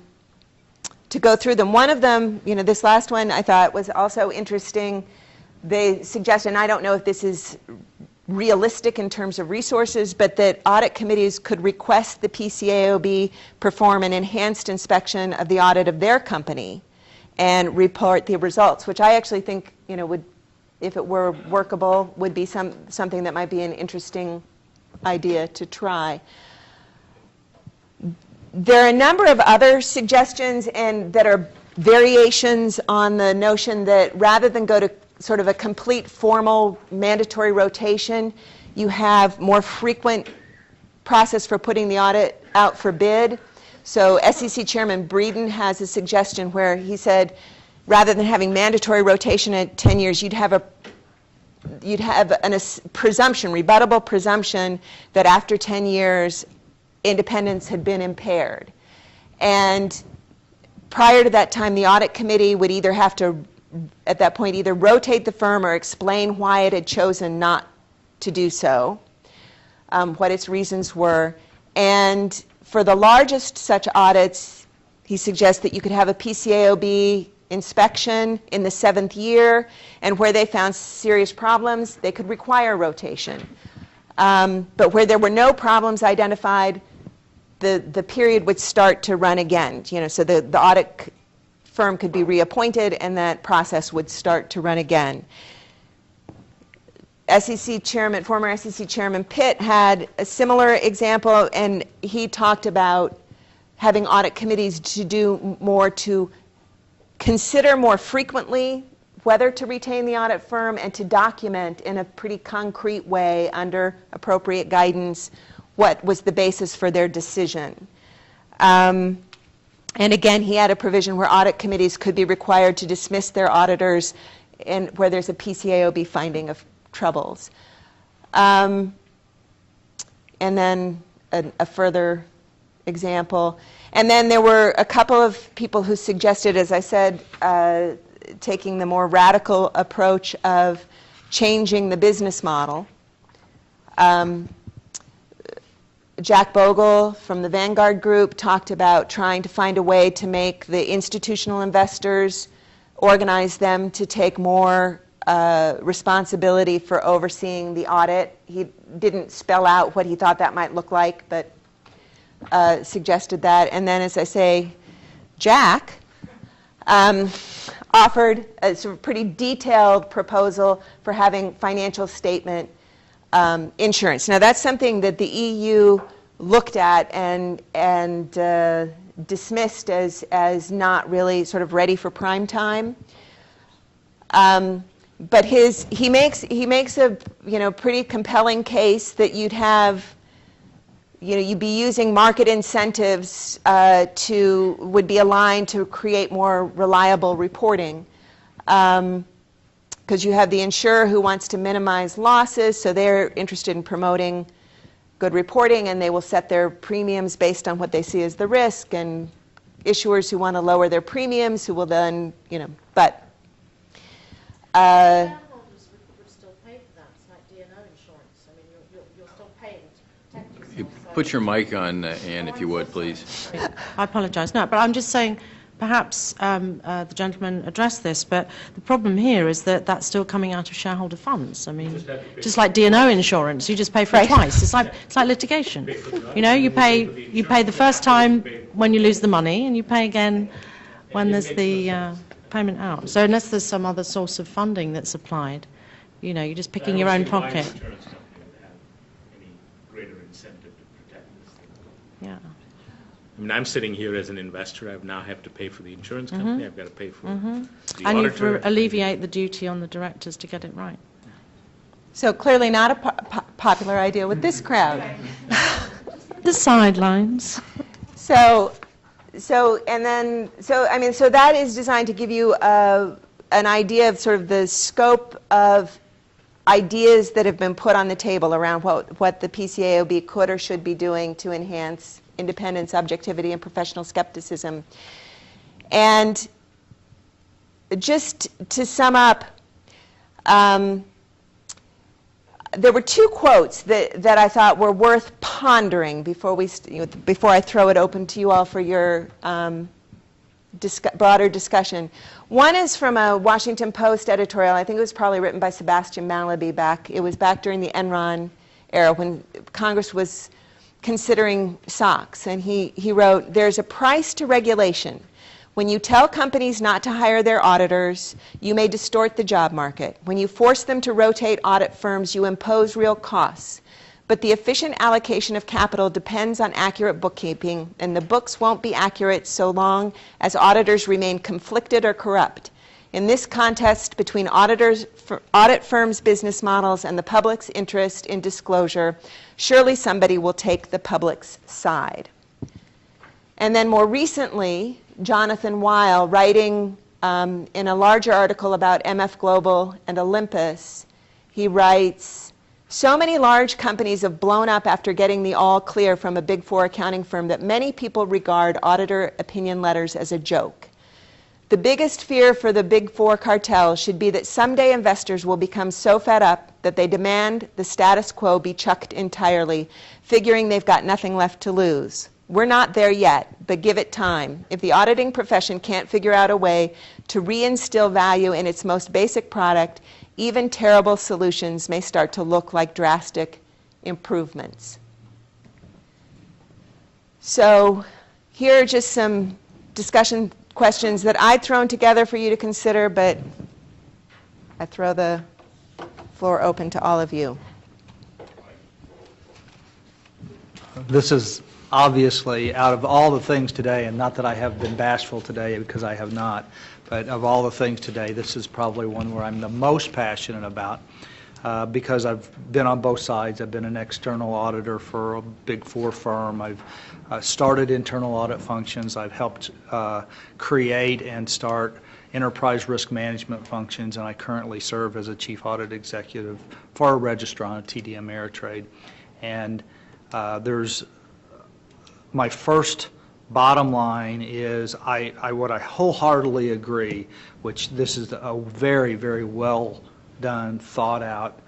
go through them. One of them, this last one I thought was also interesting. They suggested, and I don't know if this is realistic in terms of resources, but that audit committees could request the PCAOB perform an enhanced inspection of the audit of their company, and report the results, which I actually think, would, if it were workable, would be something that might be an interesting idea to try. There are a number of other suggestions and that are variations on the notion that rather than go to sort of a complete formal mandatory rotation, you have more frequent process for putting the audit out for bid. So SEC Chairman Breeden has a suggestion where he said rather than having mandatory rotation at 10 years, you'd have a presumption, rebuttable presumption that after 10 years independence had been impaired. And prior to that time, the audit committee would either have to, at that point, either rotate the firm or explain why it had chosen not to do so, what its reasons were. And for the largest such audits, he suggests that you could have a PCAOB inspection in the 7th year, and where they found serious problems, they could require rotation. But where there were no problems identified, the period would start to run again. So the audit firm could be reappointed, and that process would start to run again. Former SEC Chairman Pitt had a similar example, and he talked about having audit committees to do more to consider more frequently whether to retain the audit firm and to document in a pretty concrete way under appropriate guidance what was the basis for their decision. And again, he had a provision where audit committees could be required to dismiss their auditors and where there's a PCAOB finding of troubles. And then a further example. And then there were a couple of people who suggested, as I said, taking the more radical approach of changing the business model. Jack Bogle from the Vanguard Group talked about trying to find a way to make the institutional investors, organize them to take more responsibility for overseeing the audit. He didn't spell out what he thought that might look like, but suggested that. And then, as I say, Jack offered a sort of pretty detailed proposal for having financial statement insurance. Now, that's something that the EU looked at and dismissed as not really sort of ready for prime time. But he makes a pretty compelling case that you'd have, you'd be using market incentives would be aligned to create more reliable reporting. Because you have the insurer who wants to minimize losses, so they're interested in promoting good reporting, and they will set their premiums based on what they see as the risk, and issuers who want to lower their premiums who will then, but shareholders would still pay for that. It's like D&O insurance. I mean, you're still paying to protect yourself. You put your mic on, Ann, if you would, please. I apologize. No, but I'm just saying, perhaps the gentleman addressed this, but the problem here is that that's still coming out of shareholder funds. I mean, just like D&O insurance, you just pay for it twice. It's like litigation. You pay the first time when you lose the money, and you pay again when there's the payment out. So unless there's some other source of funding that's applied, you're just picking your own pocket. Yeah. I mean, I'm sitting here as an investor. I now have to pay for the insurance company. I've got to pay for the And auditor. you alleviate the duty on the directors to get it right. So clearly not a popular idea with this crowd. The sidelines. So that is designed to give you an idea of sort of the scope of ideas that have been put on the table around what the PCAOB could or should be doing to enhance independence, objectivity, and professional skepticism. And just to sum up, there were two quotes that I thought were worth pondering before I throw it open to you all for your broader discussion. One is from a Washington Post editorial. I think it was probably written by Sebastian Mallaby back during the Enron era when Congress was considering SOX. And he wrote, "There's a price to regulation. When you tell companies not to hire their auditors, you may distort the job market. When you force them to rotate audit firms, you impose real costs. But the efficient allocation of capital depends on accurate bookkeeping, and the books won't be accurate so long as auditors remain conflicted or corrupt. In this contest between audit firms' business models and the public's interest in disclosure, surely somebody will take the public's side. And then more recently, Jonathan Weil, writing in a larger article about MF Global and Olympus, he writes, "So many large companies have blown up after getting the all clear from a Big Four accounting firm that many people regard auditor opinion letters as a joke. The biggest fear for the Big Four cartel should be that someday investors will become so fed up that they demand the status quo be chucked entirely, figuring they've got nothing left to lose. We're not there yet, but give it time. If the auditing profession can't figure out a way to reinstill value in its most basic product, even terrible solutions may start to look like drastic improvements." So here are just some discussion questions that I'd thrown together for you to consider, but I throw the floor open to all of you. This is obviously, out of all the things today, and not that I have been bashful today because I have not, but of all the things today, this is probably one where I'm the most passionate about because I've been on both sides. I've been an external auditor for a Big Four firm. I've started internal audit functions. I've helped create and start enterprise risk management functions, and I currently serve as a chief audit executive for a registrant of TD Ameritrade. And my first bottom line is what I wholeheartedly agree, which this is a very, very well done, thought out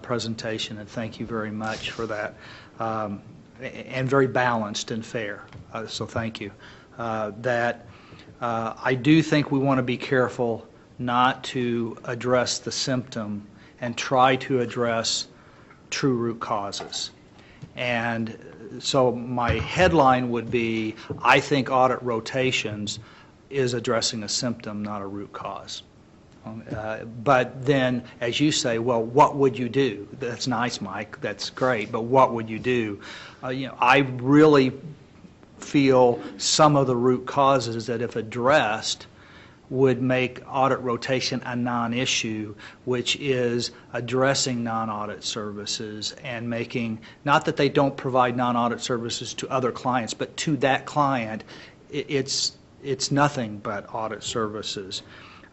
presentation, and thank you very much for that, and very balanced and fair, so thank you. That I do think we want to be careful not to address the symptom and try to address true root causes. And so my headline would be, I think audit rotations is addressing a symptom, not a root cause. But then, as you say, well, what would you do? That's nice, Mike, that's great, but what would you do? I really feel some of the root causes that, if addressed, would make audit rotation a non-issue, which is addressing non-audit services and making, not that they don't provide non-audit services to other clients, but to that client, it's nothing but audit services.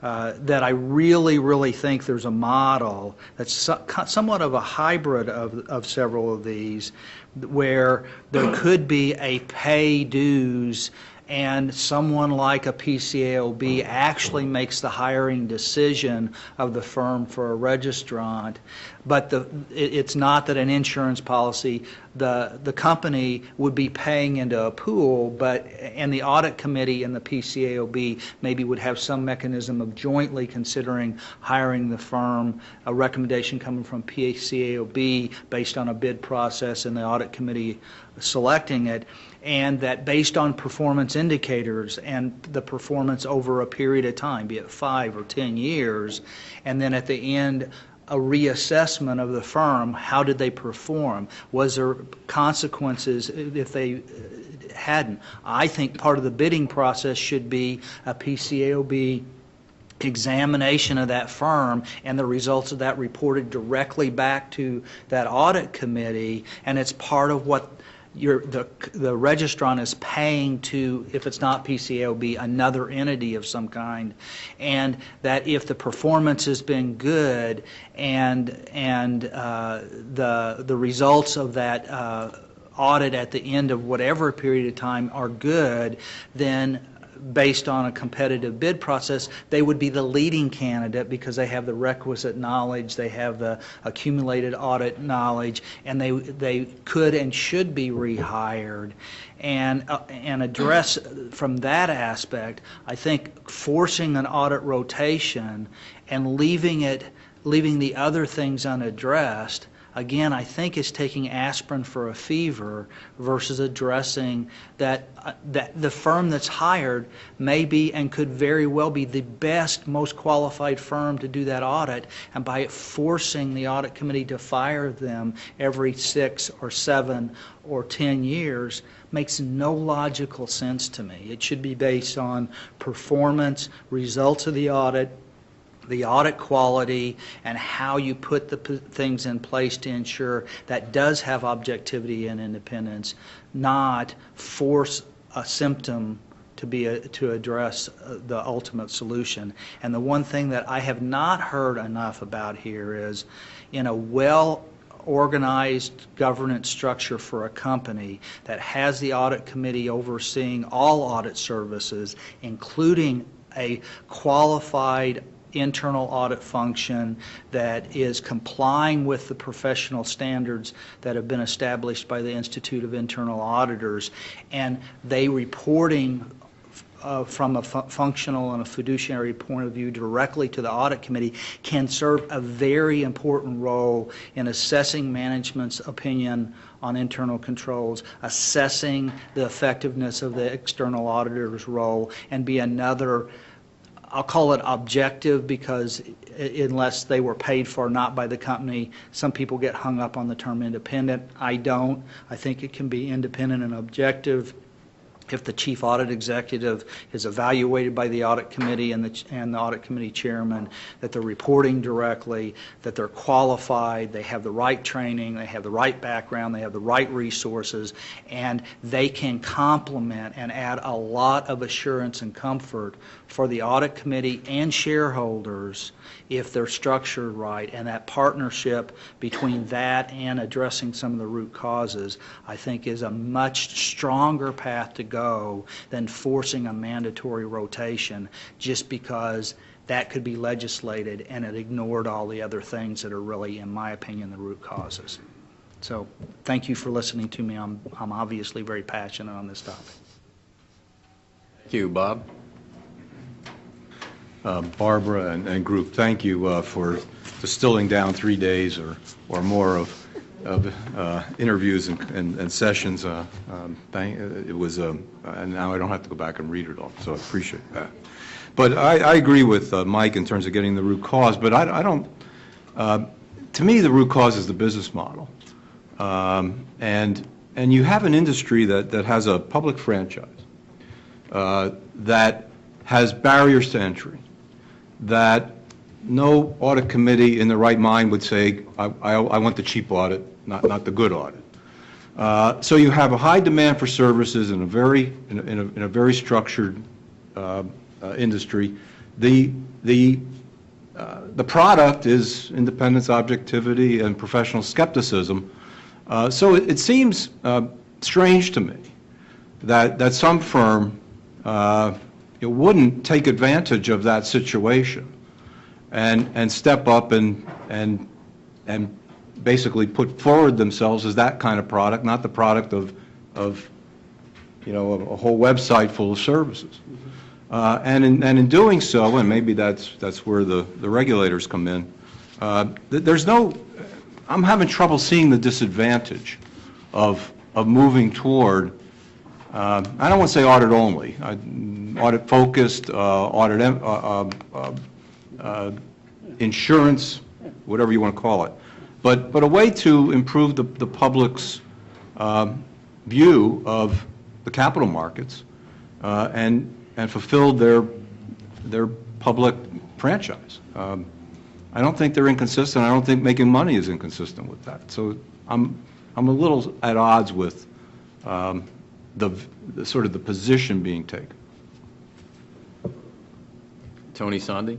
That I really, really think there's a model that's somewhat of a hybrid of several of these, where there could be a pay dues and someone like a PCAOB actually makes the hiring decision of the firm for a registrant, but it's not that an insurance policy, the company would be paying into a pool, and the audit committee and the PCAOB maybe would have some mechanism of jointly considering hiring the firm, a recommendation coming from PCAOB based on a bid process and the audit committee selecting it, and that based on performance indicators and the performance over a period of time, be it 5 or 10 years, and then at the end a reassessment of the firm, how did they perform? Was there consequences if they hadn't? I think part of the bidding process should be a PCAOB examination of that firm and the results of that reported directly back to that audit committee, and it's part of what the registrant is paying to, if it's not PCAOB, another entity of some kind, and that if the performance has been good and the results of that audit at the end of whatever period of time are good, then based on a competitive bid process, they would be the leading candidate because they have the requisite knowledge, they have the accumulated audit knowledge, and they could and should be rehired. And address from that aspect, I think forcing an audit rotation and leaving the other things unaddressed, again, I think is taking aspirin for a fever versus addressing that the firm that's hired may be and could very well be the best, most qualified firm to do that audit, and by forcing the audit committee to fire them every 6 or 7 or 10 years makes no logical sense to me. It should be based on performance, results of the audit quality, and how you put the things in place to ensure that does have objectivity and independence, not force a symptom to address the ultimate solution. And the one thing that I have not heard enough about here is, in a well-organized governance structure for a company that has the audit committee overseeing all audit services, including a qualified internal audit function that is complying with the professional standards that have been established by the Institute of Internal Auditors, and they reporting from a functional and a fiduciary point of view directly to the audit committee can serve a very important role in assessing management's opinion on internal controls, assessing the effectiveness of the external auditor's role, and be another, I'll call it objective, because unless they were paid for not by the company, some people get hung up on the term independent. I don't. I think it can be independent and objective if the chief audit executive is evaluated by the audit committee and the audit committee chairman, that they're reporting directly, that they're qualified, they have the right training, they have the right background, they have the right resources, and they can complement and add a lot of assurance and comfort for the audit committee and shareholders if they're structured right. And that partnership between that and addressing some of the root causes, I think, is a much stronger path to go than forcing a mandatory rotation just because that could be legislated and it ignored all the other things that are really, in my opinion, the root causes. So thank you for listening to me. I'm obviously very passionate on this topic. Thank you, Bob. Barbara and group, thank you for distilling down 3 days or more of interviews and sessions. It was, and now I don't have to go back and read it all, so I appreciate that. But I agree with Mike in terms of getting the root cause, but I don't, to me, the root cause is the business model. And you have an industry that has a public franchise that has barriers to entry, that no audit committee in the right mind would say, I want the cheap audit, not the good audit. So you have a high demand for services in a very structured industry. The product is independence, objectivity, and professional skepticism. So it seems strange to me that some firm it wouldn't take advantage of that situation and step up and basically put forward themselves as that kind of product, not the product of a whole website full of services. And in doing so, and maybe that's where the regulators come in, I'm having trouble seeing the disadvantage of moving toward, I don't want to say audit only, audit focused, insurance, whatever you want to call it, but a way to improve the public's view of the capital markets and fulfill their public franchise. I don't think they're inconsistent. I don't think making money is inconsistent with that. So I'm a little at odds with the sort of the position being taken. Tony Sandi.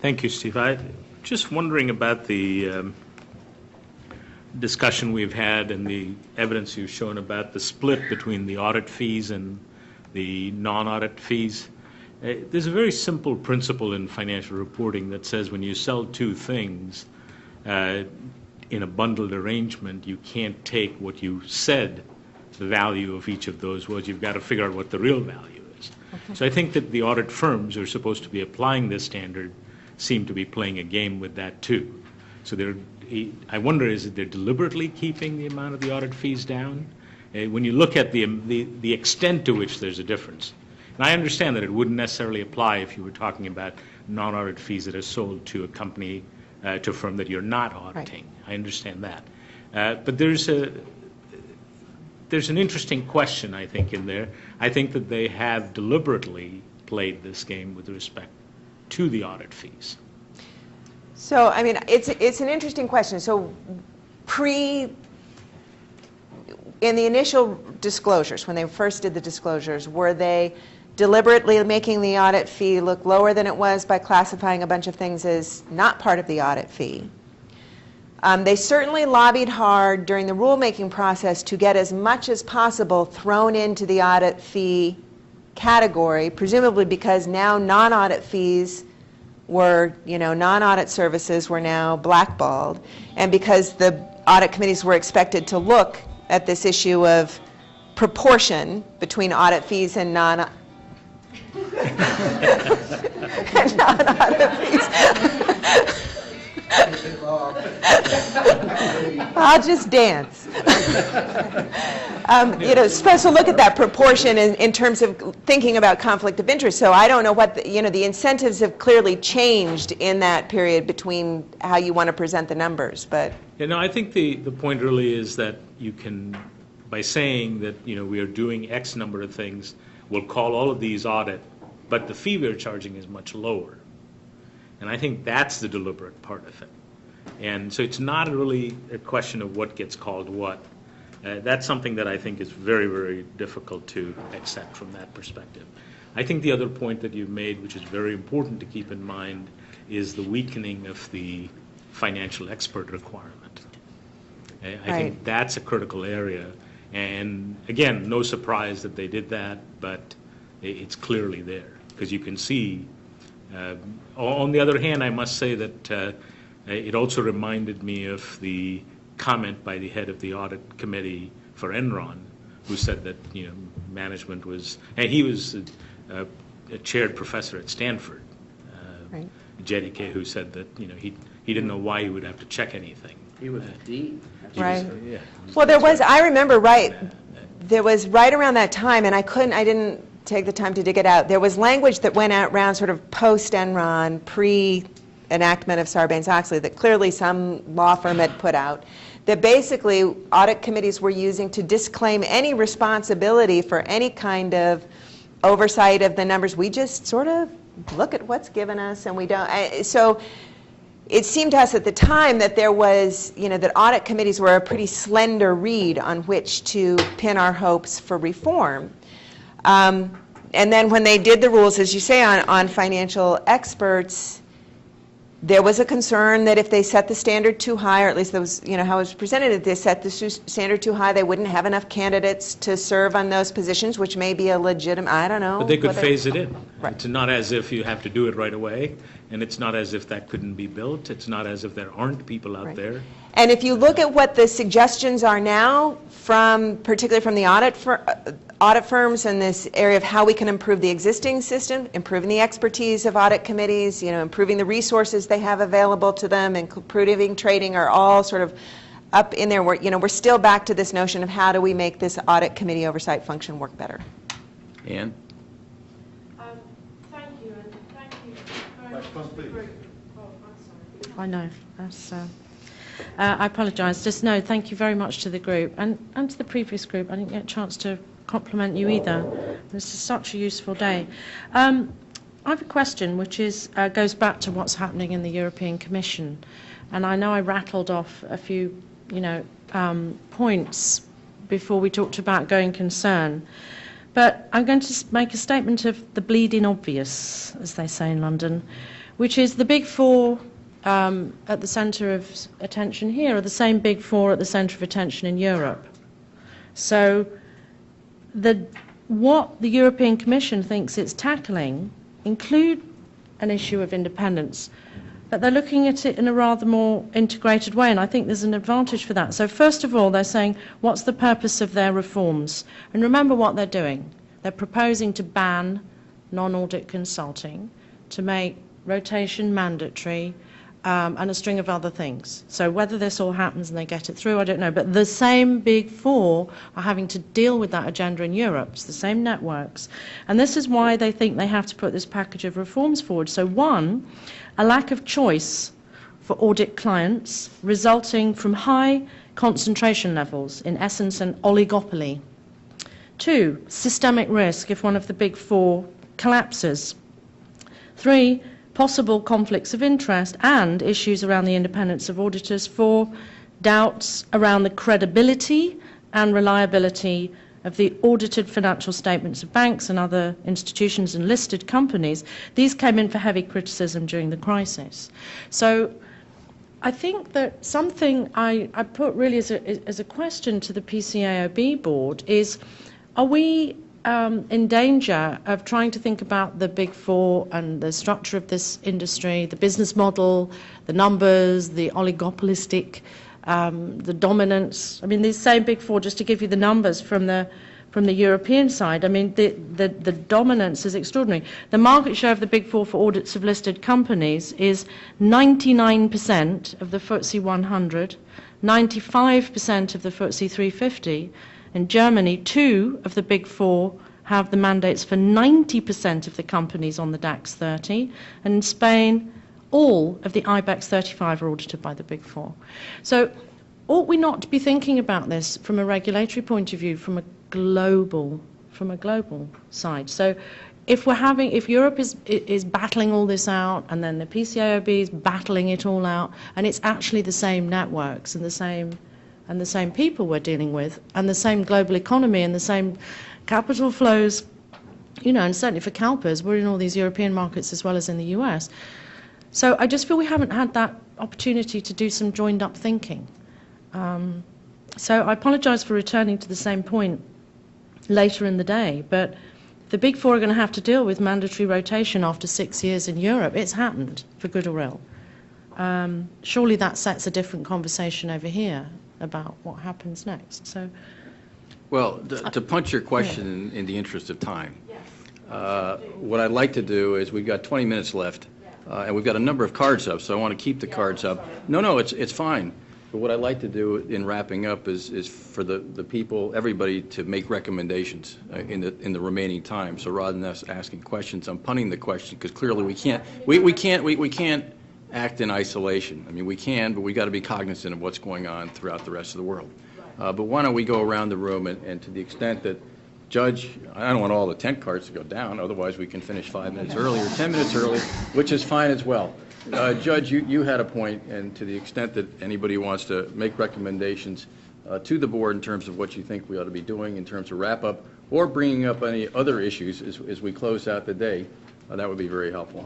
Thank you, Steve. I'm just wondering about the discussion we've had and the evidence you've shown about the split between the audit fees and the non-audit fees. There's a very simple principle in financial reporting that says when you sell two things in a bundled arrangement, you can't take what you said the value of each of those was. You've got to figure out what the real value is. Okay. So I think that the audit firms who are supposed to be applying this standard seem to be playing a game with that too. So I wonder, is it they're deliberately keeping the amount of the audit fees down? When you look at the extent to which there's a difference, and I understand that it wouldn't necessarily apply if you were talking about non-audit fees that are sold to a company, to a firm that you're not auditing. Right. I understand that. But there's an interesting question, I think, in there. I think that they have deliberately played this game with respect to the audit fees. So, I mean, it's an interesting question. So, in the initial disclosures, when they first did the disclosures, were they deliberately making the audit fee look lower than it was by classifying a bunch of things as not part of the audit fee? They certainly lobbied hard during the rulemaking process to get as much as possible thrown into the audit fee category, presumably because now non-audit fees were, non-audit services were now blackballed, and because the audit committees were expected to look at this issue of proportion between audit fees and non-audit fees. I'll just dance. Supposed to look at that proportion in terms of thinking about conflict of interest. So I don't know what, the incentives have clearly changed in that period between how you want to present the numbers, but. I think the point really is that you can, by saying that, we are doing X number of things, we'll call all of these audit, but the fee we're charging is much lower. And I think that's the deliberate part of it. And so it's not really a question of what gets called what. That's something that I think is very, very difficult to accept from that perspective. I think the other point that you've made, which is very important to keep in mind, is the weakening of the financial expert requirement. I think that's a critical area. And again, no surprise that they did that, but it's clearly there. Because you can see, on the other hand, I must say that it also reminded me of the comment by the head of the audit committee for Enron, who said that management was, and he was a chaired professor at Stanford, Jetty K, who said that he didn't know why he would have to check anything. He was a dean. Right. Well, I remember there was right around that time, and I didn't take the time to dig it out. There was language that went out around sort of post-Enron, pre-enactment of Sarbanes-Oxley that clearly some law firm had put out, that basically audit committees were using to disclaim any responsibility for any kind of oversight of the numbers. We just sort of look at what's given us, and we don't. So it seemed to us at the time that there was, that audit committees were a pretty slender reed on which to pin our hopes for reform. And then when they did the rules, as you say, on financial experts, there was a concern that if they set the standard too high, or at least that was, how it was presented, if they set the standard too high, they wouldn't have enough candidates to serve on those positions, which may be a legitimate, I don't know. But they could phase it in. Right. It's not as if you have to do it right away, and it's not as if that couldn't be built. It's not as if there aren't people out there. And if you look at what the suggestions are now, particularly from the audit firms in this area of how we can improve the existing system, improving the expertise of audit committees, improving the resources they have available to them, and improving training are all sort of up in there. We're still back to this notion of how do we make this audit committee oversight function work better. Ann? Thank you, and thank you very much. I know. I apologise. Thank you very much to the group and to the previous group. I didn't get a chance to compliment you either. This is such a useful day. I have a question which goes back to what's happening in the European Commission. And I know I rattled off a few, points before we talked about going concern. But I'm going to make a statement of the bleeding obvious, as they say in London, which is the big four at the centre of attention here are the same big four at the centre of attention in Europe. So what the European Commission thinks it's tackling include an issue of independence, but they're looking at it in a rather more integrated way, and I think there's an advantage for that. So first of all, they're saying, what's the purpose of their reforms? And remember what they're doing. They're proposing to ban non-audit consulting, to make rotation mandatory, and a string of other things. So whether this all happens and they get it through, I don't know. But the same big four are having to deal with that agenda in Europe. It's the same networks. And this is why they think they have to put this package of reforms forward. So one, a lack of choice for audit clients resulting from high concentration levels, in essence an oligopoly. Two, systemic risk if one of the big four collapses. Three, possible conflicts of interest and issues around the independence of auditors. Four, doubts around the credibility and reliability of the audited financial statements of banks and other institutions and listed companies. These came in for heavy criticism during the crisis. So I think that something I put really as a question to the PCAOB board is, are we in danger of trying to think about the big four and the structure of this industry, the business model, the numbers, the oligopolistic, the dominance? I mean, these same big four, just to give you the numbers from the European side, I mean, the dominance is extraordinary. The market share of the big four for audits of listed companies is 99% of the FTSE 100, 95% of the FTSE 350. In Germany, two of the big four have the mandates for 90% of the companies on the DAX 30, and in Spain, all of the IBEX 35 are audited by the big four. So ought we not to be thinking about this from a regulatory point of view, from a global side? So if Europe is battling all this out, and then the PCAOB is battling it all out, and it's actually the same networks and the same people we're dealing with, and the same global economy and the same capital flows, and certainly for CalPERS, we're in all these European markets as well as in the US. So I just feel we haven't had that opportunity to do some joined up thinking. So I apologize for returning to the same point later in the day, but the big four are going to have to deal with mandatory rotation after 6 years in Europe. It's happened, for good or ill. Surely that sets a different conversation over here about what happens next. So, well, to punch your question in the interest of time, what I'd like to do is, we've got 20 minutes left, and we've got a number of cards up, so I want to keep the cards up. No, it's fine. But what I'd like to do in wrapping up is for the people, everybody, to make recommendations in the remaining time. So rather than us asking questions, I'm punting the question, because clearly we can't act in isolation. I mean, we can, but we got to be cognizant of what's going on throughout the rest of the world. But why don't we go around the room, and to the extent that Judge, I don't want all the 10 cards to go down, otherwise we can finish 5 minutes early or 10 minutes early, which is fine as well. Judge, you had a point, and to the extent that anybody wants to make recommendations to the board in terms of what you think we ought to be doing in terms of wrap-up, or bringing up any other issues as we close out the day, that would be very helpful.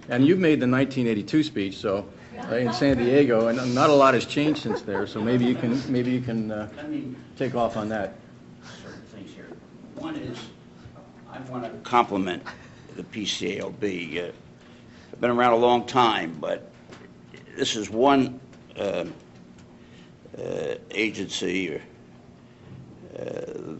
And you've made the 1982 speech, so in San Diego, and not a lot has changed since there. So maybe you can take off on that. Certain things here. One is, I want to compliment the PCAOB. I've been around a long time, but this is one agency.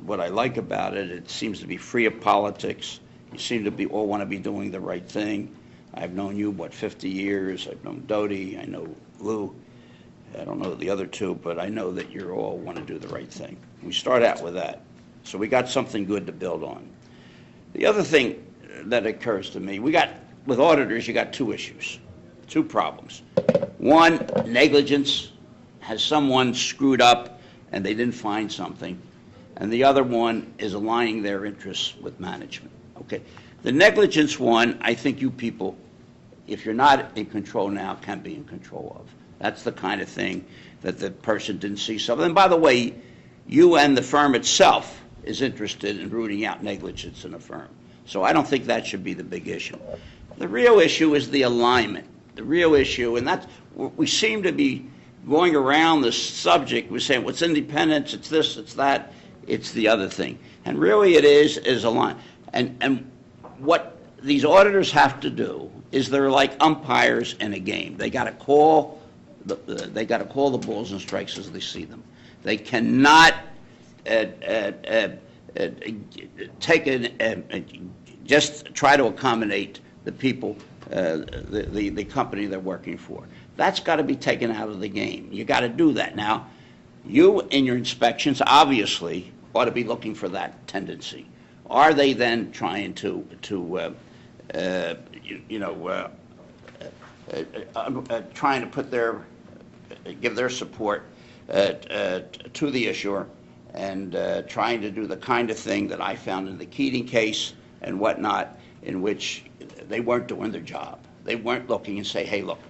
What I like about it, it seems to be free of politics. You seem to all want to be doing the right thing. I've known you, 50 years. I've known Dodie. I know Lou. I don't know the other two, but I know that you all want to do the right thing. We start out with that. So we got something good to build on. The other thing that occurs to me, with auditors, you got two issues, two problems. One, negligence. Has someone screwed up and they didn't find something? And the other one is aligning their interests with management. Okay. The negligence one, I think you people, if you're not in control now, can be in control of. That's the kind of thing that the person didn't see something. And by the way, you and the firm itself is interested in rooting out negligence in a firm. So I don't think that should be the big issue. The real issue is the alignment. The real issue, and that's, we seem to be going around the subject. We're saying, what's independence? It's this, it's that, it's the other thing. And really it is aligned. And what these auditors have to do is they're like umpires in a game. They got to call the balls and strikes as they see them. They cannot just try to accommodate the people the company they're working for. That's got to be taken out of the game. You got to do that. Now, you in your inspections obviously ought to be looking for that tendency. Are they then trying to trying to put give their support to the issuer and trying to do the kind of thing that I found in the Keating case and whatnot, in which they weren't doing their job. They weren't looking and say, hey, look,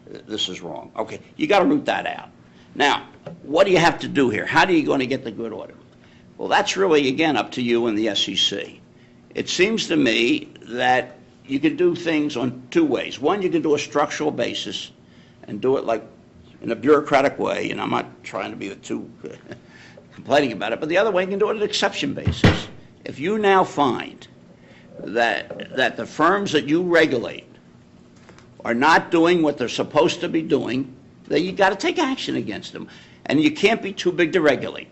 this is wrong. Okay, you got to root that out. Now, what do you have to do here? How are you going to get the good audit? Well, that's really, again, up to you and the SEC. It seems to me that you can do things on two ways. One, you can do a structural basis and do it like in a bureaucratic way, and I'm not trying to be too complaining about it, but the other way, you can do it on an exception basis. If you now find that the firms that you regulate are not doing what they're supposed to be doing, then you got to take action against them. And you can't be too big to regulate.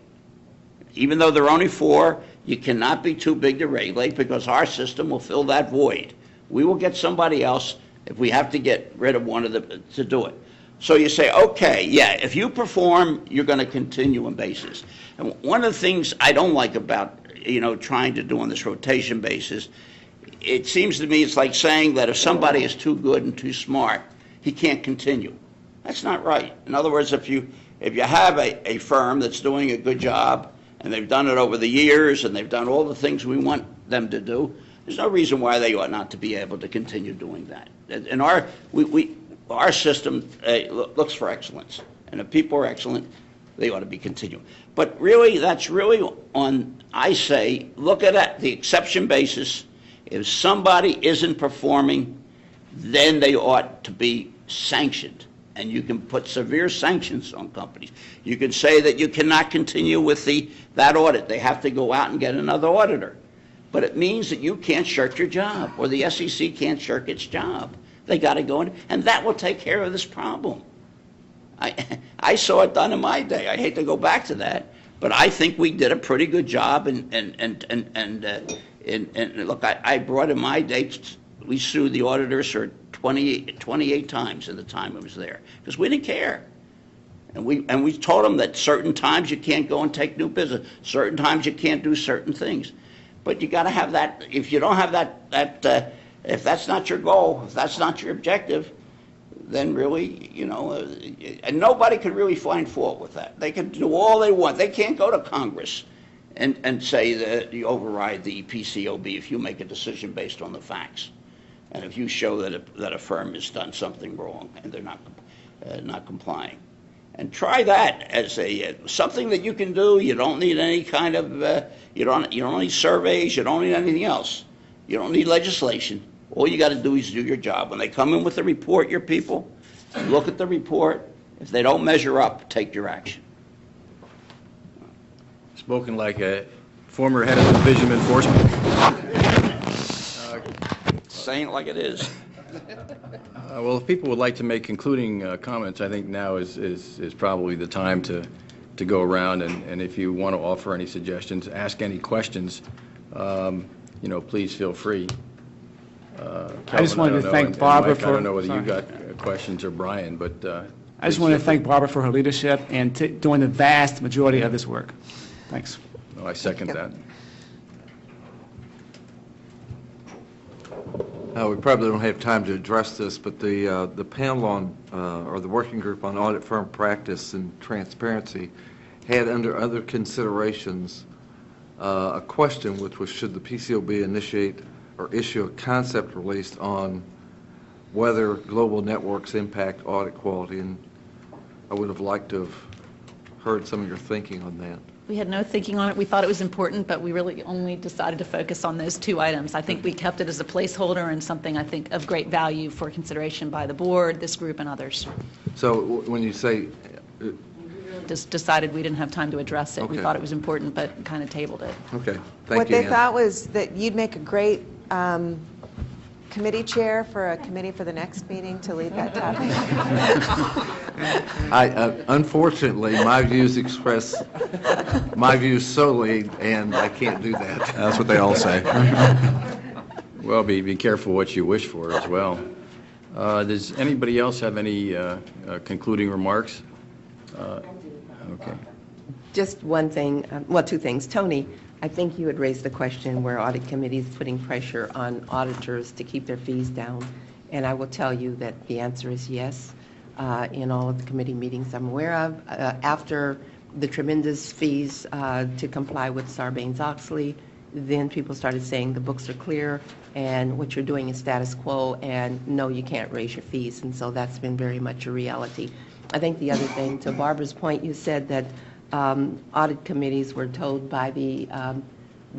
Even though there are only 4, you cannot be too big to regulate, because our system will fill that void. We will get somebody else if we have to get rid of one of them to do it. So you say, okay, yeah, if you perform, you're going to continue on basis. And one of the things I don't like about, trying to do on this rotation basis, it seems to me it's like saying that if somebody is too good and too smart, he can't continue. That's not right. In other words, if you have a firm that's doing a good job, and they've done it over the years, and they've done all the things we want them to do, there's no reason why they ought not to be able to continue doing that. And our system looks for excellence, and if people are excellent, they ought to be continuing. But really, that's really on, I say, look at the exception basis. If somebody isn't performing, then they ought to be sanctioned. And you can put severe sanctions on companies. You can say that you cannot continue with that audit. They have to go out and get another auditor. But it means that you can't shirk your job, or the SEC can't shirk its job. They got to go in, and that will take care of this problem. I saw it done in my day. I hate to go back to that, but I think we did a pretty good job. And look, I brought in my day, we sued the auditors for 28 times in the time I was there, because we didn't care. And we told them that certain times you can't go and take new business, certain times you can't do certain things. But you got to have that. If you don't have that, if that's not your goal, if that's not your objective, then really, and nobody could really find fault with that. They can do all they want. They can't go to Congress and say that you override the PCAOB if you make a decision based on the facts. And if you show that a firm has done something wrong and they're not complying, and try that as something that you can do. You don't need any kind of you don't need surveys. You don't need anything else. You don't need legislation. All you got to do is do your job. When they come in with the report, your people look at the report. If they don't measure up, take your action. Spoken like a former head of the Division of Enforcement. Saying it like it is. Well, if people would like to make concluding comments, I think now is probably the time to go around, and if you want to offer any suggestions, ask any questions, please feel free. I just wanted to thank Barbara for... I don't know whether you got questions or Brian, but... I just want to thank Barbara for her leadership and doing the vast majority of this work. Thanks. Oh, I second that. We probably don't have time to address this, but the panel on, or the working group on audit firm practice and transparency had under other considerations a question, which was, should the PCAOB initiate or issue a concept release on whether global networks impact audit quality? And I would have liked to have heard some of your thinking on that. We had no thinking on it. We thought it was important, but we really only decided to focus on those 2 items. I think we kept it as a placeholder and something I think of great value for consideration by the board, this group, and others. So when you say... Just decided we didn't have time to address it. Okay. We thought it was important, but kind of tabled it. Okay. Thank What you, they Ann. thought was that you'd make a great committee chair for a committee for the next meeting to lead that topic. Unfortunately, my views express my views solely, and I can't do that. That's what they all say. Well, be careful what you wish for as well. Does anybody else have any concluding remarks? Okay. Just one thing, well, two things. Tony, I think you had raised the question where audit committees putting pressure on auditors to keep their fees down. And I will tell you that the answer is yes. In all of the committee meetings I'm aware of, after the tremendous fees to comply with Sarbanes-Oxley, then people started saying the books are clear and what you're doing is status quo, and no, you can't raise your fees. And so that's been very much a reality. I think the other thing, to Barbara's point, you said that audit committees were told by the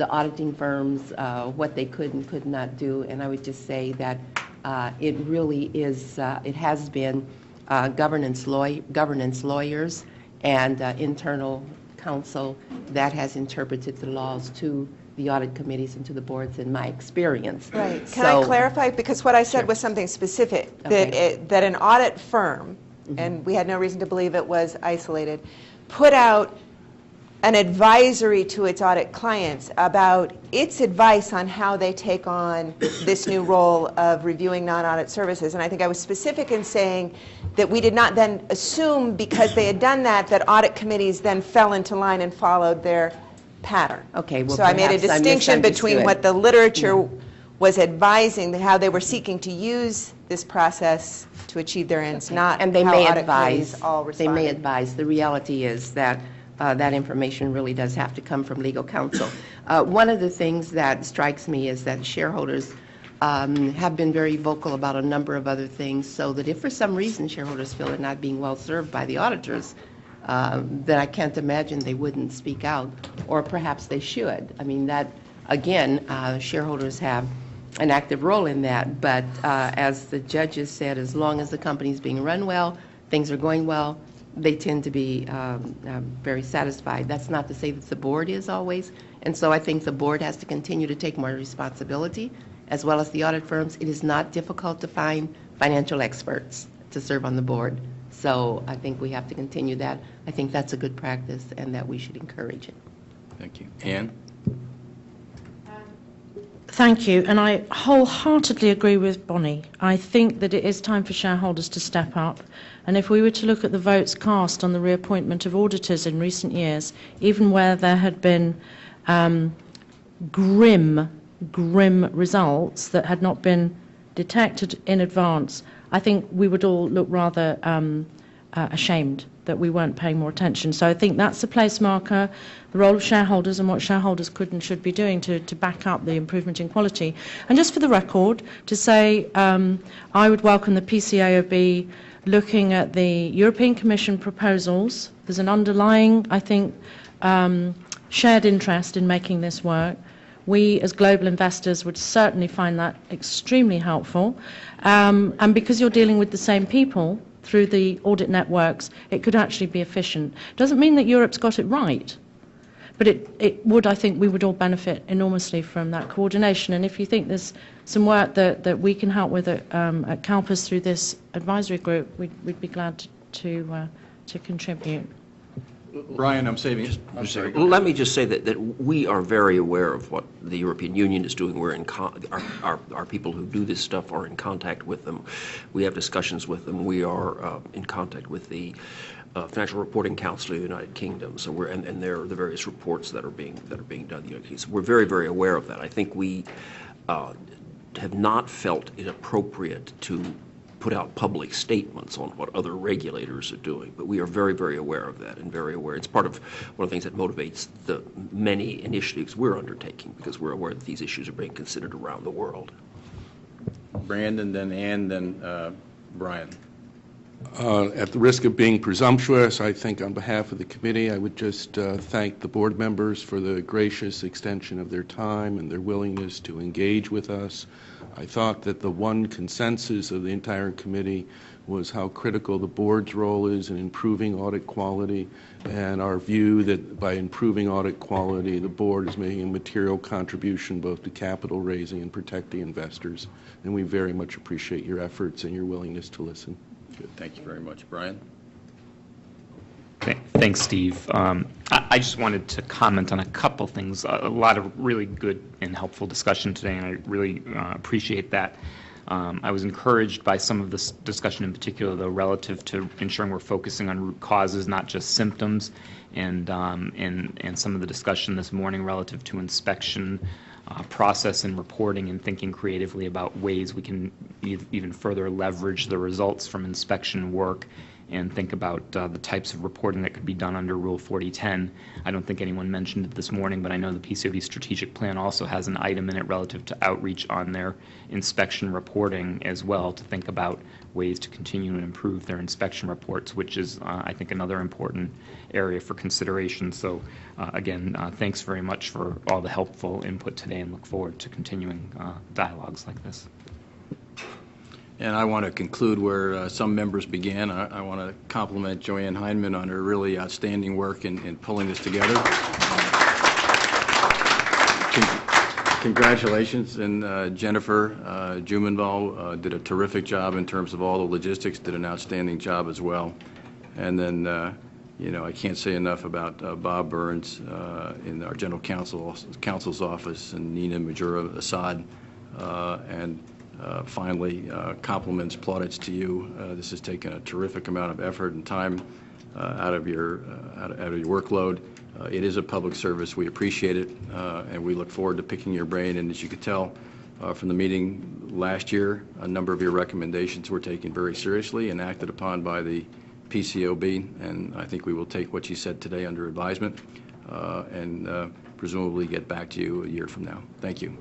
auditing firms what they could and could not do, and I would just say that it really is, it has been governance lawyers and internal counsel that has interpreted the laws to the audit committees and to the boards in my experience. Right. Can I clarify? Because what I said was something specific, that an audit firm, and we had no reason to believe it was isolated, put out an advisory to its audit clients about its advice on how they take on this new role of reviewing non-audit services. And I think I was specific in saying that we did not then assume, because they had done that, that audit committees then fell into line and followed their pattern. Okay, well, so I made a distinction between what the literature was advising, how they were seeking to use this process to achieve their ends, not and they how may audit advise. committees all responded. They may advise. The reality is that that information really does have to come from legal counsel. One of the things that strikes me is that shareholders have been very vocal about a number of other things, so that if for some reason shareholders feel they're not being well served by the auditors, then I can't imagine they wouldn't speak out, or perhaps they should. I mean, that, again, shareholders have an active role in that, but as the judges said, as long as the company's being run well, things are going well, they tend to be very satisfied. That's not to say that the board is always, and so I think the board has to continue to take more responsibility, as well as the audit firms. It is not difficult to find financial experts to serve on the board, so I think we have to continue that. I think that's a good practice and that we should encourage it. Thank you. Ann? Thank you, and I wholeheartedly agree with Bonnie. I think that it is time for shareholders to step up, and if we were to look at the votes cast on the reappointment of auditors in recent years, even where there had been grim results that had not been detected in advance, I think we would all look rather ashamed that we weren't paying more attention. So I think that's the place marker, the role of shareholders and what shareholders could and should be doing to back up the improvement in quality. And just for the record, to say I would welcome the PCAOB looking at the European Commission proposals. There's an underlying, I think, shared interest in making this work. We, as global investors, would certainly find that extremely helpful. And because you're dealing with the same people through the audit networks, it could actually be efficient. Doesn't mean that Europe's got it right, but it would, I think, we would all benefit enormously from that coordination. And if you think there's some work that we can help with at CalPERS through this advisory group, we'd be glad to contribute. Brian, I'm saving. I'm sorry. Let me just say that we are very aware of what the European Union is doing. We're our people who do this stuff are in contact with them. We have discussions with them. We are in contact with the Financial Reporting Council of the United Kingdom. So and there are the various reports that are being done in the United Kingdom. So we're very, very aware of that. I think we have not felt it appropriate to put out public statements on what other regulators are doing, but we are very, very aware of that and very aware. It's part of one of the things that motivates the many initiatives we're undertaking, because we're aware that these issues are being considered around the world. Brandon, then Ann, then Brian. At the risk of being presumptuous, I think on behalf of the committee, I would just thank the board members for the gracious extension of their time and their willingness to engage with us. I thought that the one consensus of the entire committee was how critical the board's role is in improving audit quality, and our view that by improving audit quality, the board is making a material contribution both to capital raising and protecting investors. And we very much appreciate your efforts and your willingness to listen. Good. Thank you very much. Brian? Thanks, Steve. I just wanted to comment on a couple things. A lot of really good and helpful discussion today, and I really appreciate that. I was encouraged by some of this discussion in particular, though, relative to ensuring we're focusing on root causes, not just symptoms, and some of the discussion this morning relative to inspection process and reporting, and thinking creatively about ways we can even further leverage the results from inspection work and think about the types of reporting that could be done under Rule 4010. I don't think anyone mentioned it this morning, but I know the PCAOB strategic plan also has an item in it relative to outreach on their inspection reporting as well, to think about ways to continue and improve their inspection reports, which is, I think, another important area for consideration. So, again, thanks very much for all the helpful input today, and look forward to continuing dialogues like this. And I want to conclude where some members began. I want to compliment Joanne Heineman on her really outstanding work in pulling this together. Congratulations. And Jennifer Jumenval did a terrific job in terms of all the logistics, did an outstanding job as well. And then, I can't say enough about Bob Burns in our General Counsel's office, and Nina Majura Assad, and finally, compliments, plaudits to you. This has taken a terrific amount of effort and time out of your workload. It is a public service. We appreciate it, and we look forward to picking your brain. And as you could tell from the meeting last year, a number of your recommendations were taken very seriously and acted upon by the PCAOB. And I think we will take what you said today under advisement and presumably get back to you a year from now. Thank you.